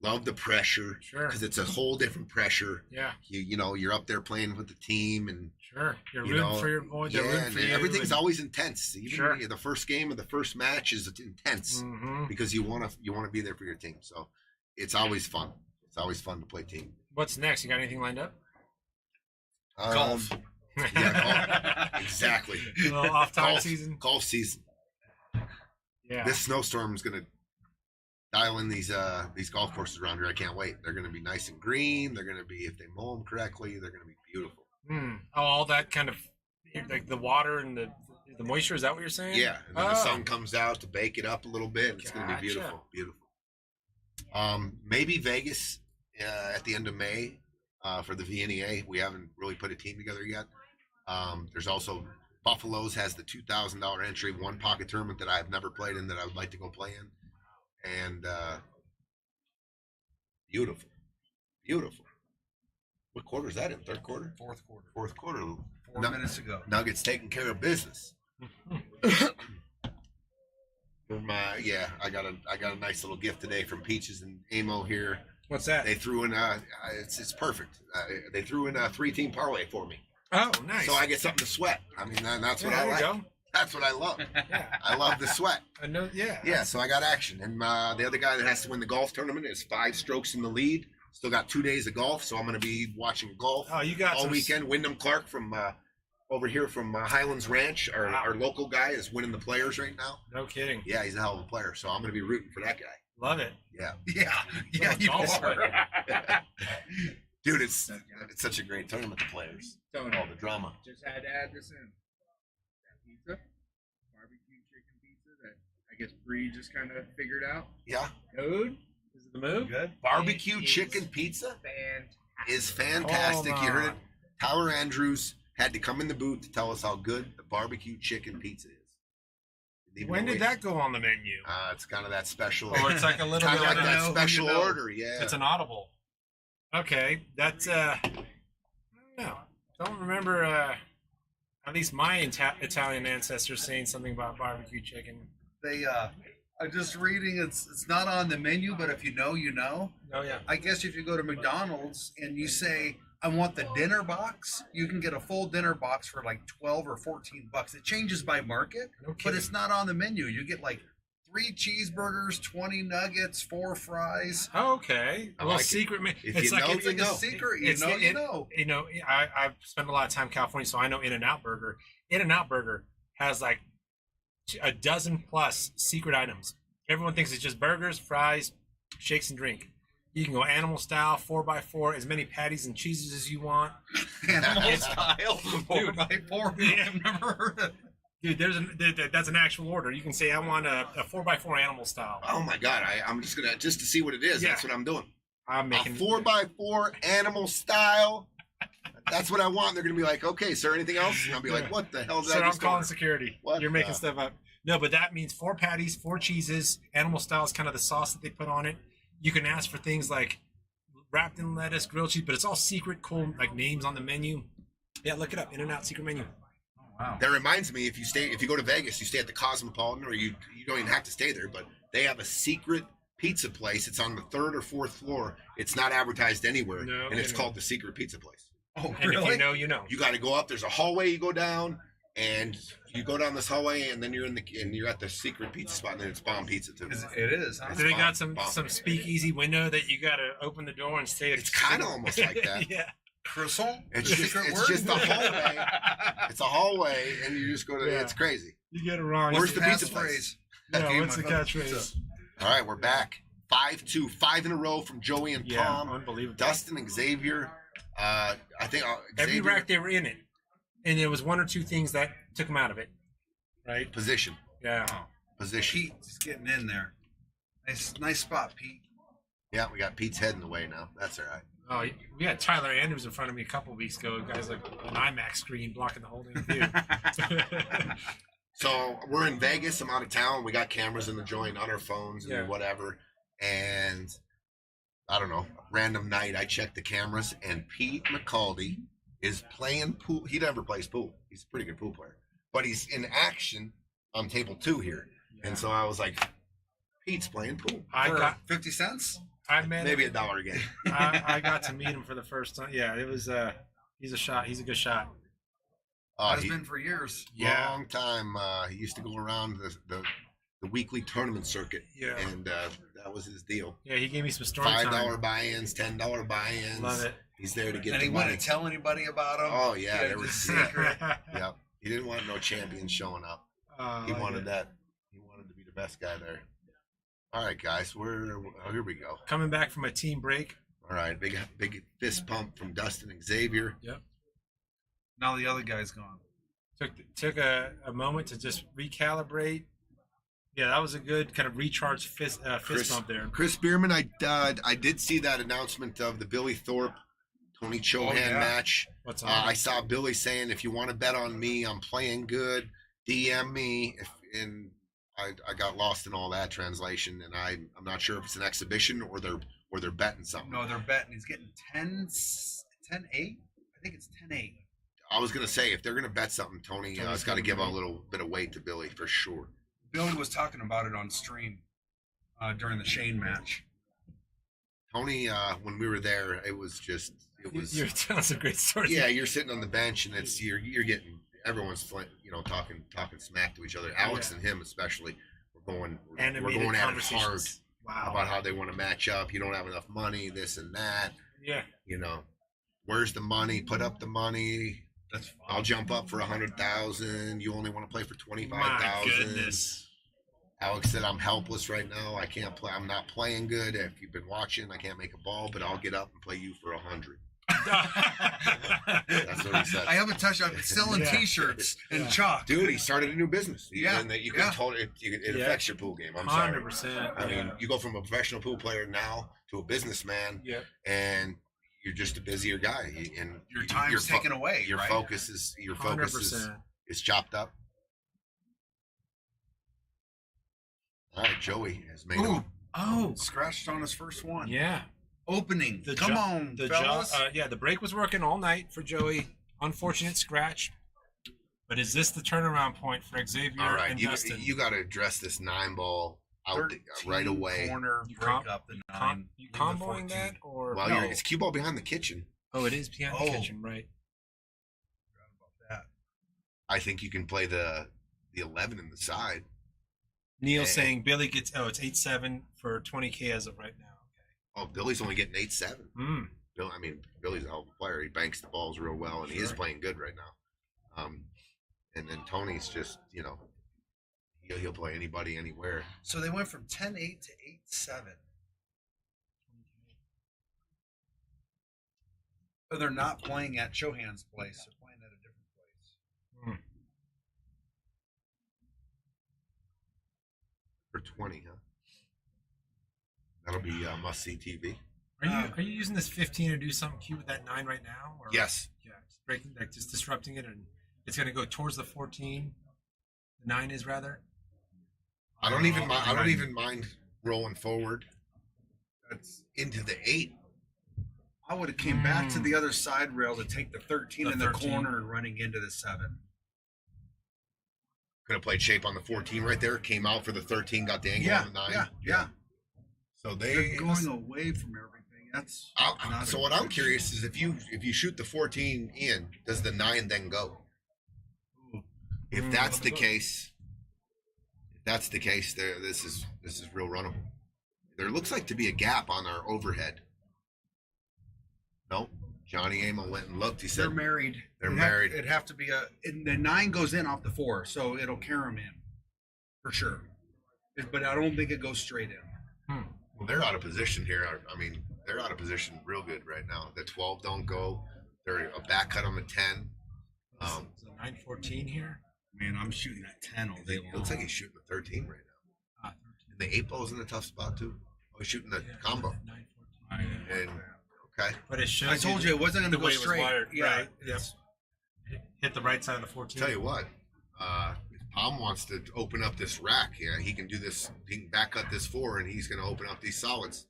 Love the pressure. Sure. Because it's a whole different pressure. Yeah. You know, you're up there playing with the team, and sure, you're rooting for your boys. Yeah, they're rooting for you. Everything's always intense. Even the first game of the first match is intense because you want to be there for your team. So it's always fun. It's always fun to play team. What's next? You got anything lined up? Golf. Yeah, golf. Exactly. Off time season. Golf season. Yeah. This snowstorm is gonna dial in these golf courses around here. I can't wait. They're gonna be nice and green. They're gonna be, if they mow them correctly, they're gonna be beautiful. Oh, all that kind of like the water and the moisture. Is that what you're saying? Yeah. And then the sun comes out to bake it up a little bit. And it's gonna be beautiful. Beautiful. Maybe Vegas at the end of May for the VNEA. We haven't really put a team together yet. There's also Buffalo's has the $2,000 entry one pocket tournament that I've never played in that I would like to go play in, and beautiful. What quarter is that in? Third quarter? Fourth quarter. Fourth quarter. 4 minutes ago. Nuggets taking care of business. I got a nice little gift today from Peaches and Amo here. What's that? They threw in it's perfect. They threw in a 3-team parlay for me. Oh, nice. So I get something to sweat. I mean, that's what I like. Go. That's what I love. I love the sweat. I know. Yeah. Yeah. So I got action, and the other guy that has to win the golf tournament is 5 strokes in the lead. Still got 2 days of golf, so I'm going to be watching golf you got all weekend. Wyndham Clark from over here from Highlands Ranch, our local guy, is winning the players right now. No kidding. Yeah, he's a hell of a player, so I'm going to be rooting for that guy. Love it. Yeah. Yeah. You are. Dude, it's such a great tournament. The players, Tony, all the drama. just had to add this in. That pizza, barbecue chicken pizza that I guess Bree just kind of figured out. Yeah. Dude, is it the move? Good. Barbecue chicken pizza is fantastic. You heard it. Tyler Andrews had to come in the booth to tell us how good the barbecue chicken pizza is. When did that go on the menu? It's kind of that special. Oh, it's like a little kind bit of like that know, special you know. order. Yeah. It's an audible. Okay, that's I don't know. Don't remember. At least my Italian ancestors saying something about barbecue chicken. They I'm just reading. It's not on the menu, but if you know, you know. Oh yeah. I guess if you go to McDonald's and you say, I want the dinner box, you can get a full dinner box for like 12 or 14 bucks. It changes by market, No but kidding. it's not on the menu. You get like 3 cheeseburgers, 20 nuggets, 4 fries. Okay. I A little like it. secret. If It's you like know, it's you like know. a Secret, It's you know. You know, I've spent a lot of time in California, so I know In-N-Out Burger. In-N-Out Burger has like a dozen plus secret items. Everyone thinks it's just burgers, fries, shakes, and drink. You can go animal style, 4x4, as many patties and cheeses as you want. Animal style, 4x4. Yeah. I've never heard of. Dude, that's an actual order. You can say, I want a 4x4 animal style. Oh my God! I'm just gonna to see what it is. Yeah. That's what I'm doing. I'm A making 4x4 animal style. That's what I want. They're gonna be like, okay, sir, anything else? And I'll be like, what the hell did Sir, I I'm just calling order? security. What You're making the- stuff up. No, but that means 4 patties, 4 cheeses. Animal style is kind of the sauce that they put on it. You can ask for things like wrapped in lettuce, grilled cheese, but it's all secret, cool like names on the menu. Yeah, look it up. In-N-Out secret menu. Wow. That reminds me, if you go to Vegas, you stay at the Cosmopolitan, or you don't even have to stay there, but they have a secret pizza place. It's on the 3rd or 4th floor. It's not advertised anywhere, No, and it's no. called the Secret Pizza Place. Oh, And really? if you know, you know. You got to go up. There's a hallway you go down, and you go down this hallway, and then you're at the secret pizza spot, and then it's bomb pizza too. It is. Huh? So they got bomb. some speakeasy window that you got to open the door and stay. It's kind of almost like that. Yeah. Croissant? It's The just secret it's word? just a hallway. It's a hallway, and you just go to. Yeah. It's crazy. You get it wrong. Where's the pizza Passphrase. place? Yeah, Okay, what's the my fucking catchphrase? pizza. All right, we're back. 5-2, 5 in a row from Joey and Yeah, Tom. unbelievable. Dustin and Xavier. I think Every Xavier, rack they were in it, and there was 1 or 2 things that took them out of it. Right? position. Yeah. Position. Pete is getting in there. Nice spot, Pete. Yeah, we got Pete's head in the way now. That's all right. Oh, we had Tyler Andrews in front of me a couple weeks ago. The guy's like an IMAX screen blocking the whole damn view. So we're in Vegas. I'm out of town. We got cameras in the joint on our phones and Yeah. whatever. And I don't know, random night, I checked the cameras, and Pete McCaldy is playing pool. He never plays pool. He's a pretty good pool player. But he's in action on table 2 here. Yeah. And so I was like, Pete's playing pool. I For got 50 cents. I met Maybe him. $1 again. I got to meet him for the first time. Yeah, it was he's a shot. He's a good shot. Has been for years. Yeah. Long time. He used to go around the weekly tournament circuit. Yeah. And that was his deal. Yeah, he gave me some story $5 time. buy-ins, $10 buy-ins. Love it. He's there to get And the he money. wouldn't tell anybody about him. Oh yeah, Yeah, there was just secret. Yep. He didn't want no champions showing up. He wanted that. He wanted to be the best guy there. All right, guys. Here we go. Coming back from a team break. All right, big fist pump from Dustin and Xavier. Yep. Now the other guy's gone. Took a moment to just recalibrate. Yeah, that was a good kind of recharge fist bump there. Chris Bierman, I did see that announcement of the Billy Thorpe, Tony Chohan match. What's on? I saw Billy saying, if you want to bet on me, I'm playing good, DM me. And I got lost in all that translation, and I'm not sure if it's an exhibition or they're betting something. No, they're betting. He's getting 10-8. I think it's 10-8. I was gonna say, if they're gonna bet something, Tony has got to give a little bit of weight to Billy for sure. Billy was talking about it on stream during the Shane match. Tony, when we were there, it was. You're telling some great stories. Yeah, you're sitting on the bench, and you're getting everyone's talking smack to each other. Alex and him especially we're going at it hard about how they want to match up. You don't have enough money, this and that. Yeah. Where's the money? Put up the money. That's fine. I'll jump up for 100,000. You only want to play for 25,000. My goodness. Alex said, I'm helpless right now. I can't play. I'm not playing good. If you've been watching, I can't make a ball, but I'll get up and play you for 100. That's what he said. I haven't touched. I'm selling T-shirts and chalk. Dude, he started a new business. Yeah. And you can totally, it affects your pool game. I'm sorry. 100%. I mean, you go from a professional pool player now to a businessman, Yeah. and you're just a busier guy. And Your time's taken away. Your right? focus is 100%. chopped up. All right, Joey has made Ooh. him. Oh. Scratched on his first one. Yeah. Opening. Come on, the fellas. the break was working all night for Joey. Unfortunate scratch. But is this the turnaround point for Xavier All right, and you Dustin? got to address this 9-ball out right away. Corner, You break up the 9. You into the comboing 14. that or Well, no? it's cue ball behind the kitchen. Oh, it is behind the Oh. kitchen, right? Forgot about that. I think you can play the 11 in the side. Neil Hey. saying Billy gets it's 8-7 for 20K as of right now. Oh, Billy's only getting 8-7. Okay. Billy's a hell of a player. He banks the balls real well, and he is Sure. playing good right now. And then Tony's just, he'll play anybody, anywhere. So they went from 10-8 to 8-7. But they're not playing at Chohan's place. They're playing at a different place. For 20, huh? That'll be must-see TV. Are you using this 15 to do something cute with that 9 right now? Or, Yes. Yeah, just breaking, just disrupting it, and it's going to go towards the 14. The 9 is rather. I don't even mind rolling forward. That's into the 8. I would have came back to the other side rail to take the 13 The in the 13. corner and running into the 7. Could have played shape on the 14 right there. Came out for the 13, got the angle on the 9. Yeah. So They're going away from everything. That's not so a what good I'm curious is if you shoot the 14 in, does the 9 then go? Ooh. If that's the case, this is real runnable. There looks like to be a gap on our overhead. No, Johnny Amo went and looked. He said They're married. They're married. It'd have to be and the 9 goes in off the 4, so it'll carry them in for sure. But I don't think it goes straight in. Well, they're out of position here. I mean, they're out of position real good right now. The 12 don't go. They're a back cut on the 10. So 9-14 here. Man, I'm shooting at 10 all day long. It looks like he's shooting the 13 right now. 13. And the 8 ball's in a tough spot too. Oh, he's shooting the Yeah, combo. 9-14. And Okay. But it shows. I told you it wasn't going to the go way it was straight. wired, Yeah. right? Yep. Hit the right side of the 14. Tell you what, if Pom wants to open up this rack, yeah, he can do this. He can back cut this 4, and he's going to open up these solids.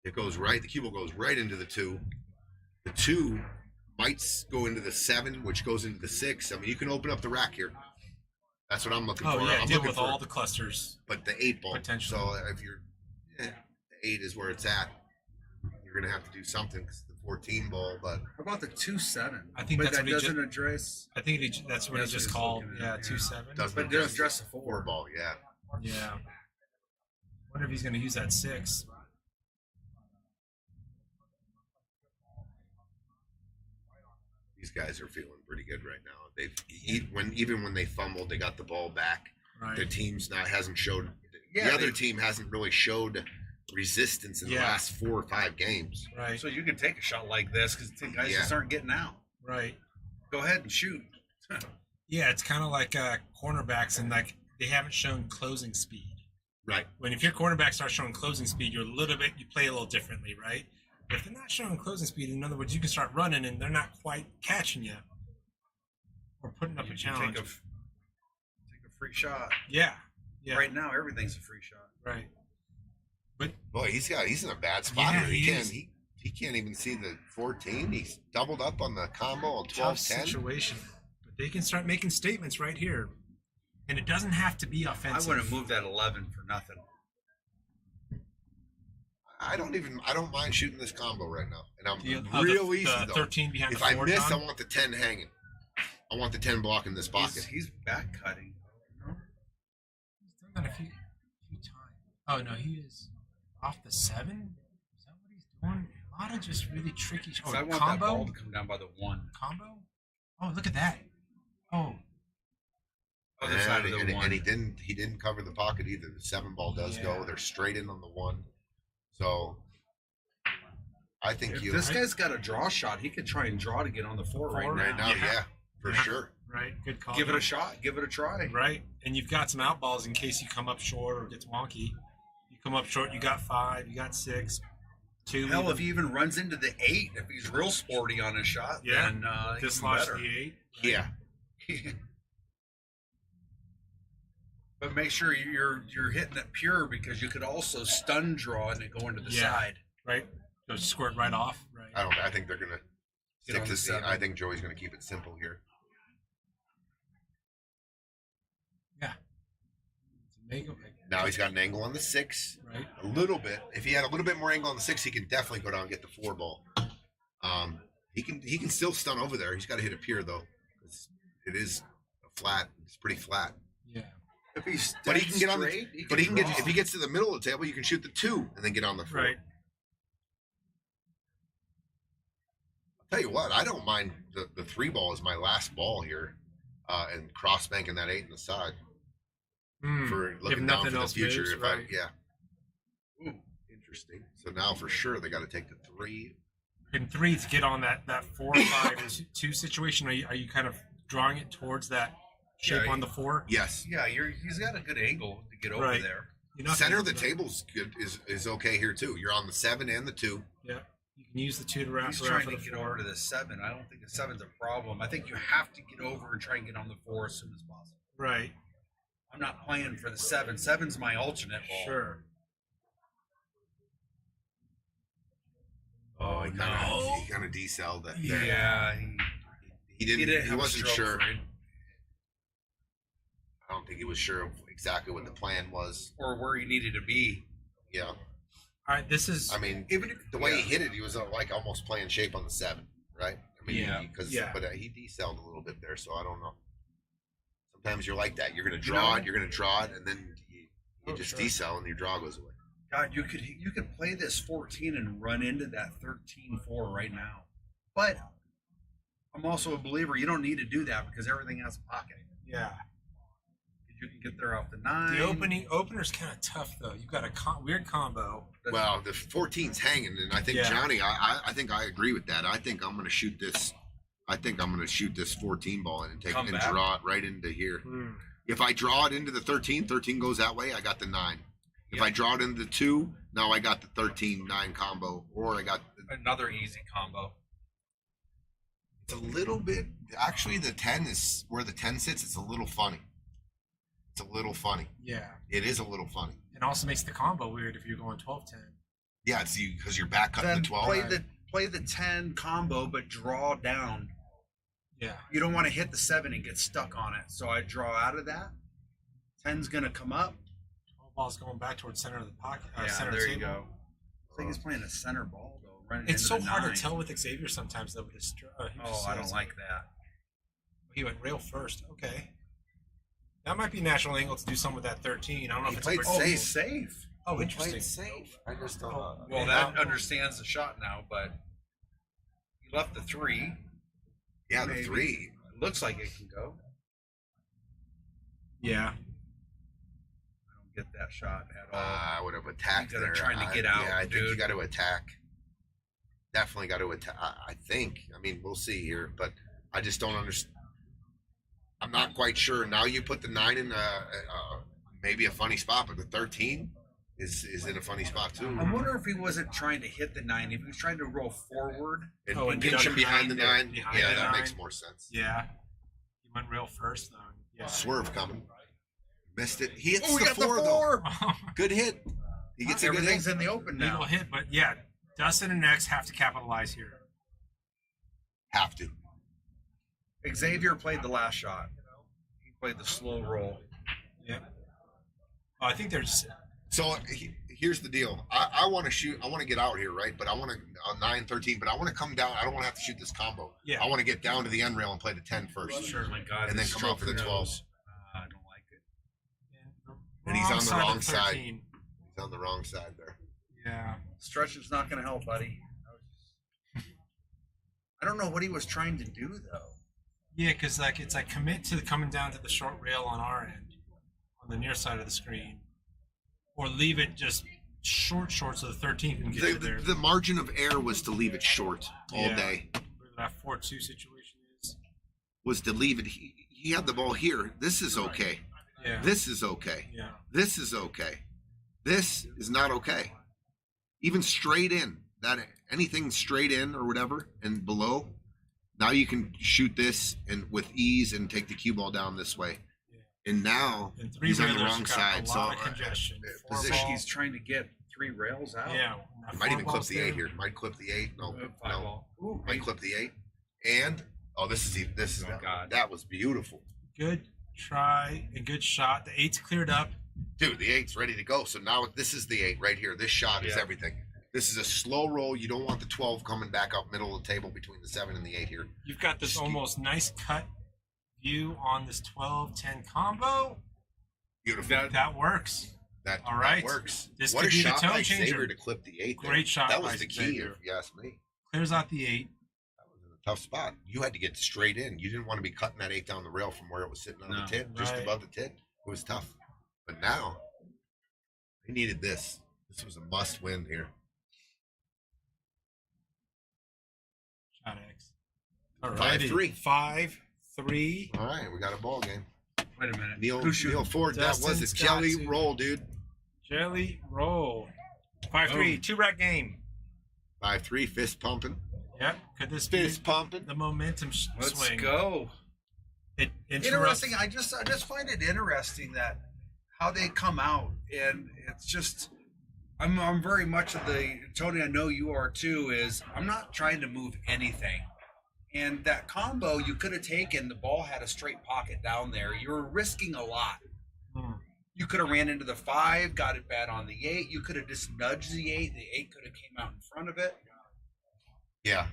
It goes right. The cue ball goes right into the 2. The 2 might go into the 7, which goes into the 6. I mean, you can open up the rack here. That's what I'm looking for. Oh yeah, I'm deal looking with for, all the clusters. but the 8 ball. Potentially. So if you're, the 8 is where it's at. You're going to have to do something because the 14 ball, but How about the 2-7? I think but that's that what he doesn't just- address. I think that's what he That's just what he's called. looking Yeah, at, 2-7. doesn't But it does address the 4 4. ball. Yeah. Yeah. Wonder if he's going to use that 6. These guys are feeling pretty good right now. Even when they fumbled, they got the ball back. Right. Their team's hasn't showed. Yeah, the other team hasn't really showed resistance in the last 4 or 5 games. Right. So you can take a shot like this because the guys Yeah. just aren't getting out. Right. Go ahead and shoot. Yeah, it's kind of like cornerbacks, and like they haven't shown closing speed. Right. When if your cornerback starts showing closing speed, you play a little differently, right? But if they're not showing closing speed, in other words, you can start running and they're not quite catching you or putting up You a can challenge. take a free shot. Yeah. Yeah. Right now, everything's a free shot. Right. But Boy, he's in a bad spot Yeah, here. he is. He can't even see the 14. He's doubled up on the combo on tough 12-10. situation. But they can start making statements right here. And it doesn't have to be I offensive. wouldn't move that 11 for nothing. I don't mind shooting this combo right now. And I'm The real easy the though. 13 behind If the I 4, miss, John? I want the 10 hanging. I want the 10 blocking this pocket. He's back cutting. He's done that a few times. Oh no, he is off the 7. Is that what he's doing? A lot of just really tricky. Oh, I want that combo. ball to come down by the 1. Combo. Oh, look at that. Oh, Other side of the and 1. he didn't cover the pocket either. The 7 ball does Yeah. go. They're straight in on the 1. So I think If you this guy's got a draw shot, he could try and draw to get on the 4 right right now. now, yeah, for Yeah. sure. right. Good call. Give it a shot. Give it a try. Right, and you've got some out balls in case you come up short or gets wonky. You come up short, you got 5, you got 6, 2. Hell, if he even runs into the 8, if he's real sporty on his shot, Yeah. then dislodge even the 8. Yeah. better. But make sure you're hitting it pure because you could also stun draw and it go into the Yeah. side. Right, go squirt right off. Right. I think they're gonna Get stick on to the 7. I think Joey's gonna keep it simple here. Yeah. Make Now he's got an angle on the 6. right. A little bit. If he had a little bit more angle on the 6, he can definitely go down and get the 4 ball. He can still stun over there. He's got to hit a pier though. It is a flat. It's pretty flat. Yeah. If he's But he can get on the. straight, But he can get draw. if he gets to the middle of the table, you can shoot the 2 and then get on the 4. Right. I'll tell you what, I don't mind the 3 ball is my last ball here, and cross banking that 8 in the side for looking down nothing for the else future. moves, If right. Ooh, interesting. So now for sure they got to take the 3. And 3 to get on that 4 or 5 2 situation. Are you kind of drawing it towards that shape Yeah, on the 4? Yes. Yeah, he's got a good angle to get over Right. there. You're not Center of gonna- the table's good is okay here too. You're on the 7 and the 2. Yeah. You can use the 2 to wrap He's around trying for to the get 4. over to the 7. I don't think the 7's a problem. I think you have to get over and try and get on the 4 as soon as possible. Right. I'm not playing for the 7. 7's my alternate ball. Sure. Oh, he no. kind of decelled that there. Yeah, He didn't. He have a wasn't stroke sure. for it. I don't think he was sure of exactly what the plan was. Or where he needed to be. Yeah. All right. This is. I mean, Even if, the way he hit it, he was like almost playing shape on the 7, right? I mean, Yeah. But he decelled a little bit there, so I don't know. Sometimes you're like that. You're going to draw it. You're going to draw it, and then you just sure. decel, and your draw goes away. God, you could play this 14 and run into that 13-4 right now. But I'm also a believer you don't need to do that because everything has a pocket. Yeah. You can get there off the 9. The opener's kind of tough though. You've got a weird combo. Well, the 14's hanging, and I think Yeah. Johnny. I think I agree with that. I think I'm going to shoot this. I think I'm going to shoot this 14 ball in and take Come it and back. draw it right into here. If I draw it into the 13 goes that way. I got the 9. If Yep. I draw it into the 2, now I got the 13-9 combo, or I got another easy combo. It's a little bit. Actually, the 10 is where the 10 sits. It's a little funny. It's a little funny. Yeah. It is a little funny. It also makes the combo weird if you're going 12-10. Yeah, it's you because you're back cutting Then the 12. play the 10 combo, but draw down. Yeah. You don't want to hit the 7 and get stuck on it. So I draw out of that. 10's gonna come up. 12 ball's going back towards center of the pocket. Yeah, Center there you table. go. I think he's playing a center ball though. Running It's so into the hard 9. to tell with Xavier sometimes though. With his, I don't like that. He went rail first. Okay. That might be natural angle to do something with that 13. I don't know if it's played a Oh, safe. he's safe. Oh, He interesting. played safe. I just don't. Well, that understands the shot now, but he left the 3. Yeah, the maybe. 3. It looks like it can go. Yeah. I don't get that shot at all. I would have attacked You gotta there. trying to get out, Yeah, I think dude. you got to attack. Definitely got to attack. I think. I mean, we'll see here, but I just don't understand. I'm not quite sure. Now you put the 9 in maybe a funny spot, but the 13 is in a funny spot too. I wonder if he wasn't trying to hit the 9. If he was trying to roll forward. And, Oh, and and pinch get him behind the behind 9. behind Yeah, the that 9. makes more sense. Yeah. He went rail first though. Yeah. Swerve coming. Missed it. He hits Oh, we the got 4 the though. 4. Good hit. He gets a good hit. Everything's in the open Legal now. hit, but yeah, Dustin and X have to capitalize here. Have to. Xavier played the last shot. He played the slow roll. Yeah. Oh, I think there's. So here's the deal. I want to shoot. I want to get out here, right? But I want to 9, 13. But I want to come down. I don't want to have to shoot this combo. Yeah. I want to get down to the end rail and play the 10 first. Sure. Oh my God. And then this come out for the stroke 12. nose. I don't like it. And he's on the wrong of side. 13. He's on the wrong side there. Yeah. Stretching's not going to help, buddy. I don't know what he was trying to do, though. Yeah, because like it's like commit to coming down to the short rail on our end, on the near side of the screen, or leave it just short so the 13 can get to there. The margin of error was to leave it short all Yeah. day. Whatever that 4-2 situation is. Was to leave it. He had the ball here. This is okay. Yeah. This is okay. Yeah. This is okay. This is not okay. Even straight in, that anything straight in or whatever and below, now you can shoot this and with ease and take the cue ball down this way. Yeah. And now And three he's on the railers wrong got side. A So lot of congestion. Four position- ball. He's trying to get 3 rails out. Yeah. he might even clip the 8 here. Might clip the 8. No, 5 no. ball. Ooh, Might clip the 8. And this is Oh, God. that was beautiful. Good try. A good shot. The 8's cleared up. Dude, the 8's ready to go. So now this is the 8 right here. This shot is Yeah. everything. This is a slow roll. You don't want the 12 coming back up middle of the table between the 7 and the 8 here. You've got this almost nice cut view on this 12-10 combo. Beautiful. That works. That, all right. that works. This what could a be the shot tone by changer. Xavier to clip the 8 there. Great shot That by was the key, Xavier. if you ask me. Clears out the 8. That was in a tough spot. You had to get straight in. You didn't want to be cutting that 8 down the rail from where it was sitting on No, the tip, just right. above the tip. It was tough. But now, they needed this. This was a must win here. Shot X. All 5-3. 5-3. All right, we got a ball game. Wait a minute. Neil Who's shooting? Ford, that was Dustin's a jelly got to- roll, dude. Jelly roll. 5-3. 2-rack game. 5-3, fist pumping. Yep. Could this Fist be pumping. the momentum Let's swing? go. It Interesting. I just find it interesting that how they come out, and it's just I'm very much of the Tony. I know you are too. Is I'm not trying to move anything, and that combo you could have taken. The ball had a straight pocket down there. You were risking a lot. You could have ran into the 5, got it bad on the 8. You could have just nudged the 8. The 8 could have came out in front of it. Yeah.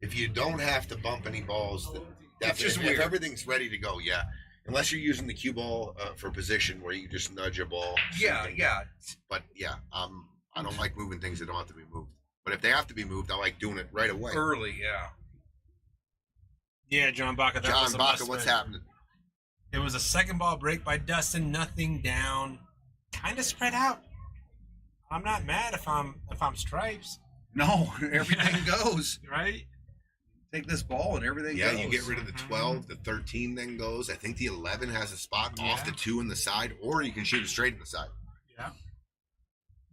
If you don't have to bump any balls, then It's just if weird. everything's ready to go, yeah. Unless you're using the cue ball for position where you just nudge a ball. Yeah, something. yeah. But yeah, I don't like moving things that don't have to be moved. But if they have to be moved, I like doing it right away. Early, yeah. Yeah, John Baca. That was John a Baca, must what's win. happening? It was a second ball break by Dustin. Nothing down. Kind of spread out. I'm not mad if I'm stripes, No, everything goes. right? Take this ball and everything Yeah, goes. you get rid of the 12, the 13 then goes. I think the 11 has a spot off Yeah. the 2 in the side, or you can shoot it straight in the side. Yeah.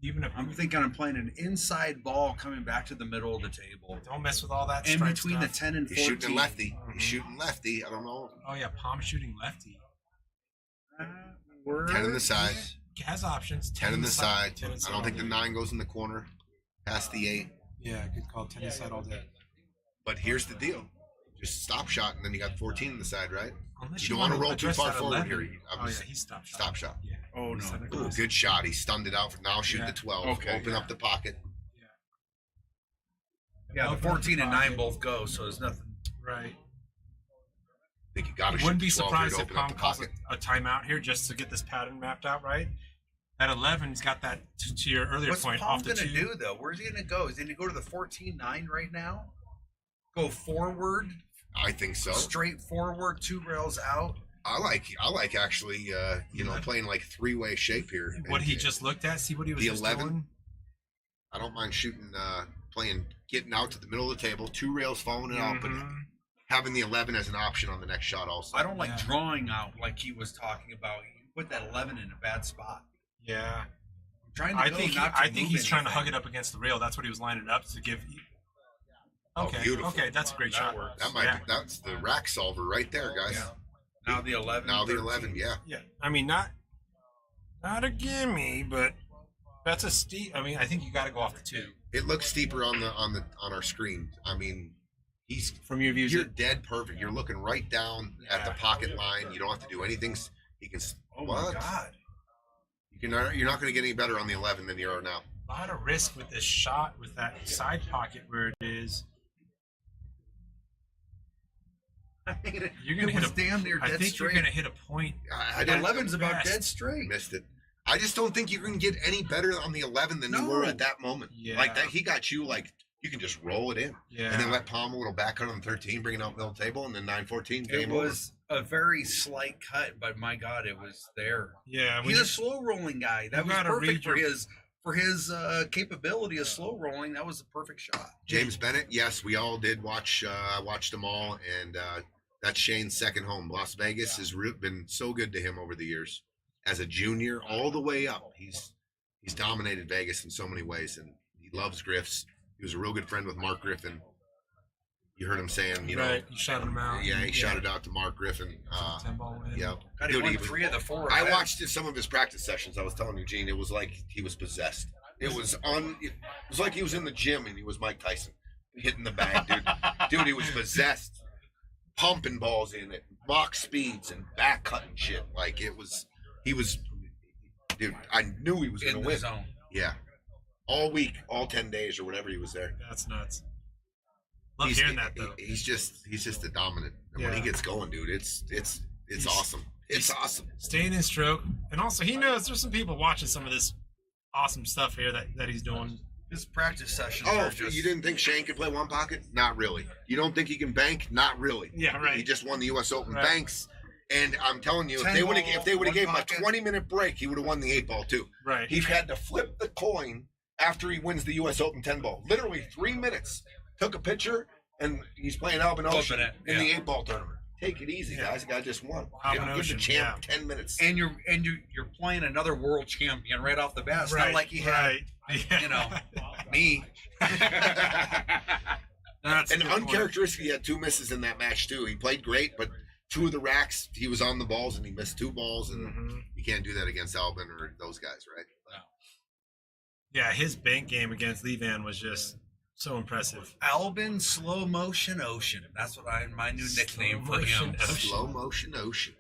Even if I'm thinking I'm playing an inside ball coming back to the middle of the table. don't mess with all that In stripe between stuff. the 10 and He's 14. shooting lefty. He's shooting lefty. I don't know. Oh yeah, Pom shooting lefty. 10 in the side. He has options. 10 in the side. 10 inside I don't think all the day. 9 goes in the corner. Past the 8. Yeah, good call. 10 inside all day. But here's the deal. Just stop shot, and then you got 14 in the side, right? Unless You don't want to roll too address far that forward 11. here. Oh yeah, he stopped shot. Stop shot. Yeah. Oh, no. Seven Ooh, across. good shot. He stunned it out. For now shoot Yeah. the 12. Okay, Open up the pocket. Yeah, the Open 14 and 9 pocket. both go, so there's nothing. Right. I think you got to shoot Wouldn't the be 12 surprised here if to open up Pom the calls pocket. a timeout here just to get this pattern mapped out right. At 11, he's got that to your earlier What's point Pom off the going to 2. do, though? Where's he going to go? Is he going to go to the 14-9 right now? Go forward, I think so. straight forward, 2 rails out? I like actually, playing like 3-way shape here. What he And, just looked at, see what he was the just 11? doing? I don't mind shooting, getting out to the middle of the table, 2 rails following it out, but Mhm. having the 11 as an option on the next shot also. I don't like Yeah. drawing out like he was talking about. You put that 11 in a bad spot. Yeah. I'm trying to I go think not to I think move he's trying to anything. hug it up against the rail. That's what he was lining up to give. Oh, Okay, beautiful. okay, that's a great That shot. works. That might Yeah. be, that's the rack solver right there, guys. Yeah. Now the 11. Now the 13. 11, yeah. Yeah, I mean not a gimme, but that's a steep. I mean, I think you got to go off the 2 It looks steeper on our screen. I mean, he's from your views. you're dead perfect. You're looking right down at the Yeah. pocket line. You don't have to do anything. He can. Oh, what? my God. You're not going to get any better on the 11 than you are now. A lot of risk with this shot with that side pocket where it is. You're gonna it hit was a damn near I dead think straight. you're gonna hit a point. I The didn't 11's about best. dead straight. missed it. I just don't think you can get any better on the 11 than you were No. at that moment. Yeah. Like that, he got you like you can just roll it in, Yeah. and then let Palm a little back cut on the 13, bring it out middle table, and then 9-14 It game was a very slight cut, but my God, it was there. Yeah. when He's you- a slow rolling guy. That you was gotta perfect read for his capability of slow rolling. That was a perfect shot. James Bennett. Yes, we all did watch. Watched them all, and that's Shane's second home. Las Vegas has been so good to him over the years. As a junior, all the way up, he's dominated Vegas in so many ways, and he loves Griff's. He was a real good friend with Mark Griffin. You heard him saying, right. You shouted him out. yeah, he shouted out to Mark Griffin. 10-ball win. Yeah, God, he Dude, won he was- 3 of the 4. I watched some of his practice sessions. I was telling you, Gene, it was like he was possessed. It was like he was in the gym and he was Mike Tyson hitting the bag, dude. Dude, he was possessed, pumping balls in it, mock speeds and back cutting shit. Like he was, dude. I knew he was in gonna the win. zone. Yeah, all week, all 10 days or whatever he was there. That's nuts. Love hearing that though. He's just a dominant. And when he Yeah. gets going, dude, it's awesome. It's awesome. Staying in stroke, and also he knows there's some people watching some of this awesome stuff here that he's doing. His practice sessions Oh, are just. you didn't think Shane could play one pocket? Not really. You don't think he can bank? Not really. Yeah, right. He just won the U.S. Open Right. banks, and I'm telling you, if 10 they would ball, have one gave him a pocket. 20-minute break, he would have won the 8-ball too. Right. He had to flip the coin after he wins the U.S. Open 10-ball. Literally 3 minutes. Took a picture, and he's playing Albin Ocean Flipping it, in the yeah. 8-ball tournament. Take it easy, Yeah. guys. The guy just won. Albin Give the Ocean, champ yeah. 10 minutes. And you're playing another world champion right off the bat. It's not like you had right. Yeah. you know, me. That's a And good point. uncharacteristic, he had 2 misses in that match too. He played great, but 2 of the racks, he was on the balls and he missed 2 balls, and Mhm. you can't do that against Albin or those guys, right? Yeah, his bank game against Levan was just so impressive. Albin Slow Motion Ocean. That's what my new nickname for Motion him. Ocean. Slow motion ocean.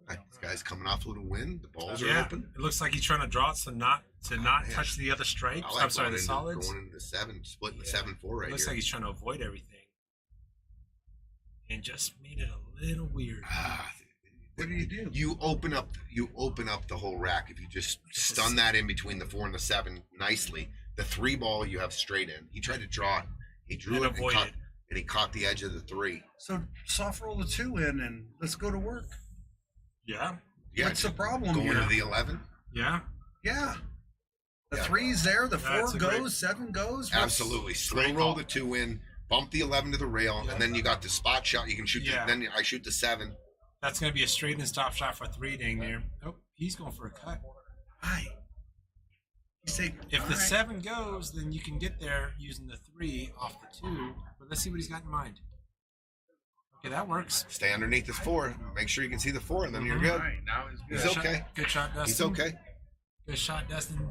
Right, this guy's coming off a little win. The balls are Yeah, open. it looks like he's trying to draw it to not man. touch the other stripes. I like I'm sorry, going the solids. Going into the 7, splitting the Yeah. 7-4 right Looks here. like he's trying to avoid everything, and just made it a little weird. What do you do? You open up the whole rack if you just stun that in between the 4 and the 7 nicely. The 3-ball you have straight in. He tried to draw it. He drew And it and avoided. he caught the edge of the 3. So soft roll the 2 in and let's go to work. Yeah, Yeah, What's the problem going here? to the 11. yeah. Yeah. The Yeah. 3's there, the 4 That's a goes, great- 7 goes. Absolutely. Slow Great roll call. the 2 in, bump the 11 to the rail, Yeah. and then you got the spot shot. You can shoot Yeah. then I shoot the 7. That's going to be a straight and stop shot for 3 dang near. Oh, He's going for a cut. Why? He's saying, If all the right. 7 goes, then you can get there using the 3 off the 2. But let's see what he's got in mind. Okay, that works. Stay underneath this 4. Make sure you can see the 4, and then you're All good. right, now he's good. He's okay. Good shot, Dustin. He's okay. Good shot, Dustin.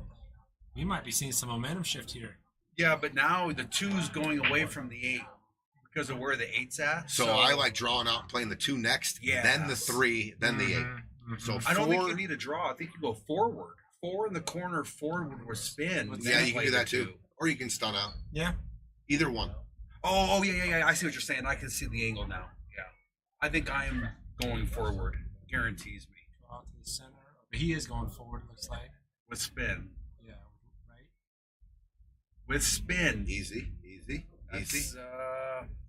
We might be seeing some momentum shift here. Yeah, but now the 2's going away from the 8 because of where the 8's at. So I like drawing out and playing the 2 next, then the 3, then the 8. Mhm. So I don't think 4. you need a draw. I think you go forward. 4 in the corner, forward with spin. Yeah, then you can play do the that too. 2. Or you can stun out. Yeah. Either one. Oh, yeah. I see what you're saying. I can see the angle now. Yeah. I think I am going forward. Guarantees me. Draw to the center. But he is going forward, it looks like. With spin. Yeah, right? With spin. Easy. That's,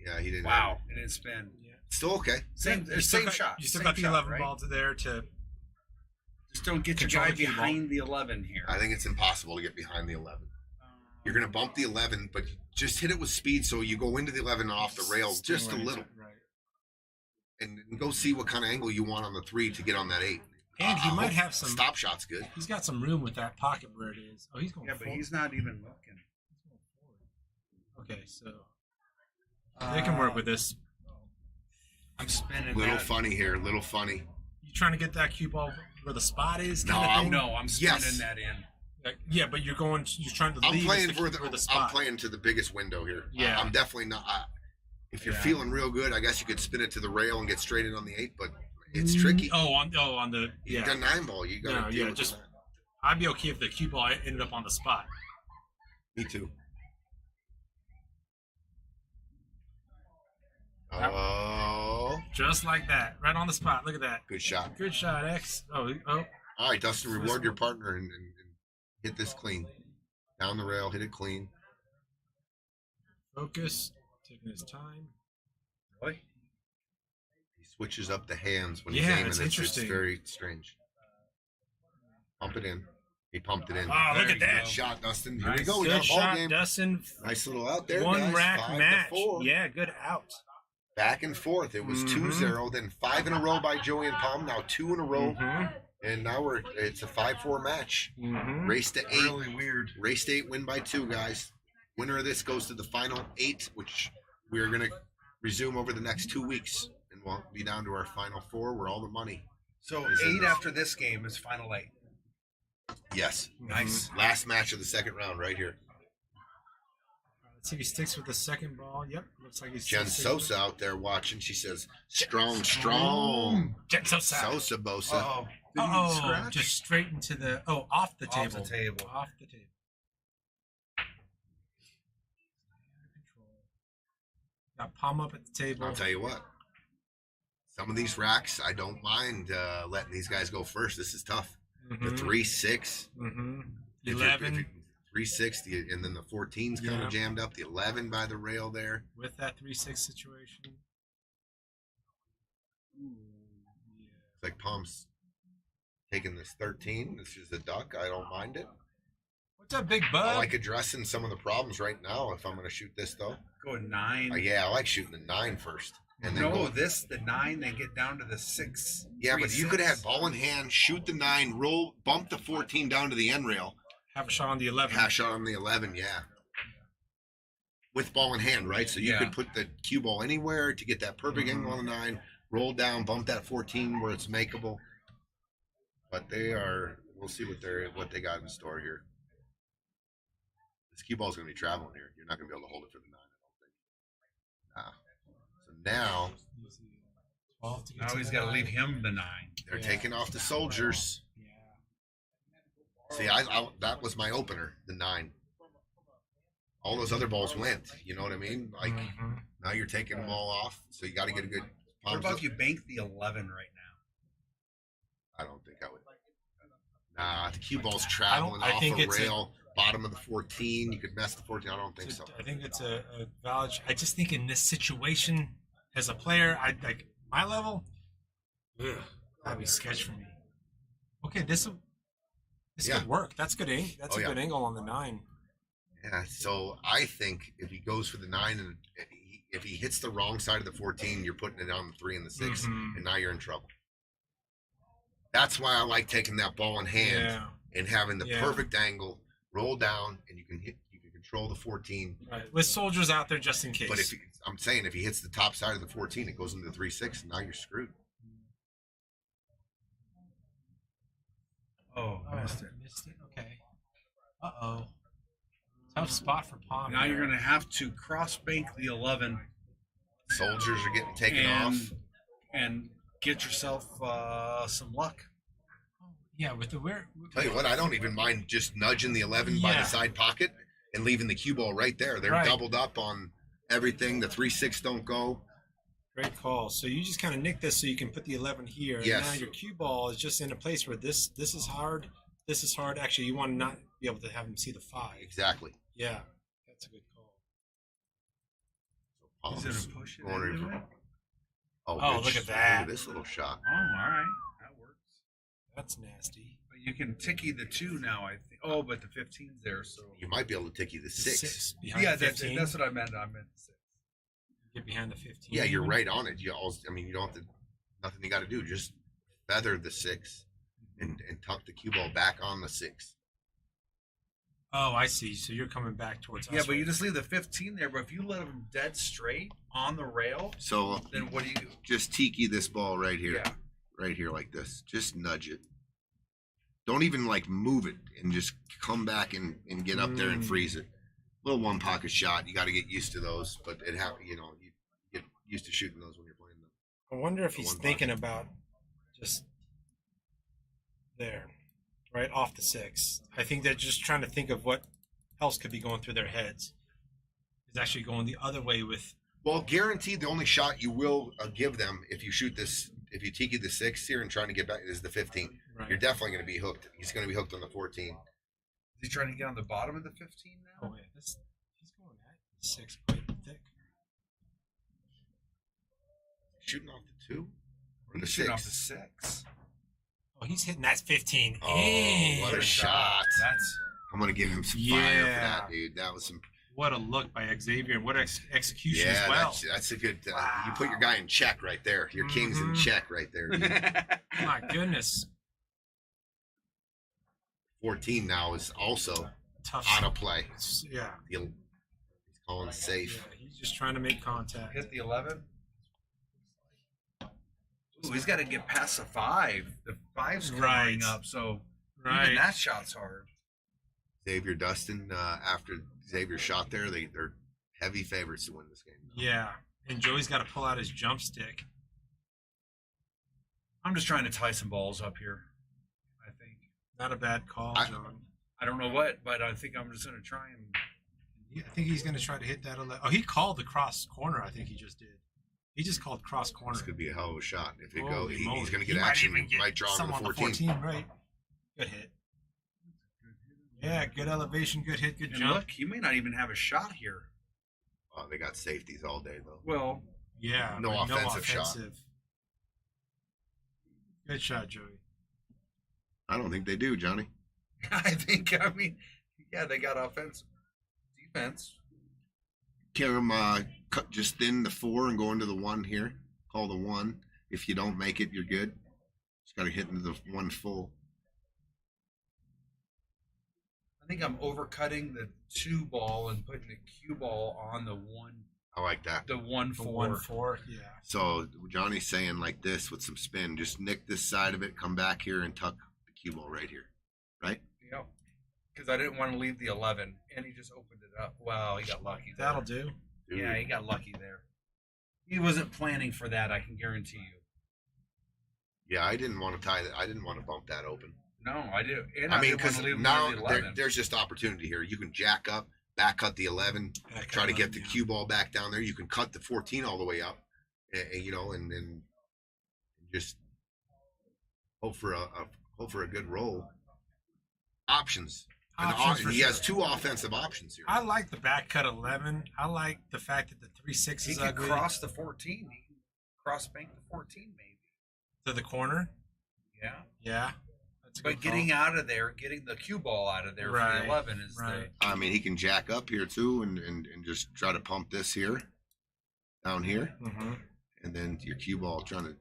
Yeah, he didn't. wow. It didn't spin. Yeah. Still okay. Same shot. You still Same got the shot, 11 right? ball to there to. Just don't get your Control guy the cue ball. behind the 11 here. I think it's impossible to get behind the 11. You're going to bump the 11, but just hit it with speed so you go into the 11 and off the rail just a little. Right. And go see what kind of angle you want on the 3 to get on that 8. And he I might hope have some. Stop shot's good. He's got some room with that pocket where it is. Oh, he's going Yeah, but forward. he's not even looking. Okay, so they can work with this. I'm spinning Little that. funny here. Little funny. You trying to get that cue ball where the spot is? No, kinda I'm- thing? No, I'm spinning Yes. that in. Like, yeah, but you're going. You're trying to. I'm leave playing the, for where the I'm spot. playing to the biggest window here. Yeah. I'm definitely not. If you're Yeah. feeling real good, I guess you could spin it to the rail and get straight in on the 8, but it's tricky. on the You yeah. got 9 ball. You got No, to deal yeah, with just that. I'd be okay if the cue ball ended up on the spot. Me too. That- Oh, Just like that, right on the spot. Look at that. good shot. Good shot, X. Oh. All right, Dustin, reward your partner and hit this clean. Down the rail, hit it clean. Focus. Taking his time. Really? He switches up the hands when he's Yeah, aiming. it's It's interesting. very strange. Pump it in. He pumped it in. Oh, look There at you that. go. Shot, Dustin. Here we Nice. go. We Good got a ball shot, game. Dustin. Nice little out there, One guys. rack 5-4. match. Yeah, good out. Back and forth. It was 2-0, then 5 in a row by Joey and Pom. Now 2 in a row, and now it's a 5-4 match. Race to 8. Really weird. Race to 8, win by 2, guys. Winner of this goes to the final 8, which we are going to resume over the next 2 weeks, and we'll be down to our final 4, where all the money. So Is in 8 this. after this game is final 8. Yes, Nice. last match of the second round, right here. Let's see if he sticks with the second ball. Yep, looks like he's Jen still Sosa out there watching. She says, "Strong, Jen Sosa. Sosa Bosa." Uh-oh. Did he Oh, scratch? just straight into the off the Off table. the table. Off the table. Got Palm up at the table. I'll tell you what. Some of these racks, I don't mind letting these guys go first. This is tough. The Mhm. 3-6. The 11 3-6, and then the 14's kind Yeah. of jammed up. The 11 by the rail there. with that 3-6 situation. It's like Palm's taking this 13. This is a duck. I don't mind it. What's up, Big I Bud? like addressing some of the problems right now if I'm going to shoot this, though. Go 9. Yeah, I like shooting the 9 first. And then No, go, the 9, then get down to the 6. yeah, but you could 3-6. have ball in hand, shoot the 9, roll, bump the 14 down to the end rail. Have a shot on the 11. Half shot on the 11, yeah. With ball in hand, right? So you Yeah. could put the cue ball anywhere to get that perfect angle on the 9, roll down, bump that 14 where it's makeable. But we'll see what they got in store here. This cue ball's going to be traveling here. You're not going to be able to hold it for the 9, I don't think. So now 12 to get Now to he's the got to 9. leave him the 9. they're Yeah. taking off the soldiers. Yeah. See, that was my opener, the 9. All those other balls went. You know what I mean? Like, Mhm. now you're taking them all off, so you got to get a good. What about if you bank the 11 right now? I don't think I would. Nah, the cue ball's traveling I off think a it's rail, bottom of the 14. You could mess the 14. I don't think so. I think it's a valid. I just think in this situation, as a player, I like my level. That'd be sketch for me. Okay, this Yeah. could work. That's good. That's Oh, a yeah. good angle on the 9. Yeah, so I think if he goes for the 9 and if he hits the wrong side of the 14, you're putting it on the 3 and the 6, Mhm. and now you're in trouble. That's why I like taking that ball in hand Yeah. and having the Yeah. perfect angle, roll down, and you can control the 14. Right. With soldiers out there just in case. But I'm saying if he hits the top side of the 14, it goes into the 3-6, and now you're screwed. Oh, I missed it. Missed it. Okay. Uh-oh. Tough spot for Pom. Now you're there. going to have to cross bank the 11 Soldiers are getting taken off. and get yourself some luck. Yeah, with the where. Tell you what, I don't even mind just nudging the 11 by Yeah. the side pocket and leaving the cue ball right there. They're Right. doubled up on everything. The 3-6 don't go. Great call. So you just kind of nick this so you can put the 11 here. Yes. And now your cue ball is just in a place where this is hard. This is hard. Actually, you want to not be able to have him see the 5. Exactly. Yeah, that's a good call. Palms He's going to push it going into in. it. Oh, good look at sh- that. Look at this little shot. Oh, all right. That works. That's nasty. But you can ticky the 2 now, I think. Oh, but the 15's there, so. You might be able to take you the 6. Behind Yeah, the that's 15. what I meant. I meant 6. Get behind the 15. Yeah, you're right on it. You don't have to. Nothing you got to do. Just feather the 6 and tuck the cue ball back on the 6. Oh, I see. So you're coming back towards us. Yeah, but right you just leave the 15 there. But if you let him dead straight on the rail, So then what do you do? just tiki this ball right here. Yeah. Right here like this. Just nudge it. Don't even like move it and just come back and get up there and freeze it. Little one pocket shot. You got to get used to those, but you get used to shooting those when you're playing them. I wonder if he's one thinking about just there, right off the 6. I think they're just trying to think of what else could be going through their heads. Is actually going the other way with. Well, guaranteed the only shot you will give them if you shoot this, if you tiki the 6 here and trying to get back is the 15. Right. You're definitely going to be hooked. He's going to be hooked on the 14. Is he trying to get on the bottom of the 15 now? Oh wait, he's going at 6 quite thick. Shooting off the 2 or the He's 6? shooting off the 6. Oh, he's hitting that 15. Oh, what a Good shot. That's I'm going to give him some fire for Yeah. that, dude. That was some. What a look by Xavier, and what execution Yeah, as well. that's a good. Wow. You put your guy in check right there. Your king's in Mhm. check right there. Dude. My goodness, 14 now is also tough. out of play. Yeah, He's calling it safe. yeah, he's just trying to make contact. hit the 11. Ooh, he's got to get past the 5. The 5's covering Right. up, so even Right. that shot's hard. Xavier, Dustin, after Xavier shot there, they're heavy favorites to win this game. Yeah, and Joey's got to pull out his jump stick. I'm just trying to tie some balls up here, I think. Not a bad call, John. I don't know what, but I think I'm just going to try and. I think he's going to try to hit that. Oh, he called the cross corner. I think he just did. He just called cross corner. This could be a hell of a shot. If it goes, Holy he's moly. going to He get might action. even get Might draw him some to on the the 14. 14, right? Good hit. Yeah, good elevation, good hit, good And jump. look, he may not even have a shot here. Oh, they got safeties all day though. Well, Yeah, No but offensive shot. Good shot, Joey. I don't think they do, Johnny. I mean, yeah, they got offense, defense. Karam, cut just thin the 4 and go into the 1 here. Call the 1. If you don't make it, you're good. Just got to hit into the 1 full. I think I'm overcutting the 2 ball and putting the cue ball on the 1, I like that. the 1 For 4. 1-4, yeah. So Johnny's saying like this with some spin. Just nick this side of it, come back here and tuck the cue ball right here. Right? Yeah, because I didn't want to leave the 11, and he just opened it up. Wow, he got lucky there. That'll do. Dude. Yeah, he got lucky there. He wasn't planning for that, I can guarantee you. Yeah, I didn't want to tie that. I didn't want to bump that open. No, I do. And I mean, didn't want because to leave him now near the 11. there's just opportunity here. You can jack up, back cut the 11, try to get the cue ball back down there. You can cut the 14 all the way up, and just hope for a good roll. Options. Options for He has sure. 2 offensive options here. I like the back cut 11. I like the fact that the 3-6 he is could ugly cross the 14. He can cross bank the 14, maybe. to the corner. Yeah. Yeah. That's a But good getting call. out of there, getting the cue ball out of there for Right, the 11 is right. I mean, he can jack up here too, and just try to pump this here, down here, Mhm. and then your cue ball trying to,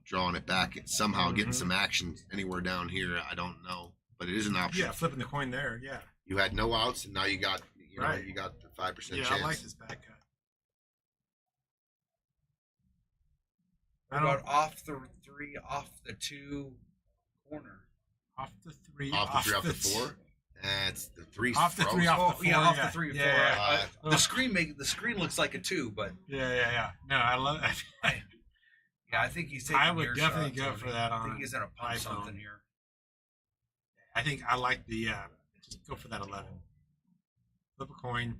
drawing it back, somehow getting some action anywhere down here. I don't know, but it is an option. Yeah, flipping the coin there. Yeah. You had no outs, and now you got, Right. you got the 5% Yeah, chance. I like this back cut. What about off the 3, off the 2 corner? Off the 3, Off the 3, off the 4. That's the 3's off the 3, frozen. off the 4. Yeah, off the 3 or 4. Yeah. The screen looks like a 2, but Yeah. No, I love it. yeah, I think he's taking. I would your definitely shot, go Tony. for that I on think he's gonna pump iPhone. something here. I think I like the just go for that 11. Flip a coin.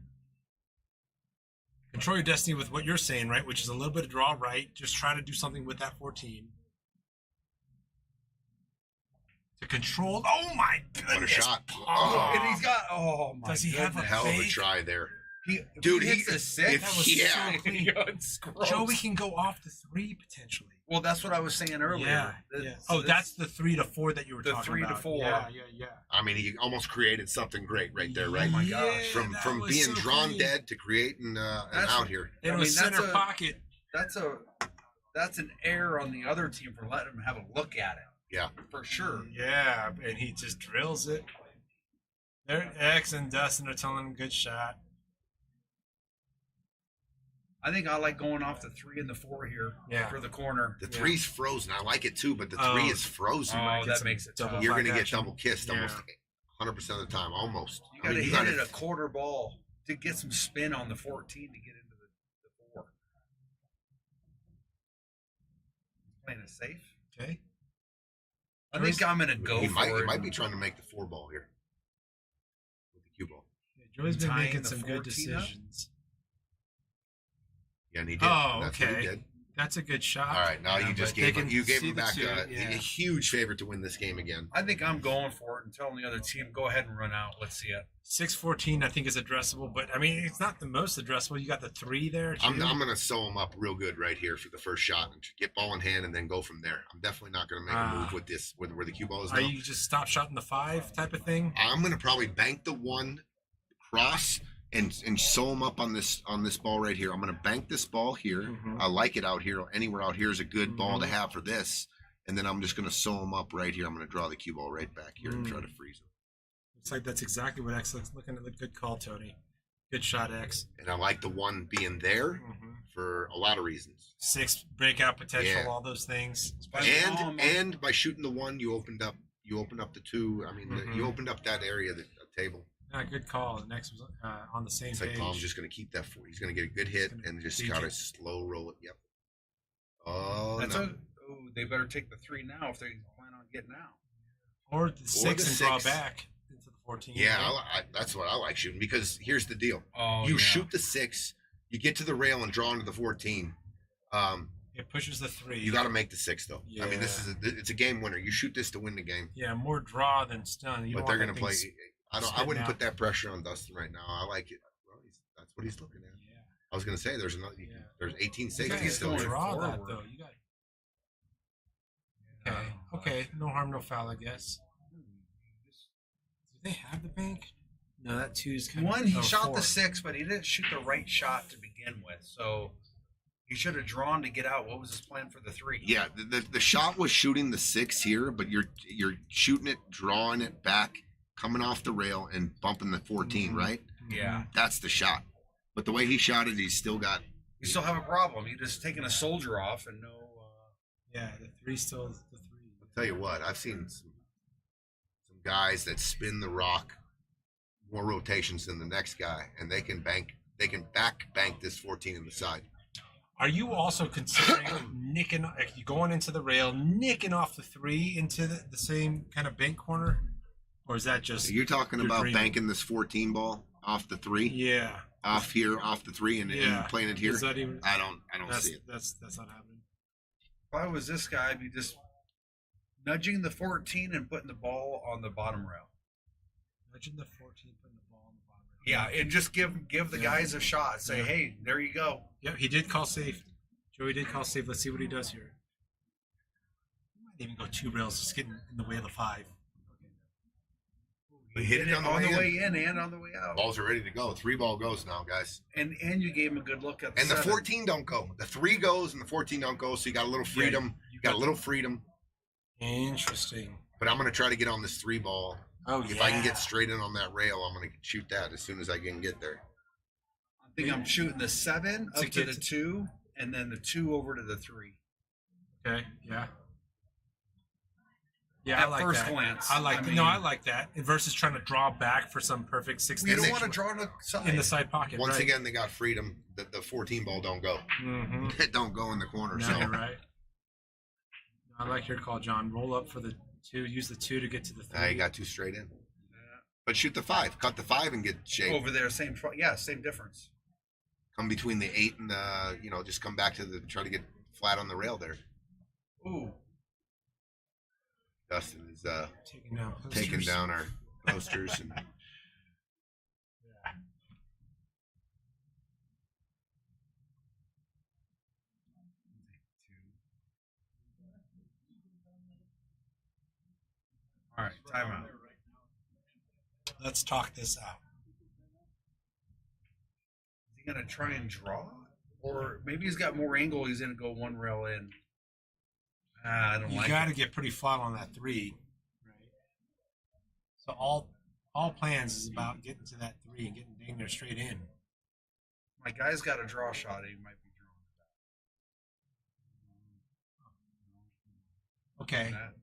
Control your destiny with what you're saying, right? Which is a little bit of draw right. Just try to do something with that 14. To control. Oh my goodness! What a shot! Oh. And he's got. Oh my! Does he have a goodness. Hell of a fake? try there. Dude, he hits a 6. if- That was yeah. so clean. It's gross. Joey can go off the 3 potentially. Well, that's what I was saying earlier. Yeah. So That's the 3 to 4 that you were the talking 3 to about. 4. Yeah. I mean, he almost created something great right there, right? Oh my gosh. From that from was being so drawn clean. dead to creating an That's- out here. It I was mean, that's center a- pocket. that's an error on the other team for letting him have a look at it. Yeah. For sure. Yeah, and he just drills it. There, X and Dustin are telling him good shot. I think I like going off the 3 and the 4 here Yeah. for the corner. The 3's frozen. I like it too, but the 3 Oh. is frozen. Oh, get that some makes it double tough. You're flag going to get action. double kissed Yeah. almost 100% of the time, almost. You got to hit it a quarter ball to get some spin on the 14 to get into the 4. Playing it safe. Okay. I think I'm going to go He for might, it. he might be trying to make the 4 ball here with the cue ball. Yeah, Joey's been Tying making the some good 14 up? decisions. Yeah, and he did. Oh, That's what he okay. did. That's a good shot. All right, now Yeah, you just but they gave him, can you gave see him the back two, a huge favor to win this game again. I think I'm going for it and telling the other team, go ahead and run out. Let's see it. 6-14, I think, is addressable, but I mean, it's not the most addressable. You got the 3 there. I'm too. going to sew him up real good right here for the first shot and get ball in hand and then go from there. I'm definitely not going to make a move with this, where the cue ball is now. Are you just stop shotting the 5 type of thing? I'm going to probably bank the 1 cross and sew him up on this ball right here. I'm going to bank this ball here. Mhm. I like it out here. Anywhere out here is a good ball to Mhm. have for this. And then I'm just going to sew him up right here. I'm going to draw the cue ball right back here and try to freeze him. Looks like that's exactly what X looks looking at. The good call, Tony. Good shot, X. And I like the 1 being there Mhm. for a lot of reasons. 6 breakout potential, Yeah. all those things. And by shooting the 1, you opened up the 2. I mean, Mhm. you opened up that area, the table. Good call. The next was on the same It's like page. Pom's just going to keep that for. He's going to get a good hit gonna and just beat got you. to slow roll it. Yep. Oh That's no. they better take the 3 now if they plan on getting out. or the 6 and draw 6. back into the 14. Yeah, that's what I like shooting because here's the deal. Oh, You yeah. shoot the 6, you get to the rail and draw into the 14. It pushes the 3. You got to make the 6 though. I mean, Yeah. it's a game winner. You shoot this to win the game. Yeah, more draw than stun. You But don't they're want going to that play. thing I spitting wouldn't out. put that pressure on Dustin right now. I like it. Well, that's what he's looking at. Yeah. I was going to say there's another. Yeah. There's 18 You safeties gotta still going here. draw that forward. though. You got. Okay. No harm, no foul, I guess. Do they have the bank? No, that 2's kind of. 1, he oh, shot 4. the 6, but he didn't shoot the right shot to begin with. So he should have drawn to get out. What was his plan for the 3? Yeah, the shot was shooting the 6 here, but you're shooting it, drawing it back, coming off the rail, and bumping the 14, Mhm. right? Yeah. That's the shot. But the way he shot it, he's still got. You still have a problem. You just taking a soldier off and no. Yeah, the 3 still is the 3. I'll tell you what, I've seen some guys that spin the rock more rotations than the next guy, and they can bank this 14 in the side. Are you also considering nicking, like you going into the rail, nicking off the 3 into the same kind of bank corner, or is that just? You're talking You're about dreaming. banking this 14 ball off the 3, Yeah. off here, off the 3, and playing it here. Is that even? I don't That's see it. that's not happening. If I was this guy, I'd be just nudging the 14 and putting the ball on the bottom rail. Imagine the 14 putting the ball on the bottom. Yeah, and just give the Yeah. guys a shot. Say, Yeah. hey, there you go. Yep, he did call safe. Joey did call safe. Let's see what he does here. He might even go 2 rails, just getting in the way of the 5. We hit it on the way in and on the way out. Balls are ready to go. 3-ball goes now, guys. And you gave him a good look at the And the 7. 14 don't go. The 3 goes and the 14 don't go. So you got a little freedom. Yeah, you got a little freedom. Interesting. But I'm gonna try to get on this 3-ball. Oh, If I can get straight in on that rail, I'm gonna shoot that as soon as I can get there. I think I'm shooting the 7 up to the 2, and then the 2 over to the 3. Okay. Yeah. Yeah, I like first that. glance, I like. I mean- No, I like that. Versus trying to draw back for some perfect 16 You don't they- want to draw on the side. in the side pocket. Once right. again, they got freedom. The 14 ball don't go. Mm-hmm. It don't go in the corner. No, So you're right. I like your call, John. Roll up for the 2. Use the 2 to get to the 3. now you got 2 straight in. But shoot the 5. Cut the 5 and get shape. Over there, same difference. Come between the 8 and the, just come back to try to get flat on the rail there. Ooh. Dustin is taking down taking posters. down our posters and Yeah. All right, timeout. Let's talk this out. Is he gonna try and draw, or maybe he's got more angle? He's gonna go 1 rail in. I don't You like got to it. get pretty flat on that 3, right? So all plans is about getting to that 3 and getting dang there straight in. My guy's got a draw shot. He might be drawing Okay, that.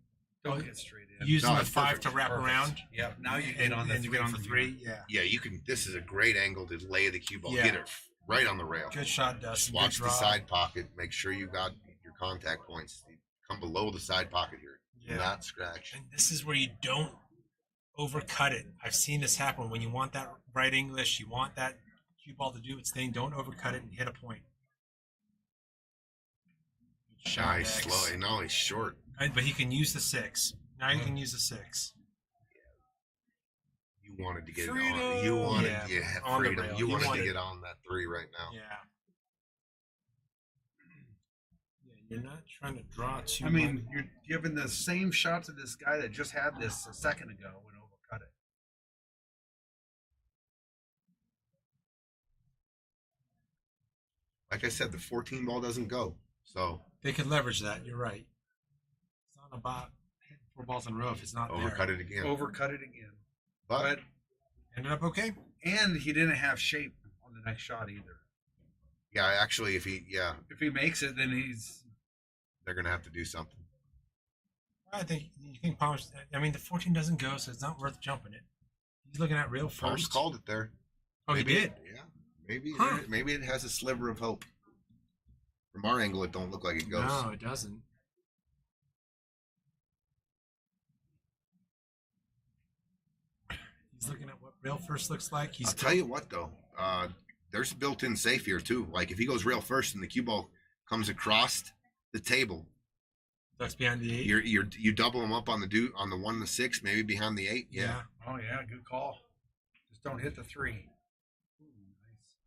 Don't get straight in. using No, the it's 5 perfect. to wrap Perfect. around. Yep. Now you get and, on the and 3. you get on the from 3. here. Yeah. yeah, you can. This is a great angle to lay the cue ball. Yeah. Get it right on the rail. Good shot, Dustin. Just Good watch the draw. side pocket. Make sure you got your contact points. Come below the side pocket here. Yeah. Not scratch. And this is where you don't overcut it. I've seen this happen when you want that right English, you want that cue ball to do its thing. Don't overcut it and hit a point. Good shot, Nice, X. slow. No, he's short. But he can use the 6. Now you can use the 6. You wanted to get it Freedom! on. You wanted, Yeah, on the freedom. rail. You You wanted wanted- to get on that 3 right now. Yeah. Yeah, you're not trying to draw too I mean, much. you're giving the same shot to this guy that just had this a second ago and overcut it. Like I said, the 14 ball doesn't go. So They could leverage that. You're right. It's not about hitting 4 balls in a row if it's not overcut there. it again. Overcut it again. But But Ended up okay. and he didn't have shape on the next shot either. yeah, actually, if If he makes it, then he's they're gonna have to do something. I think you think Pom's. I mean, the 14 doesn't go, so it's not worth jumping it. He's looking at real Tom's first. called it there. Oh, he did. Yeah, maybe Huh. maybe it has a sliver of hope. From our angle, it don't look like it goes. No, it doesn't. He's looking at what real first looks like. He's I'll tell you what though, there's a built-in safe here too. Like if he goes rail first and the cue ball comes across the table, ducks behind the 8. you double him up on the 1 and the 6, maybe behind the 8. Yeah. oh yeah, good call. Just don't hit the 3.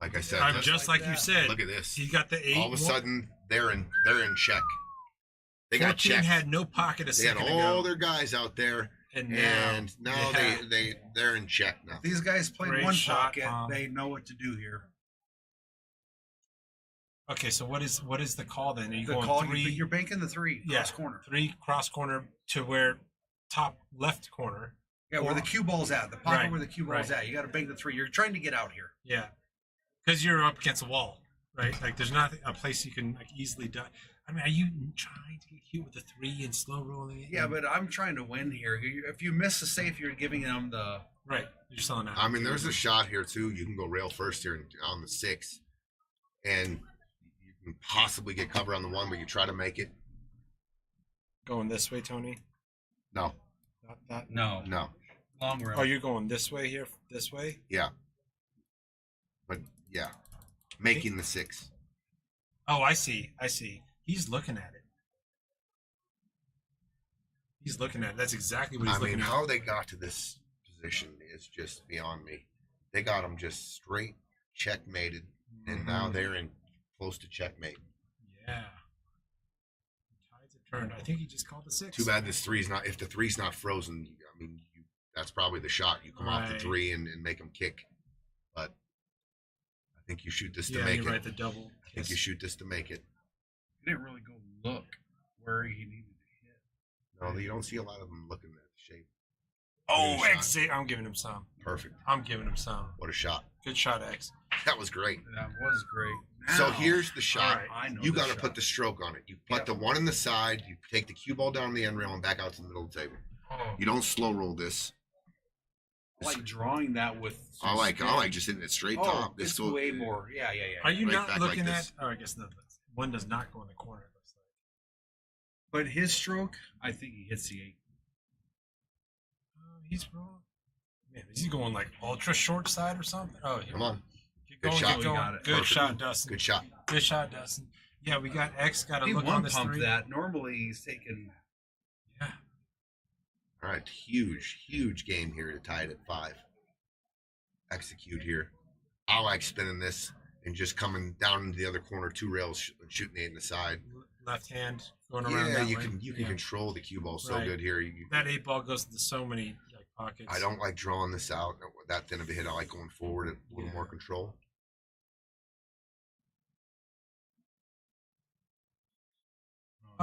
Like I said, I'm that's- just like you that. said. look at this. He got the 8. All of a sudden, they're in check. They 14 got checked. had no pocket a They had second all ago. their guys out there, and now yeah. they're in check now. These guys play Great one shot, pocket. Pom. They know what to do here. Okay, so what is the call then? Are you The going call, 3? you're banking the 3 Yeah. cross corner. 3 cross corner to where top left corner. Yeah, where the cue ball's at. The pocket Right, where the cue ball's right. at. You got to bank the 3. You're trying to get out here. Yeah, because you're up against a wall, right? Like there's not a place you can like easily do. I mean, are you trying to get cute with the 3 and slow rolling it? Yeah, but I'm trying to win here. If you miss the safe, you're giving them the. right, you're selling out. I mean, there's a shot here too. You can go rail first here on the 6, and you can possibly get cover on the 1, but you try to make it. Going this way, Tony. No, Not that. No. Long run. Oh, you're going this way here. This way. yeah, but yeah, making the 6. Oh, I see. I see. He's looking at it. He's looking at it. That's exactly what he's I mean, looking at. how they got to this position is just beyond me. They got them just straight checkmated, and now Mhm. they're in close to checkmate. Yeah. The tides have turned. I think he just called the 6. Too bad this 3's not. If the 3's not frozen, I mean, that's probably the shot. You come off the Right. 3 and make them kick. But I think you shoot this to Yeah, make you're it. right. The double. I think you shoot this to make it. He didn't really go look where he needed to hit. No, you don't see a lot of them looking at the shape. Oh, Good shot. Xavier. I'm giving him some. Perfect. I'm giving him some. What a shot. Good shot, X. That was great. That was great. So Now, here's the shot. All right, I know You the got to shot. put the stroke on it. You put Yep. the one in the side. You take the cue ball down the end rail and back out to the middle of the table. Oh, You don't slow roll this. I like drawing that with. I like spin. just hitting it straight Oh, top. it's will- way more. Yeah. Are you Right not back like looking this. at? Oh, I guess no. One does not go in the corner. It looks like. But his stroke, I think he hits the 8. He's wrong. Man, is he going like ultra short side or something? Oh, here. Come on. Keep Good going, shot. keep going. We got it. Good Perfect. shot, Dustin. Good shot. Good shot, Dustin. Yeah, we got X. Got to He look on one this pumped 3. that. Normally he's taking. Yeah. All right. Huge game here to tie it at 5. Execute here. I like spinning this and just coming down into the other corner, 2 rails, shooting the 8 in the side. Left hand going around. Yeah, that you way. can Yeah. control the cue ball so Right. good here. That 8 ball goes into so many like pockets. I don't like drawing this out that thin of a hit. I like going forward at a little more control.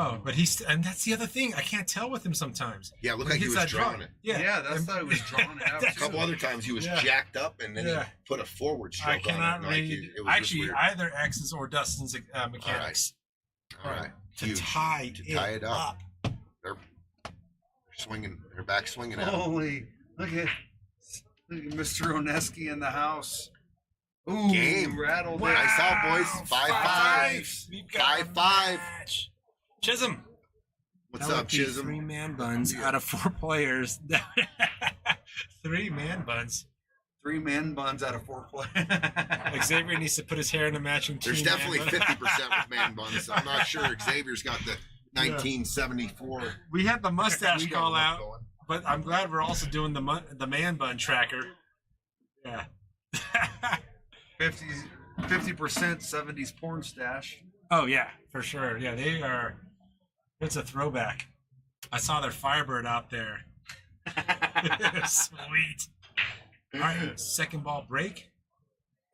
Oh, but and that's the other thing. I can't tell with him sometimes. Yeah, it looked When like he hits was that draw- drawing it. Yeah, that's thought he was drawing it out. A couple other times he was Yeah. jacked up and then Yeah. he put a forward I stroke on it. cannot and, like, read. it was just Actually, weird. either X's or Dustin's mechanics. All right. To Huge. tie, To tie it up. They're swinging. They're back swinging at him. Holy, look at Mr. Oneski in the house. Ooh, Game. rattled Wow. it. Nice out, boys. 5-5. We've got a 5-5. match. Chisholm. What's That would up, be Chisholm? 3-man buns out of 4 players. 3-man buns. 3-man buns out of 4 players. Xavier needs to put his hair in a matching There's team, definitely man. 50% with man buns. I'm not sure Xavier's got the 1974. We had the mustache We got call one out, going. but I'm glad we're also doing the man bun tracker. Yeah. 50% 70s porn stash. Oh yeah, for sure. Yeah, they are. It's a throwback. I saw their Firebird out there. Sweet. All right, second ball break.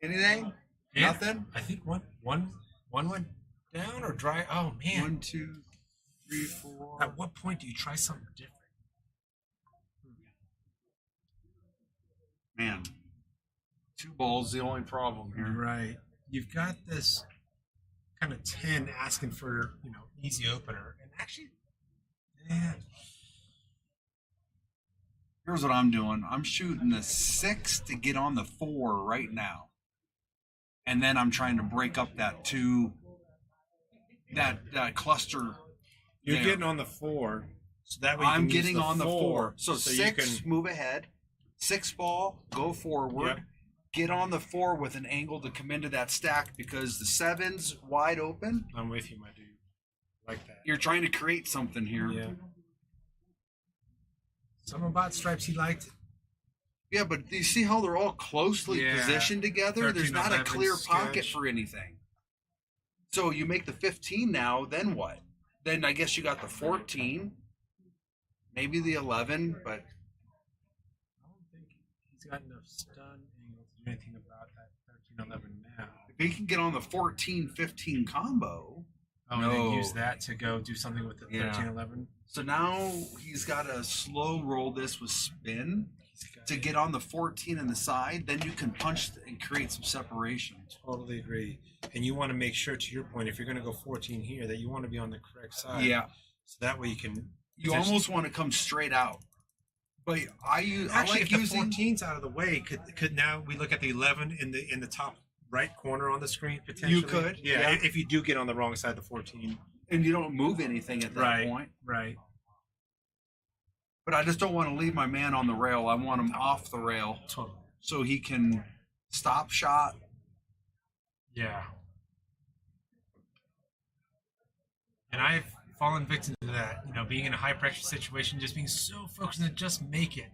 Anything? Yeah. Nothing? I think one went down or dry. Oh man. 1, 2, 3, 4. At what point do you try something different? Man, 2 balls the only problem here. Right. You've got this kind of 10 asking for, easy opener. And actually, yeah. Here's what I'm doing. I'm shooting the 6 to get on the 4 right now. And then I'm trying to break up that 2, that cluster. You're there. getting on the 4. So that way you I'm can use getting on the 4. So you 6, can, move ahead. 6 ball, go forward. Yep. Get on the 4 with an angle to come into that stack because the 7's wide open. I'm with you, my dude. Like that. You're trying to create something here. Yeah. Some about stripes he liked. Yeah, but do you see how they're all closely Yeah. positioned together? There's not a 13-11 clear pocket sketch. for anything. So you make the 15 now, then what? Then I guess you got the 14, maybe the 11, but I don't think he's got enough stun angle to do anything about that 13-11 now. if he can get on the 14-15 combo, Oh, and No. then use that to go do something with the Yeah. 13-11. so now he's got to slow roll this with spin to get on the 14 in the side. Then you can punch and create some separation. Totally agree. And you want to make sure, to your point, if you're going to go 14 here, that you want to be on the correct side. Yeah, So that way you can. you almost want to come straight out. But I Actually, like if the using 14's out of the way, could now we look at the 11 in the top right corner on the screen potentially? You could, Yeah, yeah. if you do get on the wrong side of the 14. and you don't move anything at that Right. point. Right. But I just don't want to leave my man on the rail. I want him off the rail Totally. so he can stop shot. Yeah. And I've fallen victim to that, being in a high pressure situation, just being so focused on just make it,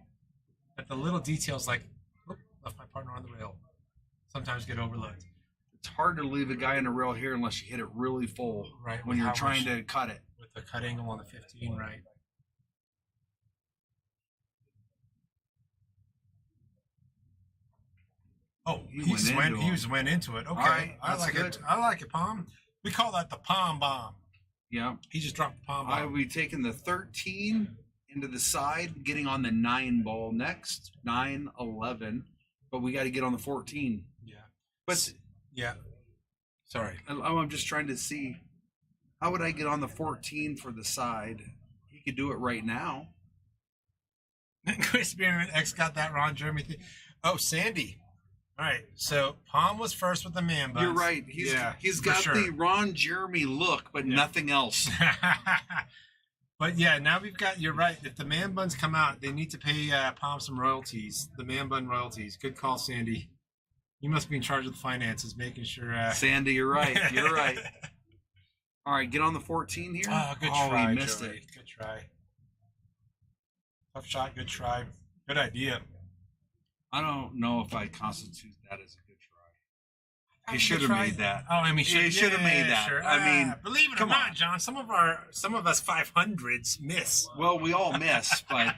that the little details like, "Oop, left my partner on the rail," sometimes get overlooked. It's hard to leave a guy in the rail here unless you hit it really full Right. when with you're how trying much- to cut it. with the cut angle on the 15, right? Oh, He he just went into went into it. Okay, right, I that's like good. it. I like it, Pom. We call that the Pom bomb. Yeah. He just dropped the Pom I bomb. will be taking the 13 into the side, getting on the 9 ball next. 9, 11. But we got to get on the 14. Yeah, But yeah. Sorry. I'm just trying to see, how would I get on the 14 for the side? He could do it right now. Chris Spearman X got that wrong. Jeremy. Oh, Sandy. All right. So Pom was first with the man buns. You're right. He's for got sure. the Ron Jeremy look, but nothing else. But yeah, now we've got. You're right. If the man buns come out, they need to pay Pom some royalties. The man bun royalties. Good call, Sandy. You must be in charge of the finances, making sure. Sandy, you're right. You're right. All right, get on the 14 here. Oh, good try. We missed Joey. it. Good try. Tough shot. Good try. Good idea. I don't know if I constitute that as a good try. He Good should have try. made that. Oh, I mean, He should have made that. Sure. I mean, believe it or come not, on. John, some of us 500s miss. Well, we all miss, but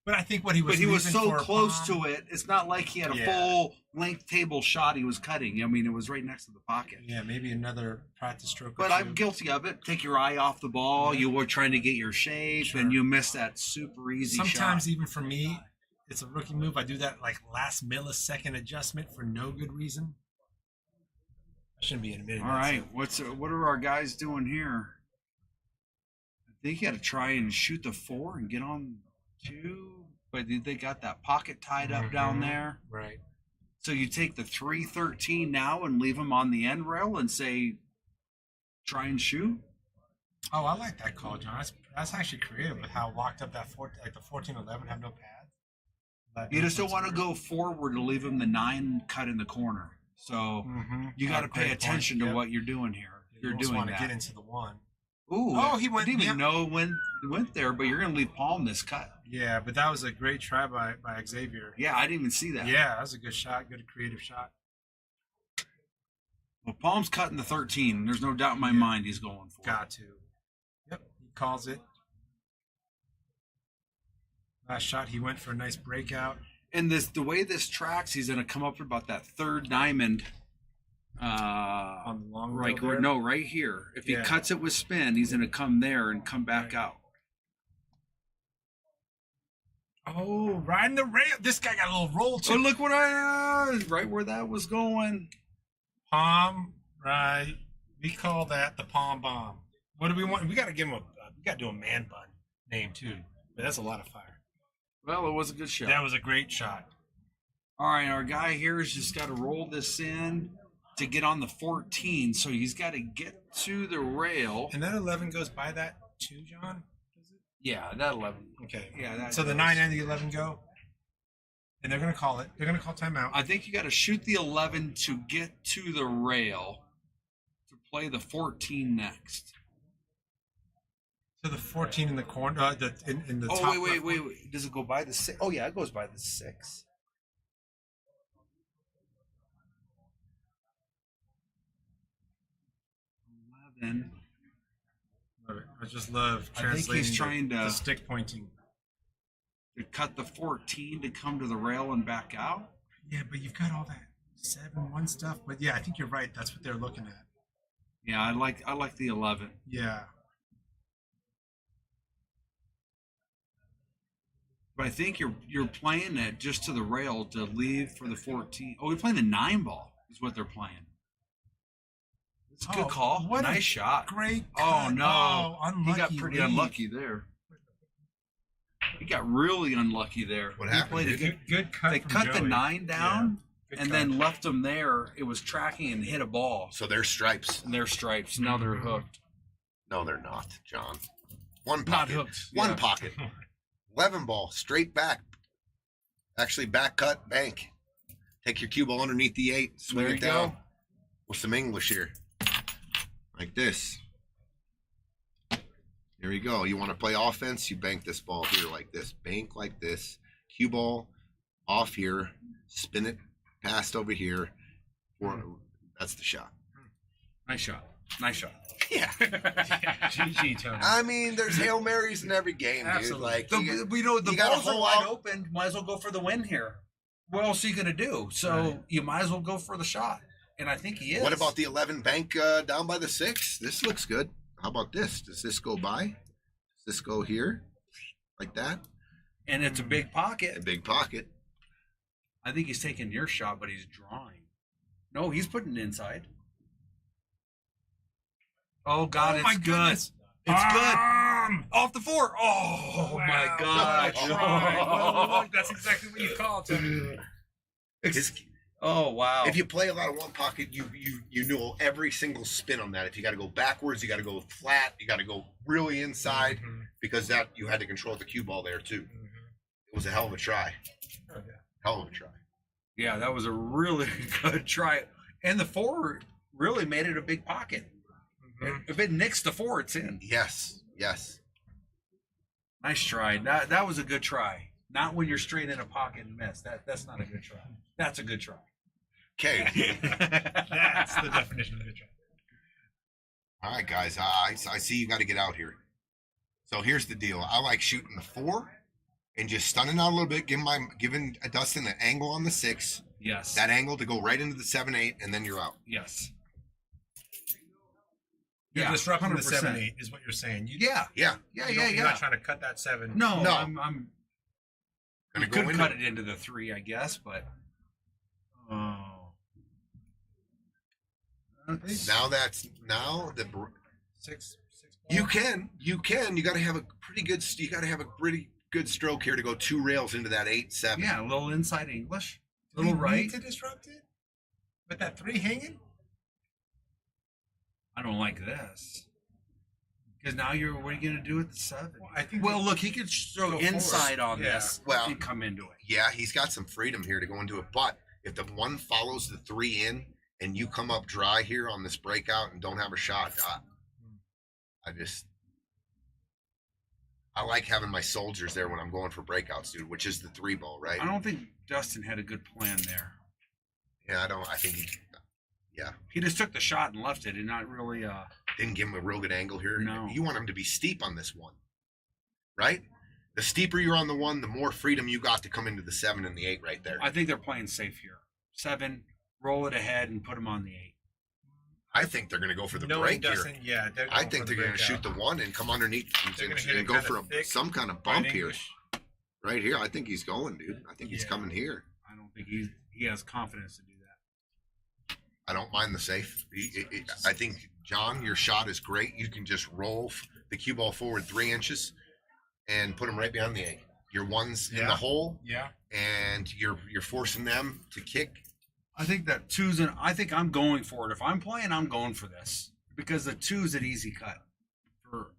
But I think what he was. he was leaving so for close Pom- to it. It's not like he had a Yeah. full length table shot he was cutting. I mean, it was right next to the pocket. Yeah, maybe another practice stroke. But or I'm two. guilty of it. Take your eye off the ball. Yeah. You were trying to get your shape, Sure. and you missed that super easy Sometimes shot. even for me, it's a rookie move. I do that like last millisecond adjustment for no good reason. I shouldn't be admitting. All that, right, so- what are our guys doing here? I think you got to try and shoot the 4 and get on 2, but they got that pocket tied up down Mhm. there. Right. So you take the 3-13 now and leave them on the end rail and say, try and shoot. Oh, I like that call, John. That's actually creative with how locked up that like the 14-11 have no pads. You just don't want to go forward to leave them the 9 cut in the corner. So Mm-hmm. you got to pay attention to what you're doing here. You You're just doing want to that. get into the one. Ooh, Oh, he went- I didn't yeah. even know when he went there, but you're going to leave Palm this cut. Yeah, but that was a great try by Xavier. Yeah, I didn't even see that. Yeah, that was a good shot. Good creative shot. Well, Palm's cutting the 13. There's no doubt in my mind he's going for it. Got to. Yep, he calls it. Last shot, he went for a nice breakout. And the way this tracks, he's going to come up about that third diamond. On the long Right, rail there. no, right here. If he Yeah. cuts it with spin, he's going to come there and come back Right. out. Oh, riding the rail. This guy got a little roll So too. look what right where that was going. Pom Rai. We call that the Pom bomb. What do we want? We got to give him we got to do a man bun name too. But that's a lot of fire. Well, it was a good shot. That was a great shot. All right, our guy here has just got to roll this in to get on the 14. So he's got to get to the rail. And that 11 goes by that too, John? Does it? Yeah, that 11. Okay. Yeah, that So the goes. 9 and the 11 go? And they're going to call it. They're going to call timeout. I think you got to shoot the 11 to get to the rail to play the 14 next. So the 14 in the corner, in the top. Oh, wait. left corner. Does it go by the 6? Oh, yeah, it goes by the 6. Then Love it. I just love I think translating he's trying the to- stick pointing. to cut the 14 to come to the rail and back out. Yeah, but you've got all that 7-1 stuff. But yeah, I think you're right. That's what they're looking at. Yeah, I like the 11. Yeah. But I think you're playing it just to the rail to leave for the 14. Oh, we're playing the 9 ball is what they're playing. It's a good Oh, call. what a Nice shot. Great. Oh, cut. no. Oh, unlucky. He got pretty lead. unlucky there. He got really unlucky there. What He happened, played a dude? good- Good cut. They from cut the Joey. 9 down Good and cut. then left them there. It was tracking and hit a ball. So they're stripes. And they're stripes. Now they're hooked. No, they're not, John. One Not pocket. hooked. One Yeah. pocket. 11 ball, straight back. Actually, back cut, bank. Take your cue ball underneath the 8, swing There it you down. go. With some English here. Like this. Here we go. You want to play offense? You bank this ball here like this. Bank like this. Cue ball off here. Spin it past over here. That's the shot. Nice shot. Nice shot. Yeah. GG, Tony. I mean, there's Hail Marys in every game, dude. Absolutely. Like, The you got a balls are whole wide out- open. Might as well go for the win here. what else are you going to do? So Right. you might as well go for the shot. And I think he is. What about the 11 bank down by the 6? This looks good. How about this? Does this go by? Does this go here? Like that? And it's a big A pocket. big pocket. I think he's taking your shot, but he's drawing. No, he's putting it inside. Oh, God, Oh, it's my good. goodness. It's good. Off the 4. Oh, Wow. my What a God. try. Well, look, that's exactly what you call it. Oh, wow. If you play a lot of one pocket, you know every single spin on that. If you got to go backwards, you got to go flat, you got to go really inside because that you had to control the cue ball there too. It was a hell of a try. Oh, yeah. Hell of a try. Yeah, that was a really good try. And the 4 really made it a big pocket. If it nicks the 4, it's in. Yes, yes. Nice try. That was a good try. Not when you're straight in a pocket and miss. That's not a good try. That's a good try. Okay. That's the definition of a good try. All right, guys. I see you got to get out here. So here's the deal. I like shooting the 4 and just stunning out a little bit, giving Dustin an angle on the 6. Yes. That angle to go right into the 7-8, and then you're out. Yes. You're disrupting the 100%. 7-8 is what you're saying. You, Yeah. Yeah. You're not trying to cut that 7. No, No. I'm Gonna you go could into cut it into the 3, I guess, but Now the 6. you got to have a pretty good stroke here to go 2 rails into that 8-7. yeah, a little inside English, a Do we little right. need to disrupt it with that 3 hanging? I don't like this because now what are you going to do with the 7? Well, I think Well, look, he could throw Go inside forward. on Yeah. this Well- and come into it. Yeah, he's got some freedom here to go into it. But if the 1 follows the 3 in and you come up dry here on this breakout and don't have a shot, I like having my soldiers there when I'm going for breakouts, dude, which is the 3 ball, right? I don't think Dustin had a good plan there. Yeah, I think He just took the shot and left it and not really didn't give him a real good angle here. No. You want him to be steep on this 1, right? The steeper you're on the 1, the more freedom you got to come into the 7 and the 8 right there. I think they're playing safe here. 7, roll it ahead and put him on the 8. I think they're going to go for the knowing break here. Dustin, yeah, they're I going think for they're the going to shoot breakout. the 1 and come underneath They're gonna hit and it go kinda for thick, some kind of right bump here. English. Right here. I think he's going, dude. I think he's Yeah. coming here. I don't think he has confidence to do that. I don't mind the safe. I think, John, your shot is great. You can just roll the cue ball forward 3 inches and put them right behind the 8. Your 1's in Yeah. the hole, Yeah. and you're forcing them to kick. I think that 2's I think I'm going for it. If I'm playing, I'm going for this because the 2's an easy cut for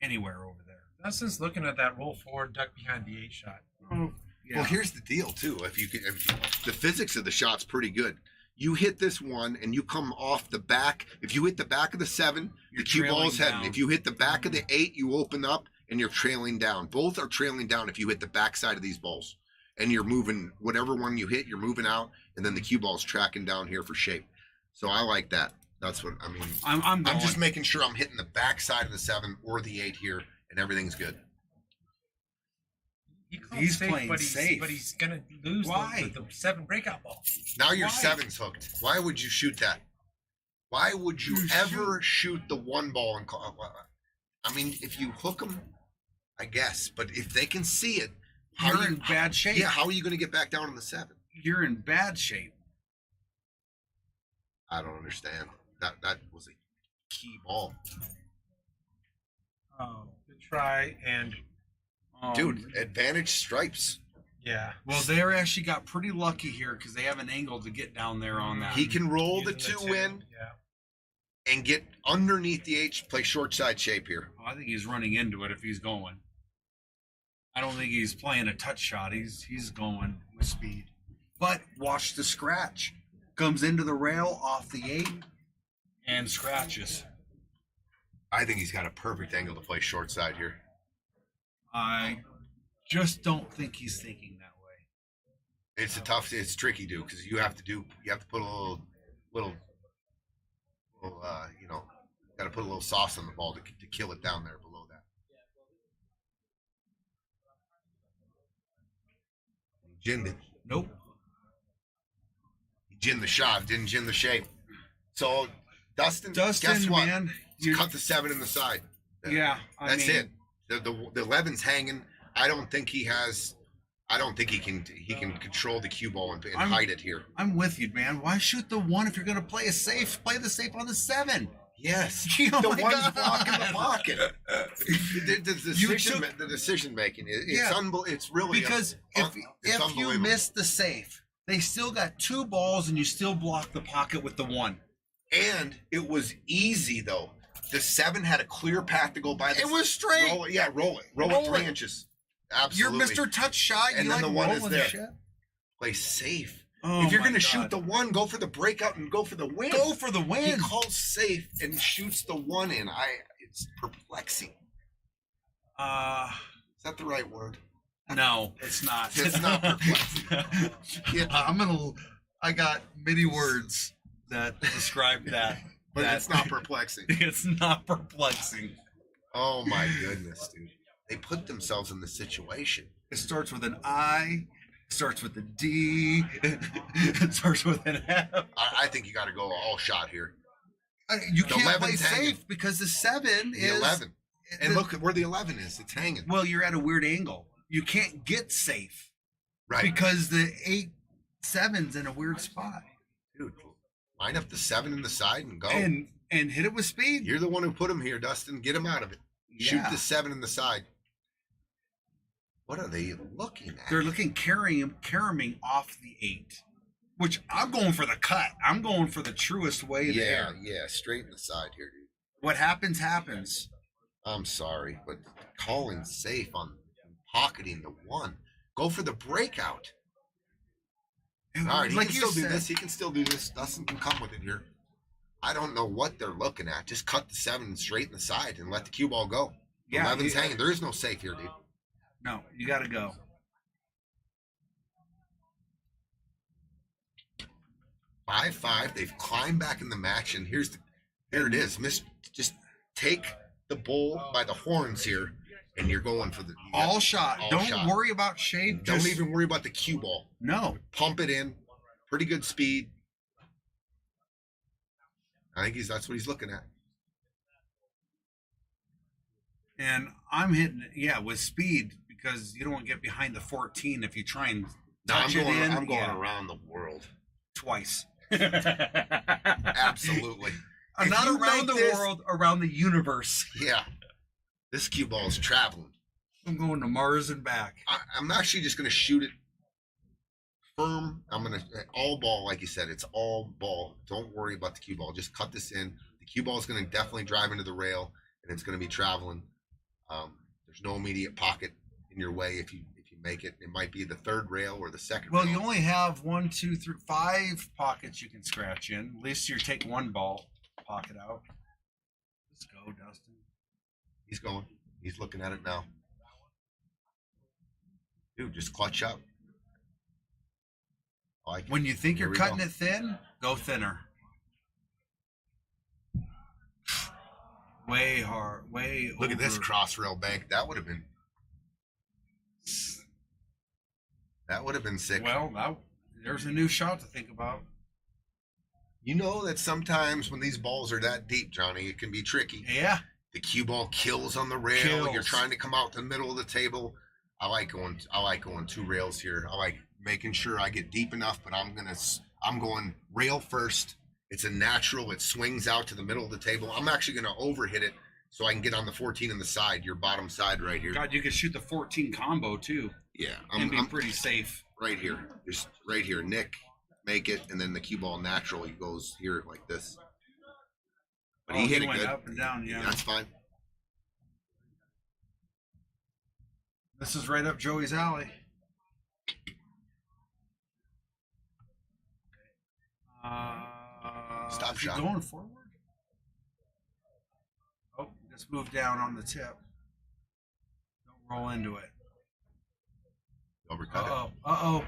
anywhere over there. Dustin's looking at that roll forward, duck behind the 8 shot. Oh, yeah. Well, here's the deal, too. If the physics of the shot's pretty good. You hit this 1 and you come off the back. If you hit the back of the 7, You're the cue ball's trailing heading. down. If you hit the back of the 8, you open up and you're trailing down. Both are trailing down if you hit the back side of these balls. And you're moving, whatever one you hit, you're moving out, and then the cue ball's tracking down here for shape. So I like that. That's what I mean. I'm going. I'm just making sure I'm hitting the back side of the 7 or the 8 here, and everything's good. He called He's safe, playing but he's, safe. But he's going to lose Why? the 7 breakout ball. Now your Why? 7's hooked. Why would you shoot that? Why would you ever shoot the 1 ball and call? I mean, if you hook them, I guess. But if they can see it, You're in bad shape. Yeah, how are you going to get back down on the 7? You're in bad shape. I don't understand. That was a key ball, Oh, good try. And, dude. Advantage stripes. yeah. Well, they actually got pretty lucky here because they have an angle to get down there on that. He can roll the Using 2 in Yeah. and get underneath the H. Play short side shape here. I think he's running into it if he's going. I don't think he's playing a touch shot. He's going with speed. But watch the scratch. Comes into the rail off the 8 and scratches. I think he's got a perfect angle to play short side here. I just don't think he's thinking that way. It's tricky, dude, because you have to put a little, got to put a little sauce on the ball to kill it down there below that. Jinned it. Nope. Gin the shot, didn't gin the shape. So Dustin, guess what? Man, Cut the 7 in the side. yeah, That's it. The 11's hanging. I don't think he can control the cue ball and hide it here. I'm with you, man. Why shoot the 1 if you're going to play a safe? Play the safe on the 7. Yes, Oh the my one's God. blocking the pocket. The decision making. It's really because if you miss the safe, they still got 2 balls and you still block the pocket with the 1. And it was easy though. The 7 had a clear path to go by. It was straight. Roll it 3 inches. Absolutely. You're Mr. Touch Shot. And you then like the 1 is rolling there. shit? Play safe. Oh if you're my going to God. shoot the 1, go for the breakout and go for the win. Go for the He win. calls safe and shoots the 1 in. It's perplexing. Is that the right word? No, it's not. It's not perplexing. I got many words that describe that. But it's not perplexing. It's not perplexing. Oh my goodness, dude. They put themselves in the situation. It starts with an I. It starts with a D. It starts with an F. I think you got to go all shot here. You The can't play 11's safe hanging. because the 7 The is 11. And look at where the 11 is. It's hanging. Well, you're at a weird angle. You can't get safe Right. because the 7's in a weird spot. Dude, line up the 7 in the side and go. And hit it with speed. You're the one who put him here, Dustin. Get him out of it. Shoot Yeah. the 7 in the side. What are they looking at? They're looking carrying off the 8, which I'm going for the cut. I'm going for the truest way there. Yeah, straight in the side here, dude. What happens, happens. I'm sorry, but calling safe on pocketing the 1. Go for the breakout. All right, he Like can you still do said- this. He can still do this. Dustin can come with it here. I don't know what they're looking at. Just cut the 7 straight in the side and let the cue ball go. The Yeah, 11's yeah. hanging. There is no safe here, dude. No, you got to go. 5-5. They've climbed back in the match, and here it is. Just take the bull by the horns here, and you're going for the All shot. all Don't shot. worry about shape. Don't Just- even worry about the cue ball. No. Pump it in. Pretty good speed. I think that's what he's looking at. And I'm hitting it, yeah, with speed because you don't want to get behind the 14 if you try and No, touch it in. I'm going yeah, around the world. twice. Absolutely. If Not you around make the this- world, around the universe. Yeah. This cue ball is traveling. I'm going to Mars and back. I'm actually just going to shoot it firm. I'm going to all ball, like you said. It's all ball. Don't worry about the cue ball. Just cut this in. The cue ball is going to definitely drive into the rail, and it's going to be traveling. There's no immediate pocket in your way if you make it. It might be the 3rd rail or the 2nd Well, rail. you only have 1, 2, 3, 5 pockets you can scratch in. At least you take 1 ball pocket out. Let's go, Dustin. He's going. He's looking at it now. Dude, just clutch up. I like it. When you think Here you're we cutting go. it thin, go thinner. Way hard, way Look at this over. cross rail bank. That would have been sick. Well, there's a new shot to think about. You know that sometimes when these balls are that deep, Johnny, it can be tricky. Yeah. The cue ball kills on the rail. Kills. You're trying to come out the middle of the table. I like going 2 rails here. I like making sure I get deep enough, but I'm going rail first. It's a natural. It swings out to the middle of the table. I'm actually going to overhit it so I can get on the 14 on the side, your bottom side right here. God, you could shoot the 14 combo too. Yeah, And be I'm pretty safe. right here. Just right here. Nick, make it, and then the cue ball naturally goes here like this. But he hit it went good. up and down, yeah. That's fine. This is right up Joey's alley. Stop Is he shot. going forward? Oh, just move down on the tip. Don't roll into it. Overcut it. Uh-oh.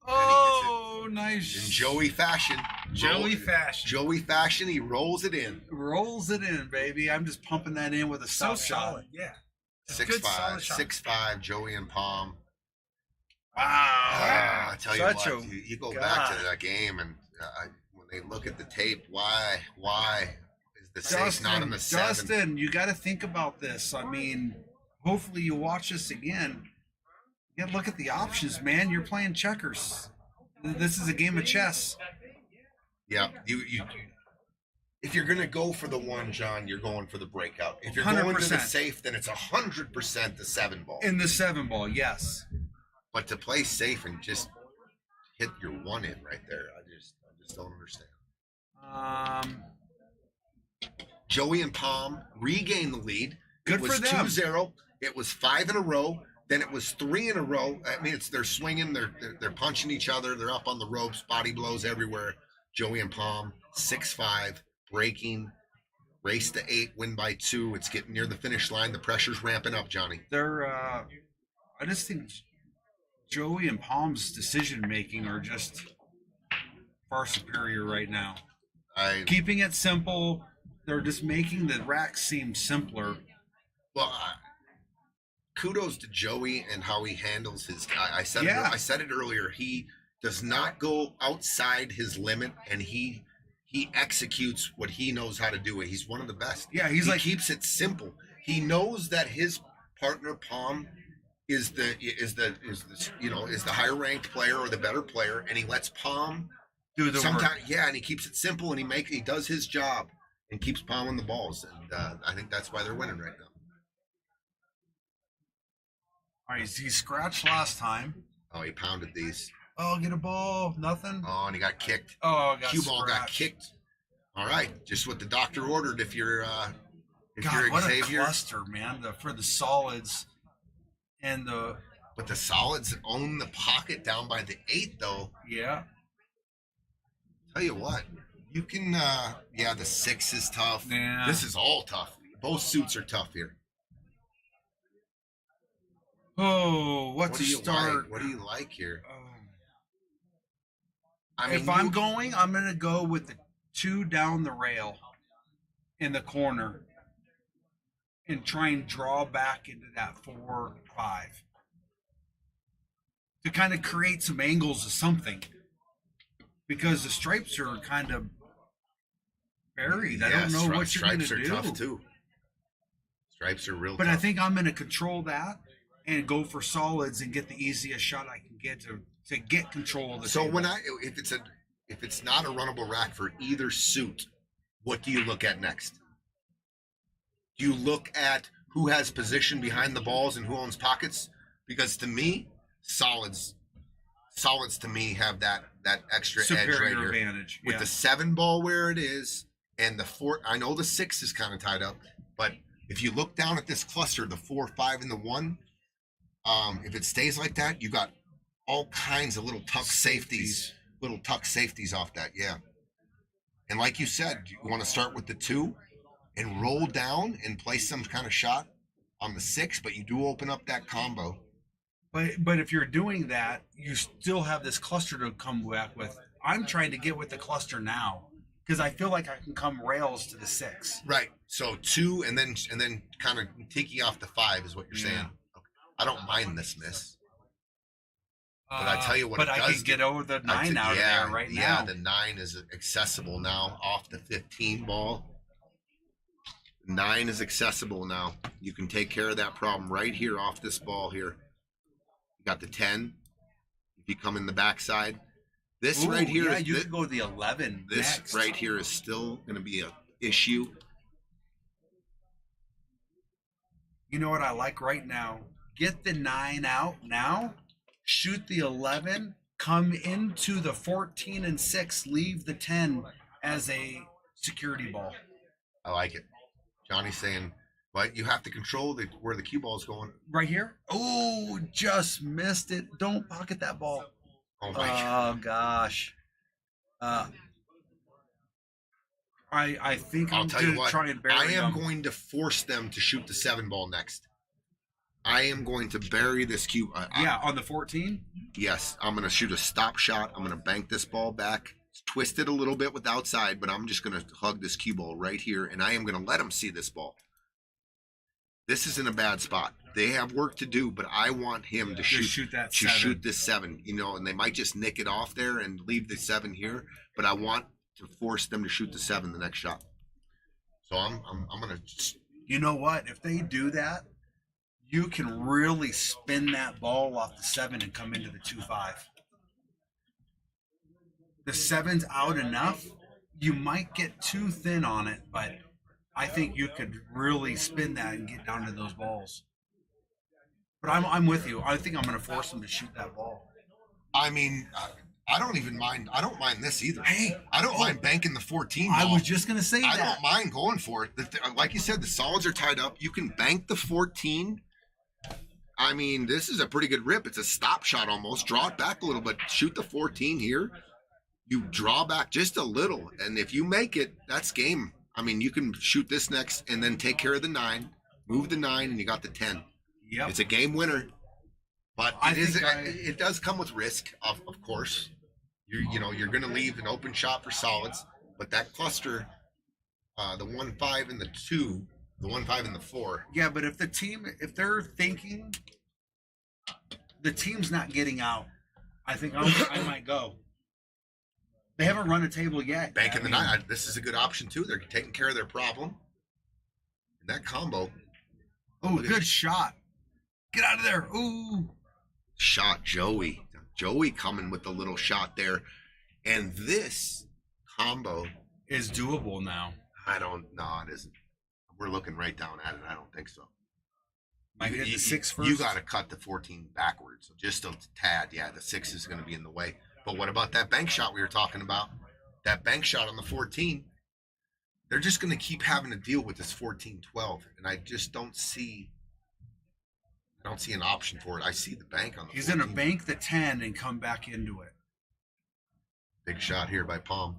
And he hits it. Oh, nice. In Joey fashion. Joey fashion, he rolls it in. Rolls it in, baby. I'm just pumping that in with a So stop shot. solid, yeah. 6'5", solid shot. 6'5", Joey and Pom. Wow. I tell you Such what, a you go back to God. that game, and when they look at the tape, why is the safe not in the 7? Dustin, you got to think about this. I mean, hopefully you watch this again. You got to look at the options, man. You're playing checkers. This is a game of chess. Yeah, you if you're gonna go for the 1, John, you're going for the breakout. If you're going to the safe, then it's 100% the 7 ball. In the 7 ball, yes. But to play safe and just hit your 1 in right there, I just don't understand. Joey and Pom regained the lead. Good it was for them. 2-0. It was 5 in a row. Then it was 3 in a row. I mean, they're swinging, they're punching each other, they're up on the ropes, body blows everywhere. Joey and Pom 6-5, breaking, race to 8, win by 2. It's getting near the finish line. The pressure's ramping up, Johnny. I just think Joey and Pom's decision making are just far superior right now. Keeping it simple, they're just making the racks seem simpler. Well, kudos to Joey and how he handles his. I said it earlier. He does not go outside his limit, and he executes what he knows how to do. He's one of the best. Yeah, he keeps it simple. He knows that his partner Pom is the higher ranked player or the better player, and he lets Pom do the work. Yeah, and he keeps it simple, and he does his job and keeps Pom on the balls, and I think that's why they're winning right now. All right, he scratched last time. Oh, he pounded these. Oh, get a ball, nothing. Oh, and he got kicked. Oh, cue ball got kicked. All right, just what the doctor ordered. If you're what Xavier. A cluster, man, for the solids and the. But the solids own the pocket down by the 8, though. Yeah. Tell you what, you can. The 6 is tough. Yeah. This is all tough. Both suits are tough here. Oh, what's a start? What do you like here? If I'm going to go with the 2 down the rail in the corner and try and draw back into that 4-5 to kind of create some angles of something, because the stripes are kind of buried. I don't know what you're going to do. Stripes are tough too. Stripes are real but tough. I think I'm going to control that and go for solids and get the easiest shot I can get to get control of the table. If it's not a runnable rack for either suit, what do you look at next? Do you look at who has position behind the balls and who owns pockets? Because to me, solids to me have that extra superior edge right here. Advantage With the 7 ball where it is and the 4. I know the 6 is kind of tied up, but if you look down at this cluster, the 4, 5, and the 1, if it stays like that, you got all kinds of little tuck safeties off that. Yeah. And like you said, you want to start with the 2 and roll down and play some kind of shot on the 6, but you do open up that combo. But if you're doing that, you still have this cluster to come back with. I'm trying to get with the cluster now because I feel like I can come rails to the 6. Right. So 2 and then kind of tiki off the 5 is what you're saying. Okay. I don't mind this miss. But I tell you what, but I can get over the 9 out of there right now. Yeah, the 9 is accessible now off the 15 ball. 9 is accessible now. You can take care of that problem right here off this ball here. You got the 10. If you come in the backside, this right here. Yeah, you could go the 11. This next. right here is still going to be an issue. You know what I like right now? Get the 9 out now. Shoot the 11, come into the 14 and 6, leave the 10 as a security ball. I like it. Johnny's saying, but you have to control where the cue ball is going. Right here? Oh, just missed it. Don't pocket that ball. Oh, my God. Oh, gosh. I think I'll I'm tell you going to what, try and bury I am them. going to force them to shoot the 7 ball next. I am going to bury this cue. On the 14? Yes, I'm going to shoot a stop shot. I'm going to bank this ball back. It's twisted a little bit with outside, but I'm just going to hug this cue ball right here, and I am going to let them see this ball. This isn't a bad spot. They have work to do, but I want him to shoot that to 7. shoot this 7. You know, and they might just nick it off there and leave the 7 here. But I want to force them to shoot the 7 the next shot. So I'm gonna. You know what? If they do that, you can really spin that ball off the 7 and come into the 2-5. The 7's out enough. You might get too thin on it, but I think you could really spin that and get down to those balls. But I'm with you. I think I'm going to force them to shoot that ball. I mean, I don't even mind. I don't mind this either. Hey, I don't mind banking the 14 ball. I was just going to say I that. don't mind going for it. Like you said, the solids are tied up. You can bank the 14. I mean, this is a pretty good rip. It's a stop shot almost. Draw it back a little bit. Shoot the 14 here. You draw back just a little. And if you make it, that's game. I mean, you can shoot this next and then take care of the 9. Move the 9, and you got the 10. Yep. It's a game winner. But it does come with risk, of course. You're going to leave an open shot for solids. But that cluster, the 1-5 and the 2, the 1-5 and the 4. Yeah, but if they're thinking the team's not getting out, I think I might go. They haven't run a table yet. Banking the 9. This is a good option, too. They're taking care of their problem. And that combo. Oh, good shot. Get out of there. Ooh. Shot Joey. Joey coming with the little shot there. And this combo is doable now. No, it isn't. We're looking right down at it. I don't think so. Might hit the 6 first. You got to cut the 14 backwards. So just a tad. Yeah, the 6 is going to be in the way. But what about that bank shot we were talking about? That bank shot on the 14. They're just going to keep having to deal with this 14-12. And I just don't see an option for it. I see the bank on the 14. He's going to bank the 10 and come back into it. Big shot here by Pom.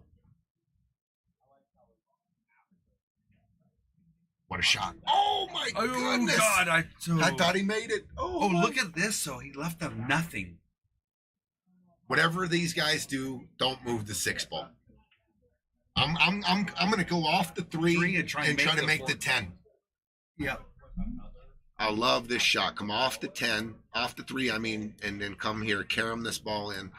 What a shot. Oh, my goodness. God. I thought he made it. Oh, look at this. So he left them nothing. Whatever these guys do, don't move the 6 ball. I'm going to go off the 3 and try to make the 10. Yep. I love this shot. Come off the 10, off the 3, and then come here, carom this ball in.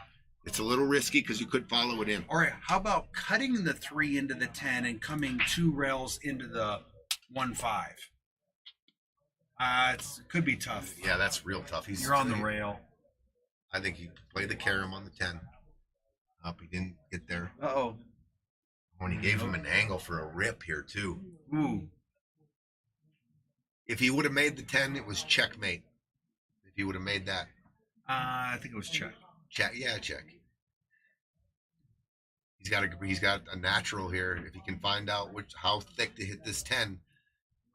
It's a little risky because you could follow it in. All right, how about cutting the 3 into the 10 and coming 2 rails into the 1-5? It could be tough. Yeah, that's real tough. You're on the rail. I think he played the carom on the 10. He didn't get there. Uh-oh. When he gave him an angle for a rip here, too. Ooh. If he would have made the 10, it was checkmate. If he would have made that. I think it was check. Check. He's got a natural here. If he can find out how thick to hit this 10,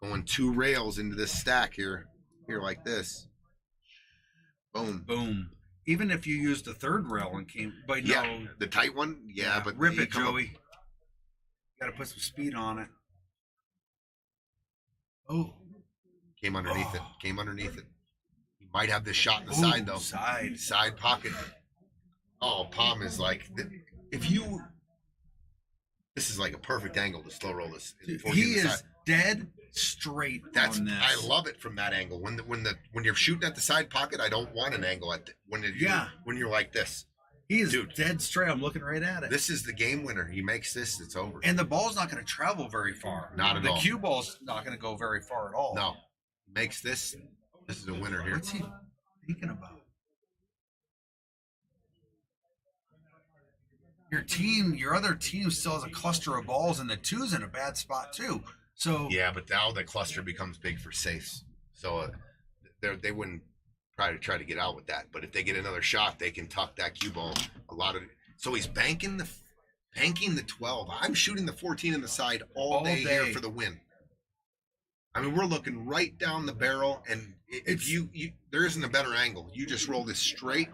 going 2 rails into this stack here like this. Boom. Boom. Even if you used the 3rd rail and came, but no. Yeah, the tight one. Yeah, but rip it, Joey. Got to put some speed on it. Oh. Came underneath it. He might have this shot in the side, though. Side pocket. Oh, Pom is like, this is like a perfect angle to slow roll this. He is dead straight on this. I love it from that angle. When you're shooting at the side pocket, I don't want an angle when you're like this. He is dead straight. I'm looking right at it. This is the game winner. He makes this, it's over. And the ball's not going to travel very far. Not at all. The cue ball's not going to go very far at all. No. Makes this. This is a winner here. What's he thinking about? Your other team still has a cluster of balls, and the 2's in a bad spot too. So yeah, but now the cluster becomes big for safes. So they wouldn't try to get out with that. But if they get another shot, they can tuck that cue ball. So he's banking the 12. I'm shooting the 14 in the side all day here for the win. I mean, we're looking right down the barrel, and if you there isn't a better angle. You just roll this straight.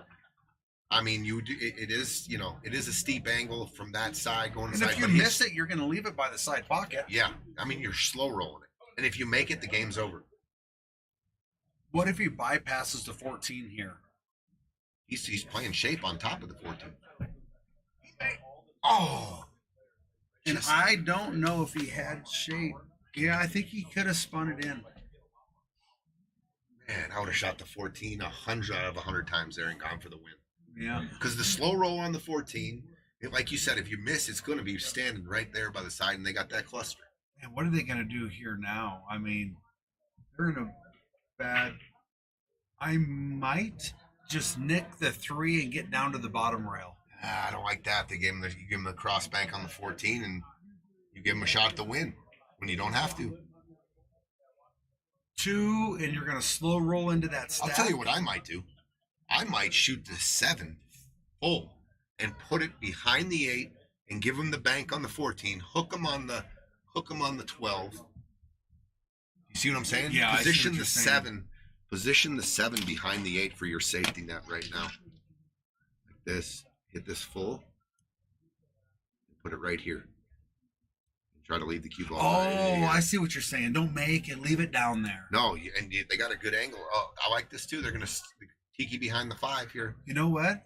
I mean, it is a steep angle from that side going inside. And if you miss it, you're going to leave it by the side pocket. Yeah, I mean, you're slow rolling it, and if you make it, the game's over. What if he bypasses the 14 here? He's playing shape on top of the 14. Oh, and I don't know if he had shape. Yeah, I think he could have spun it in. Man, I would have shot the 14 100 out of 100 times there and gone for the win. Yeah. Because the slow roll on the 14, like you said, if you miss, it's going to be standing right there by the side, and they got that cluster. And what are they going to do here now? I mean, they're in a bad. I might just nick the 3 and get down to the bottom rail. I don't like that. You give them the cross bank on the 14, and you give them a shot at the win when you don't have to. 2, and you're going to slow roll into that stack. I'll tell you what I might do. I might shoot the 7 full and put it behind the 8 and give them the bank on the 14. Hook them on the 12. You see what I'm saying? Yeah, Position I see what the you're 7. Position the 7 behind the 8 for your safety net right now. Like this. Hit this full. Put it right here. Try to leave the cue ball. Oh, I see what you're saying. Don't make it. Leave it down there. No, they got a good angle. Oh, I like this too. They're going to tiki behind the 5 here. You know what?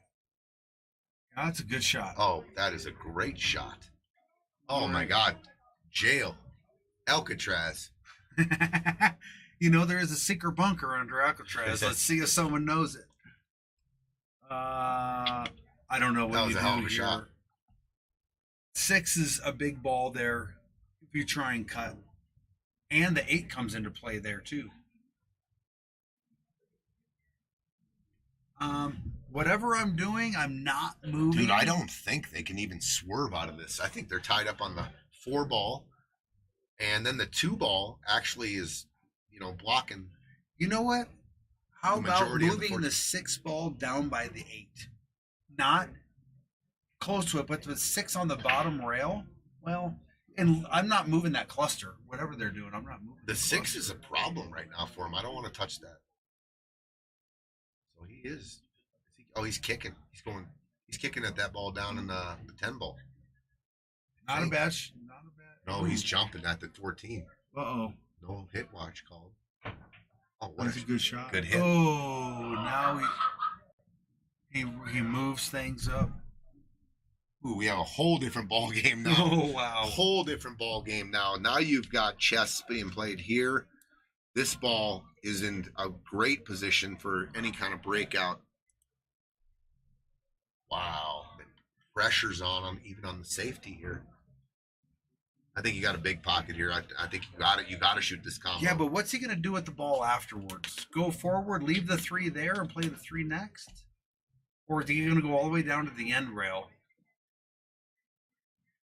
Yeah, that's a good shot. Oh, that is a great shot. Oh, my God. Jail. Alcatraz. You know, there is a secret bunker under Alcatraz. Let's see if someone knows it. I don't know what That was you a do hell of a here. shot. 6 is a big ball there if you try and cut. And the 8 comes into play there, too. Whatever I'm doing, I'm not moving. Dude, I don't think they can even swerve out of this. I think they're tied up on the 4 ball. And then the 2 ball actually is, blocking. You know what? How The about majority of the moving 14. the 6 ball down by the 8? Not close to it, but with 6 on the bottom rail. Well, and I'm not moving that cluster. Whatever they're doing, I'm not moving. The 6 is a problem right now for him. I don't want to touch that. So he is. Oh, he's kicking. He's kicking at that ball down in the 10 ball. Not a bad. No, he's jumping at the 14. Uh-oh. No hit watch called. Oh, what That's a good shot. Good hit. Oh, now he moves things up. Ooh, we have a whole different ball game now. Oh, wow. A whole different ball game now. Now you've got chess being played here. This ball is in a great position for any kind of breakout. Wow. Pressure's on him, even on the safety here. I think you got a big pocket here. I think you got to shoot this combo. Yeah, but what's he going to do with the ball afterwards? Go forward, leave the 3 there, and play the 3 next? Or is he going to go all the way down to the end rail?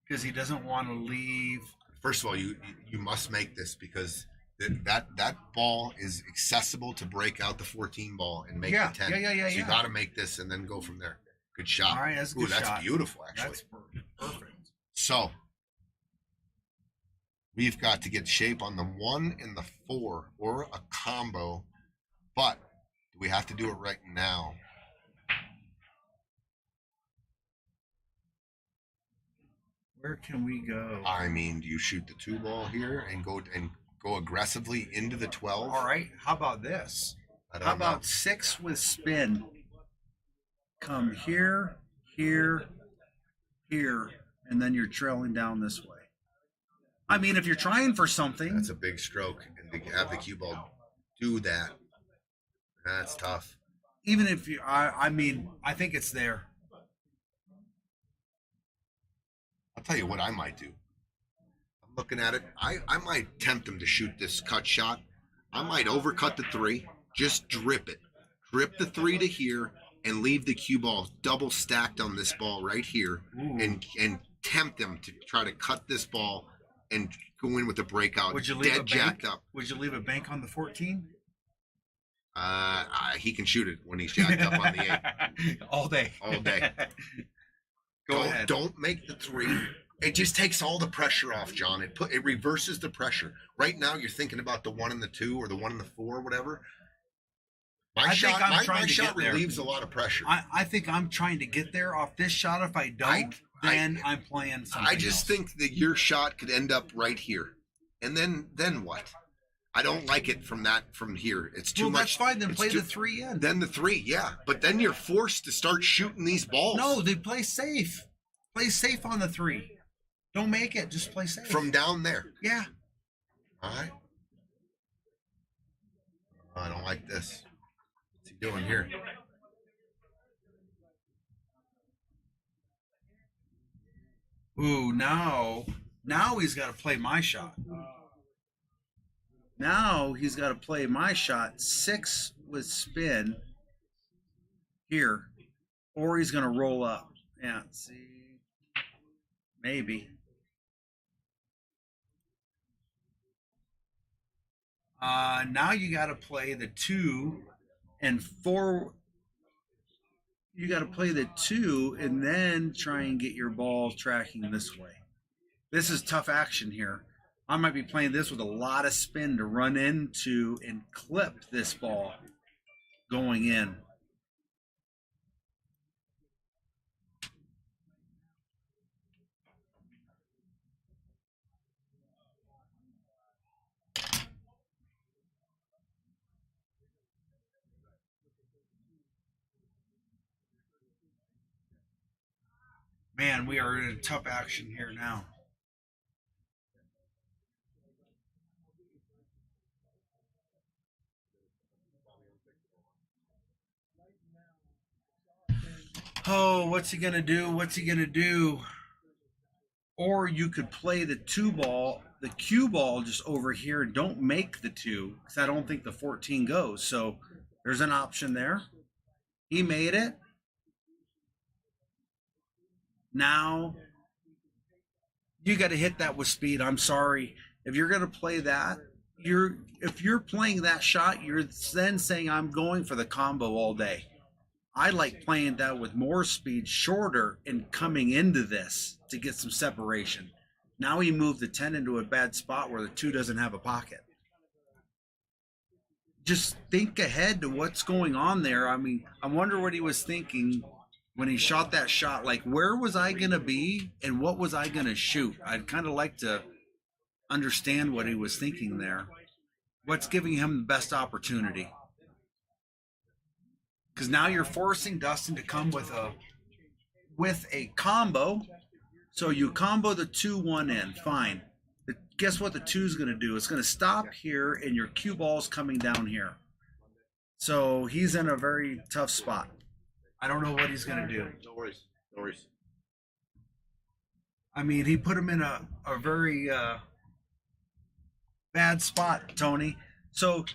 Because he doesn't want to leave. First of all, you must make this because that ball is accessible to break out the 14 ball and make the 10. Yeah. So you got to make this and then go from there. Good shot. All right, that's a good shot. That's beautiful, actually. That's perfect. So we've got to get shape on the 1 and the 4 or a combo, but we have to do it right now. Where can we go? I mean, do you shoot the 2 ball here and go aggressively into the 12? All right. How about this? How about 6 with spin? Come here, here, here, and then you're trailing down this way. I mean, if you're trying for something. That's a big stroke, and to have the cue ball do that, that's tough. Even if you, I think it's there. I'll tell you what I might do. I'm looking at it. I might tempt him to shoot this cut shot. I might overcut the 3, just drip it. Drip the 3 to here and leave the cue ball double stacked on this ball right here. Ooh. and tempt them to try to cut this ball and go in with the breakout. Would you leave dead a jacked bank? up. Would you leave a bank on the 14? He can shoot it when he's jacked up on the 8. All day. All day. Go ahead. Don't make the 3. It just takes all the pressure off, John. It reverses the pressure. Right now, you're thinking about the 1 and the 2 or the 1 and the 4, whatever. My shot relieves a lot of pressure. I think I'm trying to get there off this shot. If I don't, I'm playing something I just else. think that your shot could end up right here. And then what? I don't like it from here. It's too much. That's fine. Then play the 3 in. Then the 3, yeah. But then you're forced to start shooting these balls. No, they play safe. Play safe on the 3. Don't make it. Just play safe. From down there. Yeah. All right. I don't like this. What's he doing here? Ooh, now he's got to play my shot. Now he's got to play my shot. 6 with spin here, or he's going to roll up. Yeah, see, maybe. Now you got to play the 2 and 4. You got to play the 2 and then try and get your ball tracking this way. This is tough action here. I might be playing this with a lot of spin to run into and clip this ball going in. Man, we are in a tough action here now. Oh, what's he going to do? What's he going to do? Or you could play the 2 ball, the cue ball just over here. Don't make the 2 because I don't think the 14 goes. So there's an option there. He made it. Now you got to hit that with speed. I'm sorry. If you're going to play that, if you're playing that shot, you're then saying I'm going for the combo all day. I like playing that with more speed, shorter, and coming into this to get some separation. Now he moved the 10 into a bad spot where the 2 doesn't have a pocket. Just think ahead to what's going on there. I mean, I wonder what he was thinking when he shot that shot. Like, where was I going to be and what was I going to shoot? I'd kind of like to understand what he was thinking there. What's giving him the best opportunity? Because now you're forcing Dustin to come with a combo. So you combo the 2-1 in. Fine. But guess what the 2 is going to do? It's going to stop here, and your cue ball's coming down here. So he's in a very tough spot. I don't know what he's going to do. No worries. No worries. I mean, he put him in a very bad spot, Tony. So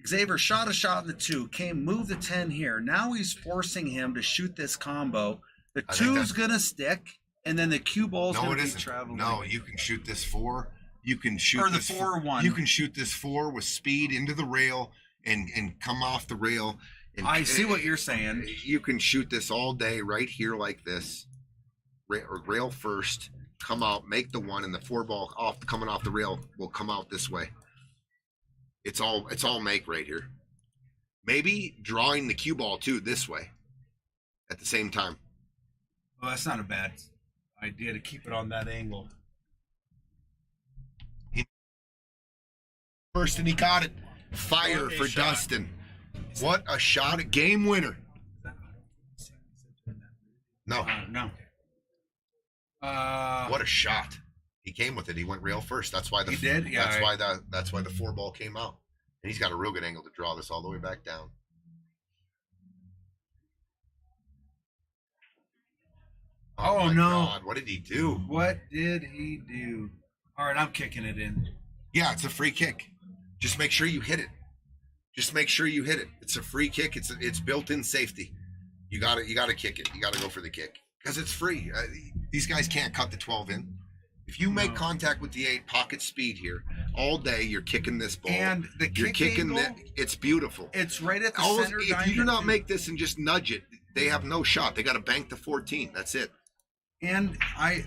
Xavier shot a shot in the 2, moved the 10 here. Now he's forcing him to shoot this combo. The 2's going to stick, and then the cue ball's going to be traveling. No, you can shoot this 4. You can shoot or the this 4-1. You can shoot this 4 with speed into the rail and come off the rail. And, I see what you're saying. You can shoot this all day right here like this. Rail first, come out, make the 1, and the 4 ball coming off the rail will come out this way. It's all make right here. Maybe drawing the cue ball too this way at the same time. Well, that's not a bad idea to keep it on that angle. First, and he got it. Fire for shot. Dustin. What a shot! A game winner. No. No. What a shot! He came with it. He went rail first. That's why he did. Yeah. That's why the 4 ball came out. And he's got a real good angle to draw this all the way back down. Oh my no! God, what did he do? What did he do? All right, I'm kicking it in. Yeah, it's a free kick. Just make sure you hit it. Just make sure you hit it. It's a free kick. It's built-in safety. You got to kick it. You got to go for the kick because it's free. These guys can't cut the 12 in. If you make contact with the 8 pocket speed here all day, you're kicking this ball. And the kick angle, it's beautiful. It's right at the Almost, center. if you do not make this and just nudge it, they have no shot. They got to bank the 14. That's it. And I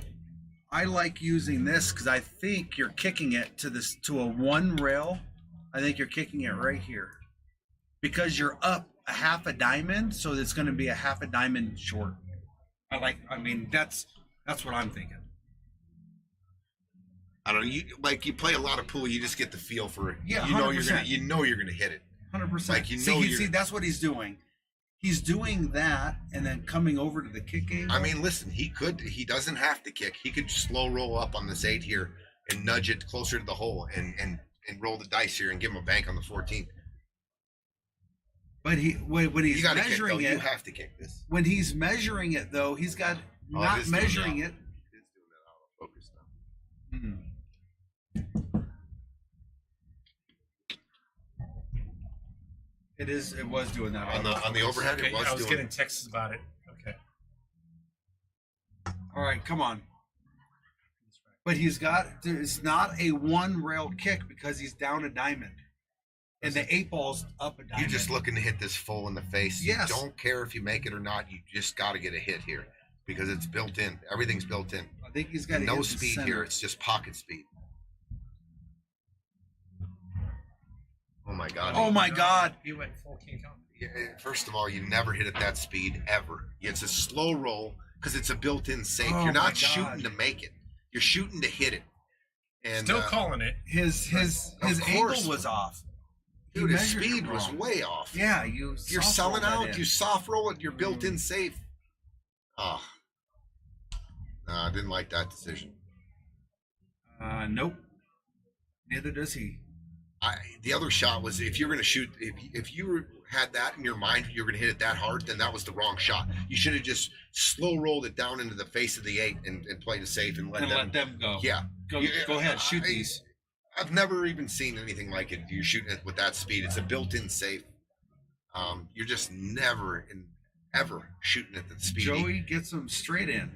like using this because I think you're kicking it to a 1 rail. I think you're kicking it right here because you're up a half a diamond, so it's going to be a half a diamond short. I mean that's what I'm thinking. I don't know. You play a lot of pool. You just get the feel for it. Yeah, you know 100%. you're gonna hit it. 100%. Like see, that's what he's doing. He's doing that and then coming over to the kick angle. I mean, listen, he doesn't have to kick. He could slow roll up on this 8 here and nudge it closer to the hole and roll the dice here and give him a bank on the 14. But when You he's got to kick, though. measuring You it, have to kick this. when he's measuring it though, he's got it not is doing measuring that. it. It's doing that out of focus now. Mhm. It is. It was doing that On the overhead, Okay, it was I was doing getting texts about it. Okay. All right, come on. But he's got. It's not a one rail kick because he's down a diamond, and the 8-ball's up a diamond. You're just looking to hit this full in the face. Yes. You don't care if you make it or not. You just got to get a hit here because it's built in. Everything's built in. I think he's got And to no hit the speed center. here. It's just pocket speed. Oh my God. Oh my God! He went full King Kong. First of all, you never hit at that speed ever. It's a slow roll because it's a built-in safe. Oh You're my not God. shooting to make it. You're shooting to hit it. And Still calling it. His Of course. angle was off. He dude, his measured it speed was wrong. way off. Yeah, You're soft selling rolled that out. in. You soft roll it. You're built-in safe. Oh, no, I didn't like that decision. Nope. Neither does he. The other shot was if you're going to shoot, if you had that in your mind, you're going to hit it that hard, then that was the wrong shot. You should have just slow rolled it down into the face of the 8 and played it safe and let them go. Yeah, Go ahead, shoot these. I've never even seen anything like it. You're shooting it with that speed. It's a built-in safe. You're just never ever shooting at the speed. Joey gets him straight in.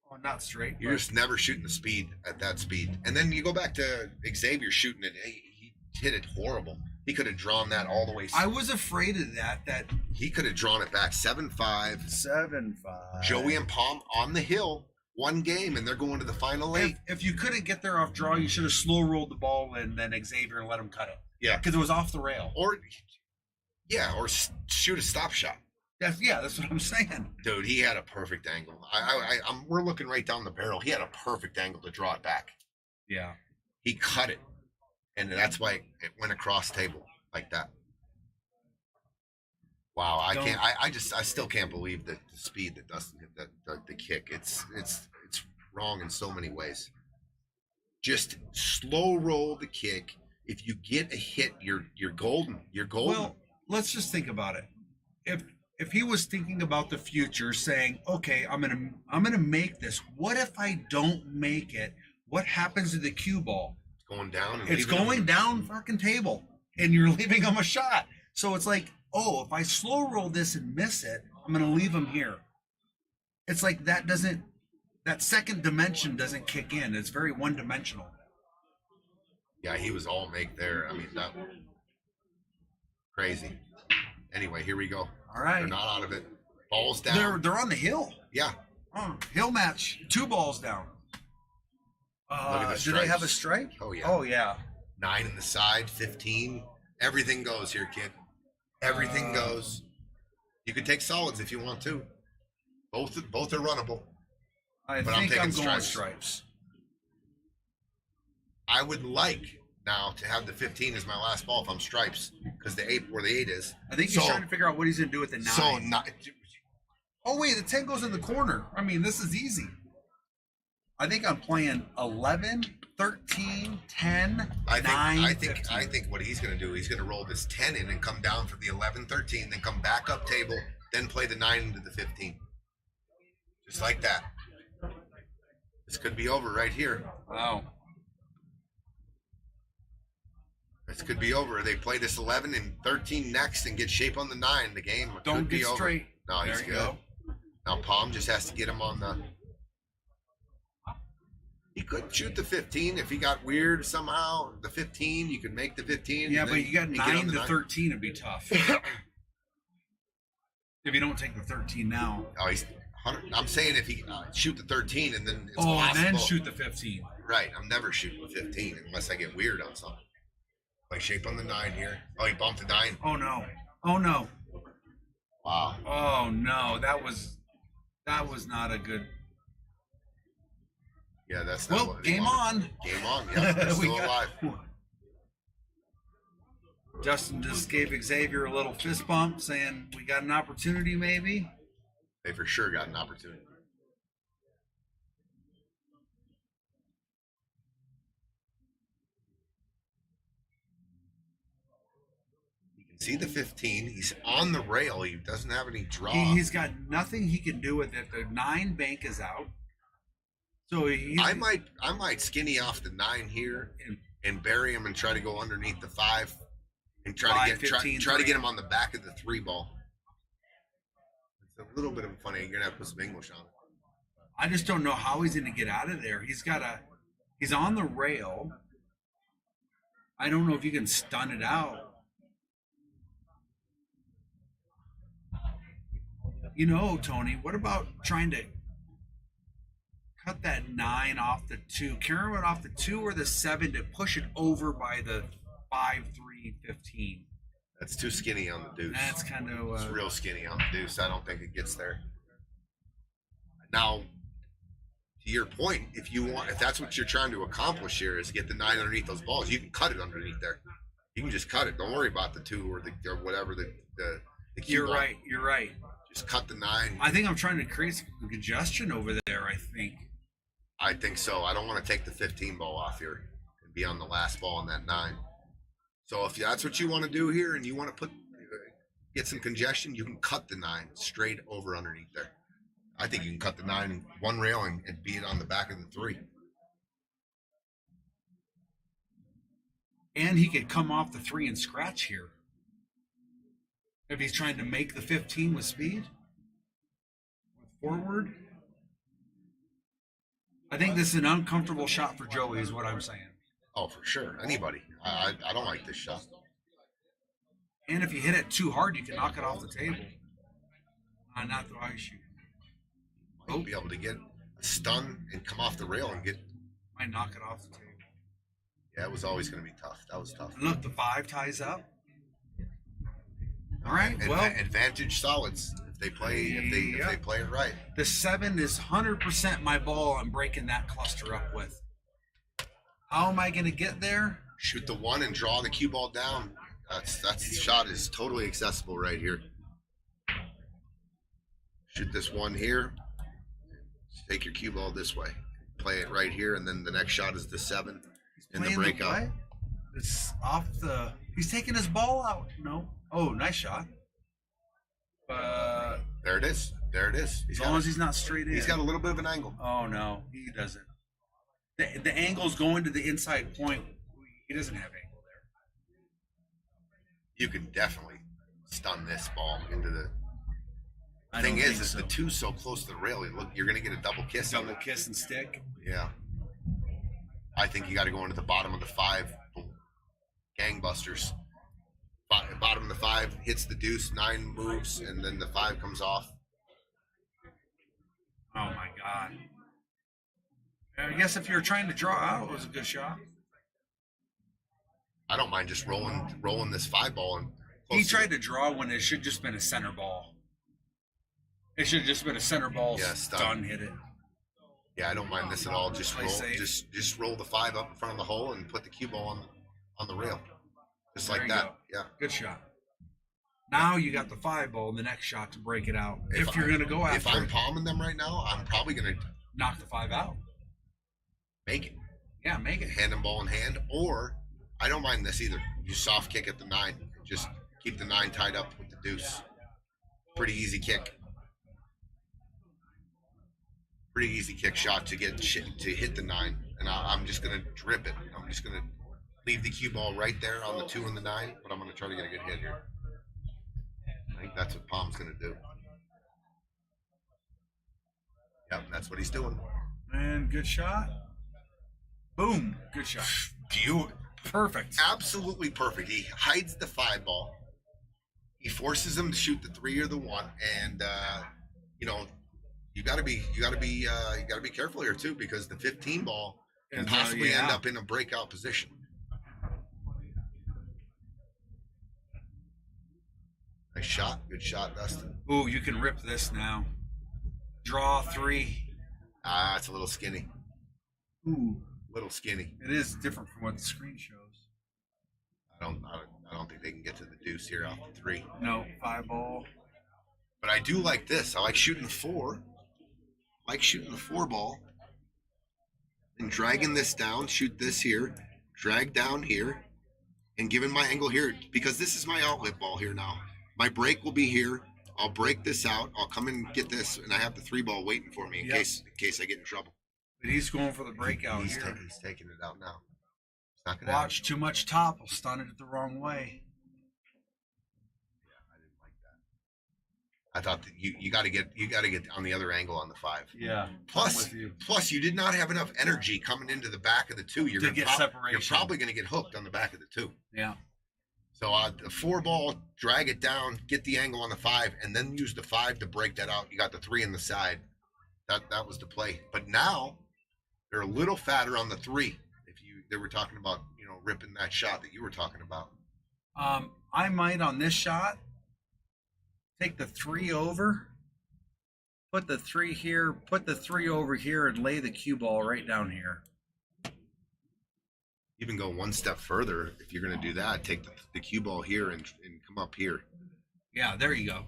Oh, not straight. You're just never shooting the speed at that speed. And then you go back to Xavier shooting it. He hit it horrible. He could have drawn that all the way. I was afraid of that. He could have drawn it back 7-5. 7-5. Joey and Pom on the hill, one game, and they're going to the final 8. If you couldn't get there off draw, you should have slow rolled the ball and then Xavier and let him cut it. Yeah. Because it was off the rail. Or shoot a stop shot. That's what I'm saying. Dude, he had a perfect angle. We're looking right down the barrel. He had a perfect angle to draw it back. Yeah. He cut it, and that's why it went across table like that. Wow, I still can't believe the speed that Dustin hit the kick. It's wrong in so many ways. Just slow roll the kick. If you get a hit, you're golden. You're golden. Well, let's just think about it. If he was thinking about the future, saying, "Okay, I'm gonna make this. What if I don't make it? What happens to the cue ball? It's going down. And It's leaving him- going down fucking table, and you're leaving him a shot. So it's like, oh, if I slow roll this and miss it, I'm gonna leave him here. It's like that second dimension doesn't kick in. It's very one dimensional. Yeah, he was all make there. I mean, that crazy. Anyway, here we go. All right, They're not out of it. Balls down. they're on the hill. Yeah. Oh, hill match. 2 balls down. Look at the Do they have a stripes. stripe? Oh, yeah. Oh yeah. 9 in the side, 15. Everything goes here, kid. Everything goes. You can take solids if you want to. Both are runnable. I But I'm think I'm taking going stripes. stripes. I would like now to have the 15 as my last ball if I'm stripes, because the 8 where the 8 is. I think he's trying to figure out what he's going to do with the 9. So not. Oh, wait, the 10 goes in the corner. I mean, this is easy. I think I'm playing 11, 13, 10, I 9, think 15. I think what he's going to do, he's going to roll this 10 in and come down for the 11, 13, then come back up table, then play the 9 into the 15. Just like that. This could be over right here. Wow. This could be over. They play this 11 and 13 next and get shape on the 9. The game Don't could be get over. straight. No, he's There you good. go. Now Pom just has to get him on the. He could shoot the 15 if he got weird somehow. The 15, you could make the 15. Yeah, and but then you got get on 9 the to 13 would be tough. If you don't take the 13 now. Oh, I'm saying if he shoot the 13 and then it's And then possible. shoot the 15. Right, I'm never shooting the 15 unless I get weird on something. Play shape on the 9 here. Oh, he bumped the 9. Oh, no. Oh, no. Wow. Oh, no. That was not a good. Yeah, that's not Well, what he game wanted. on. Game on. Yeah, they're We still got- alive. Justin just gave Xavier a little fist bump saying, we got an opportunity maybe. They for sure got an opportunity. You can See the 15. He's on the rail. He doesn't have any draw. He's got nothing he can do with it. The 9 bank is out. So I might skinny off the 9 here and bury him and try to go underneath the 5 and try to get him on the back of the 3 ball. It's a little bit of a funny. You're gonna have to put some English on it. I just don't know how he's going to get out of there. He's on the rail. I don't know if you can stun it out. You know, Tony, what about trying to cut that 9 off the 2, carry it off the 2 or the 7 to push it over by the 5, 3, 15? That's too skinny on the deuce. That's kind of it's real skinny on the deuce. I don't think it gets there. Now, to your point, if that's what you're trying to accomplish here is get the 9 underneath those balls, you can cut it underneath there. You can just cut it. Don't worry about the 2 or whatever the cue You're ball. right. You're right. Just cut the 9. I think I'm trying to create some congestion over there. I think so. I don't want to take the 15 ball off here and be on the last ball on that 9. So if that's what you want to do here and you want to get some congestion, you can cut the 9 straight over underneath there. I think you can cut the 9 in one rail and be it on the back of the 3. And he could come off the 3 and scratch here. If he's trying to make the 15 with speed, with forward. I think this is an uncomfortable shot for Joey, is what I'm saying. Oh, for sure. Anybody. I don't like this shot. And if you hit it too hard, you can knock it off the table. Not the ice shoot. Might be able to get a stun and come off the rail and might knock it off the table. Yeah, it was always going to be tough. That was tough. And look, the 5 ties up. All right. Well, advantage solids if they play if they play it right. The 7 is 100% my ball. I'm breaking that cluster up with. How am I going to get there? Shoot the 1 and draw the cue ball down. That shot is totally accessible right here. Shoot this 1 here. Take your cue ball this way. Play it right here, and then the next shot is the 7 in the breakout. It's off the. He's taking his ball out. No. Oh, nice shot. There it is. There it is. As long as he's not straight in. He's got a little bit of an angle. Oh no, he doesn't. The angle's going to the inside point. He doesn't have angle there. You can definitely stun this ball into the. The thing is the 2's so close to the rail. You're going to get a double kiss. Double kiss and stick. Yeah. I think you got to go into the bottom of the 5. Gangbusters. Bottom of the 5 hits the deuce, 9 moves, and then the 5 comes off. Oh my God. I guess if you're trying to draw out, it was a good shot. I don't mind just rolling this 5 ball. And he tried to draw when it should just been a center ball. It should have just been a center ball. Yeah, stun hit it. Yeah, I don't mind this at all. Just roll the 5 up in front of the hole and put the cue ball on the rail. Just like that. Go. Yeah. Good shot. Now you got the 5 ball in the next shot to break it out. If you're going to go after if I'm palming them right now, I'm probably going to knock the 5 out. Make it. Yeah, make it. Hand and ball in hand. Or, I don't mind this either. You soft kick at the 9. Just keep the 9 tied up with the deuce. Pretty easy kick. Pretty easy kick shot to hit the 9. And I'm just going to drip it. I'm just going to leave the cue ball right there on the 2 and the 9, but I'm going to try to get a good hit here. I think that's what Pom's going to do. Yep, that's what he's doing. And good shot. Boom. Good shot. Perfect. Absolutely perfect. He hides the 5 ball. He forces him to shoot the 3 or the 1, and you got to be careful here too, because the 15 ball can possibly end up in a breakout position. Nice shot. Good shot, Dustin. Ooh, you can rip this now. Draw 3. It's a little skinny. Ooh. Little skinny. It is different from what the screen shows. I don't think they can get to the deuce here off the 3. No, 5 ball. But I do like this. I like shooting the 4. I like shooting the 4 ball. And dragging this down. Shoot this here. Drag down here. and give him my angle here, because this is my outlet ball here now. My break will be here. I'll break this out. I'll come and get this, and I have the 3-ball waiting for me in case I get in trouble. But he's going for the breakout He's here. he's taking it out now. It's not gonna Watch, too much top will stun it the wrong way. Yeah, I didn't like that. I thought that you got to get on the other angle on the 5. Yeah. Plus you did not have enough energy coming into the back of the 2. You're To get separation. You're probably going to get hooked on the back of the 2. Yeah. So the 4-ball, drag it down, get the angle on the 5, and then use the 5 to break that out. You got the 3 in the side. That was the play. But now they're a little fatter on the 3. They were talking about, ripping that shot that you were talking about. I might on this shot take the 3 over, put the 3 here, put the 3 over here, and lay the cue ball right down here. Even go one step further. If you're going to do that, take the cue ball here and come up here. Yeah, there you go.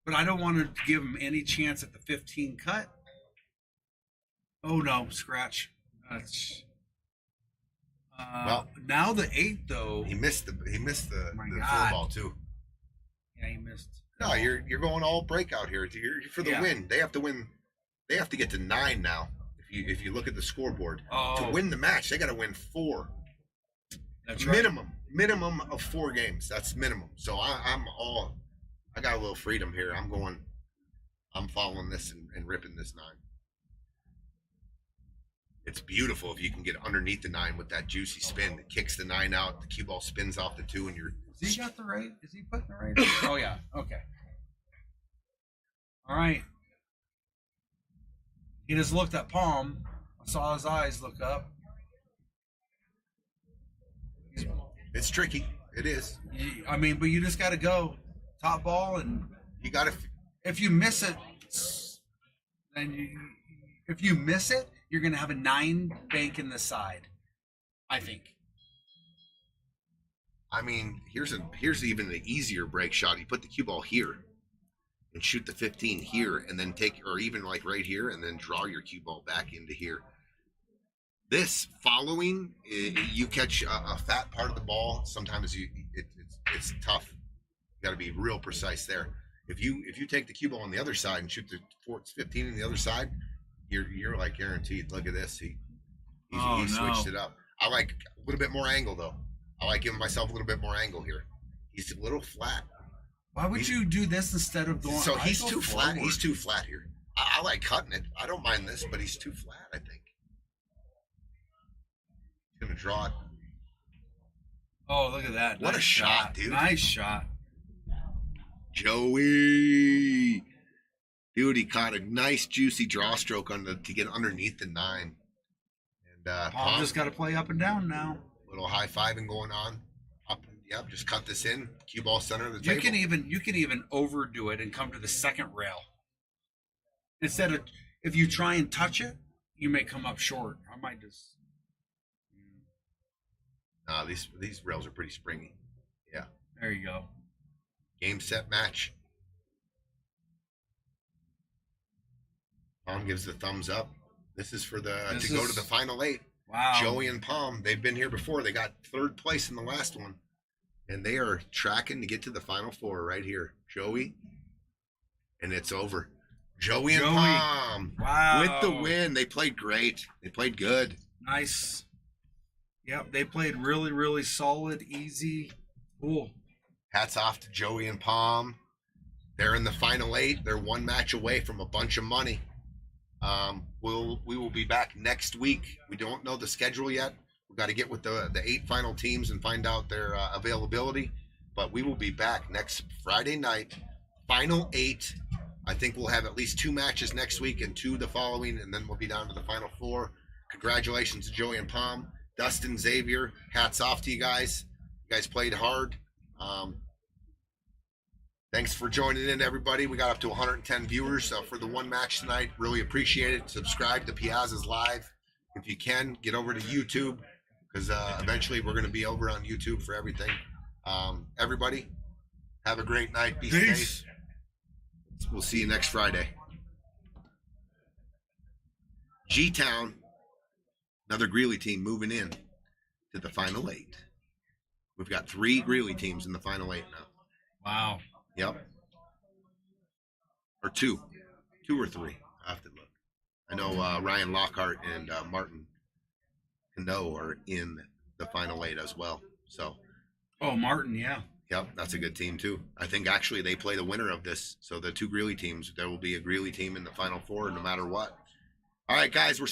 But I don't want to give him any chance at the 15 cut. Oh no, scratch. That's Well, now the 8 though. he missed the My the God. 4-ball too. Yeah, he missed. No, you're going all breakout here. You're for the Yeah. win. They have to win. They have to get to 9 now. If you look at the scoreboard, Oh. to win the match, they got to win 4. That's right. Minimum of 4 games. That's minimum. So I got a little freedom here. I'm following this and ripping this 9. It's beautiful if you can get underneath the 9 with that juicy spin. It kicks the 9 out. The cue ball spins off the 2, and you're. Has he got the right? Is he putting the right? Oh yeah. Okay. All right. He just looked at Pom. I saw his eyes look up. It's tricky. It is. I mean, but you just got to go top ball, and You got to. if you miss it, then if you miss it, you're gonna have a 9 bank in the side. I think. I mean, here's even the easier break shot. You put the cue ball here and shoot the 15 here, and then or even like right here, and then draw your cue ball back into here. This following, you catch a fat part of the ball. Sometimes it's tough. You got to be real precise there. If you take the cue ball on the other side and shoot the 15 on the other side, you're like guaranteed. Look at this. He switched it up. I like a little bit more angle though. I like giving myself a little bit more angle here. He's a little flat. Why would you do this instead of going? So he's I go too flat. forward. He's too flat here. I like cutting it. I don't mind this, but he's too flat, I think. He's going to draw it. Oh, look at that! What a shot, dude. Nice shot. Joey. Dude, he caught a nice, juicy draw stroke to get underneath the 9. And Pom just got to play up and down now. Little high-fiving going on. Yep, just cut this in. Cue ball center of the table. You can even overdo it and come to the second rail. Instead of, if you try and touch it, you may come up short. I might just. These rails are pretty springy. Yeah. There you go. Game, set, match. Pom gives the thumbs up. This is for go to the final 8. Wow. Joey and Pom, they've been here before. They got 3rd place in the last one. And they are tracking to get to the final 4 right here. Joey. And it's over. Joey and Pom. Wow. With the win. They played great. They played good. Nice. Yep, they played really, really solid, easy. Cool. Hats off to Joey and Pom. They're in the final 8. They're 1 match away from a bunch of money. We will be back next week. We don't know the schedule yet. We've got to get with the 8 final teams and find out their availability. But we will be back next Friday night. Final 8. I think we'll have at least 2 matches next week and 2 the following, and then we'll be down to the final 4. Congratulations to Joey and Pom. Dustin, Xavier, hats off to you guys. You guys played hard. Thanks for joining in, everybody. We got up to 110 viewers for the 1 match tonight. Really appreciate it. Subscribe to PIAZZA'S Live. If you can, get over to YouTube, because eventually we're going to be over on YouTube for everything. Everybody, have a great night. Be safe. We'll see you next Friday. G-Town, another Greeley team moving in to the final 8. We've got 3 Greeley teams in the final 8 now. Wow. Yep. Or 2. 2 or 3. I have to look. I know Ryan Lockhart and Martin Cano are in the final 8 as well. So. Oh, Martin, yeah. Yep, that's a good team too. I think actually they play the winner of this. So the 2 Greeley teams, there will be a Greeley team in the final 4 no matter what. All right, guys, we're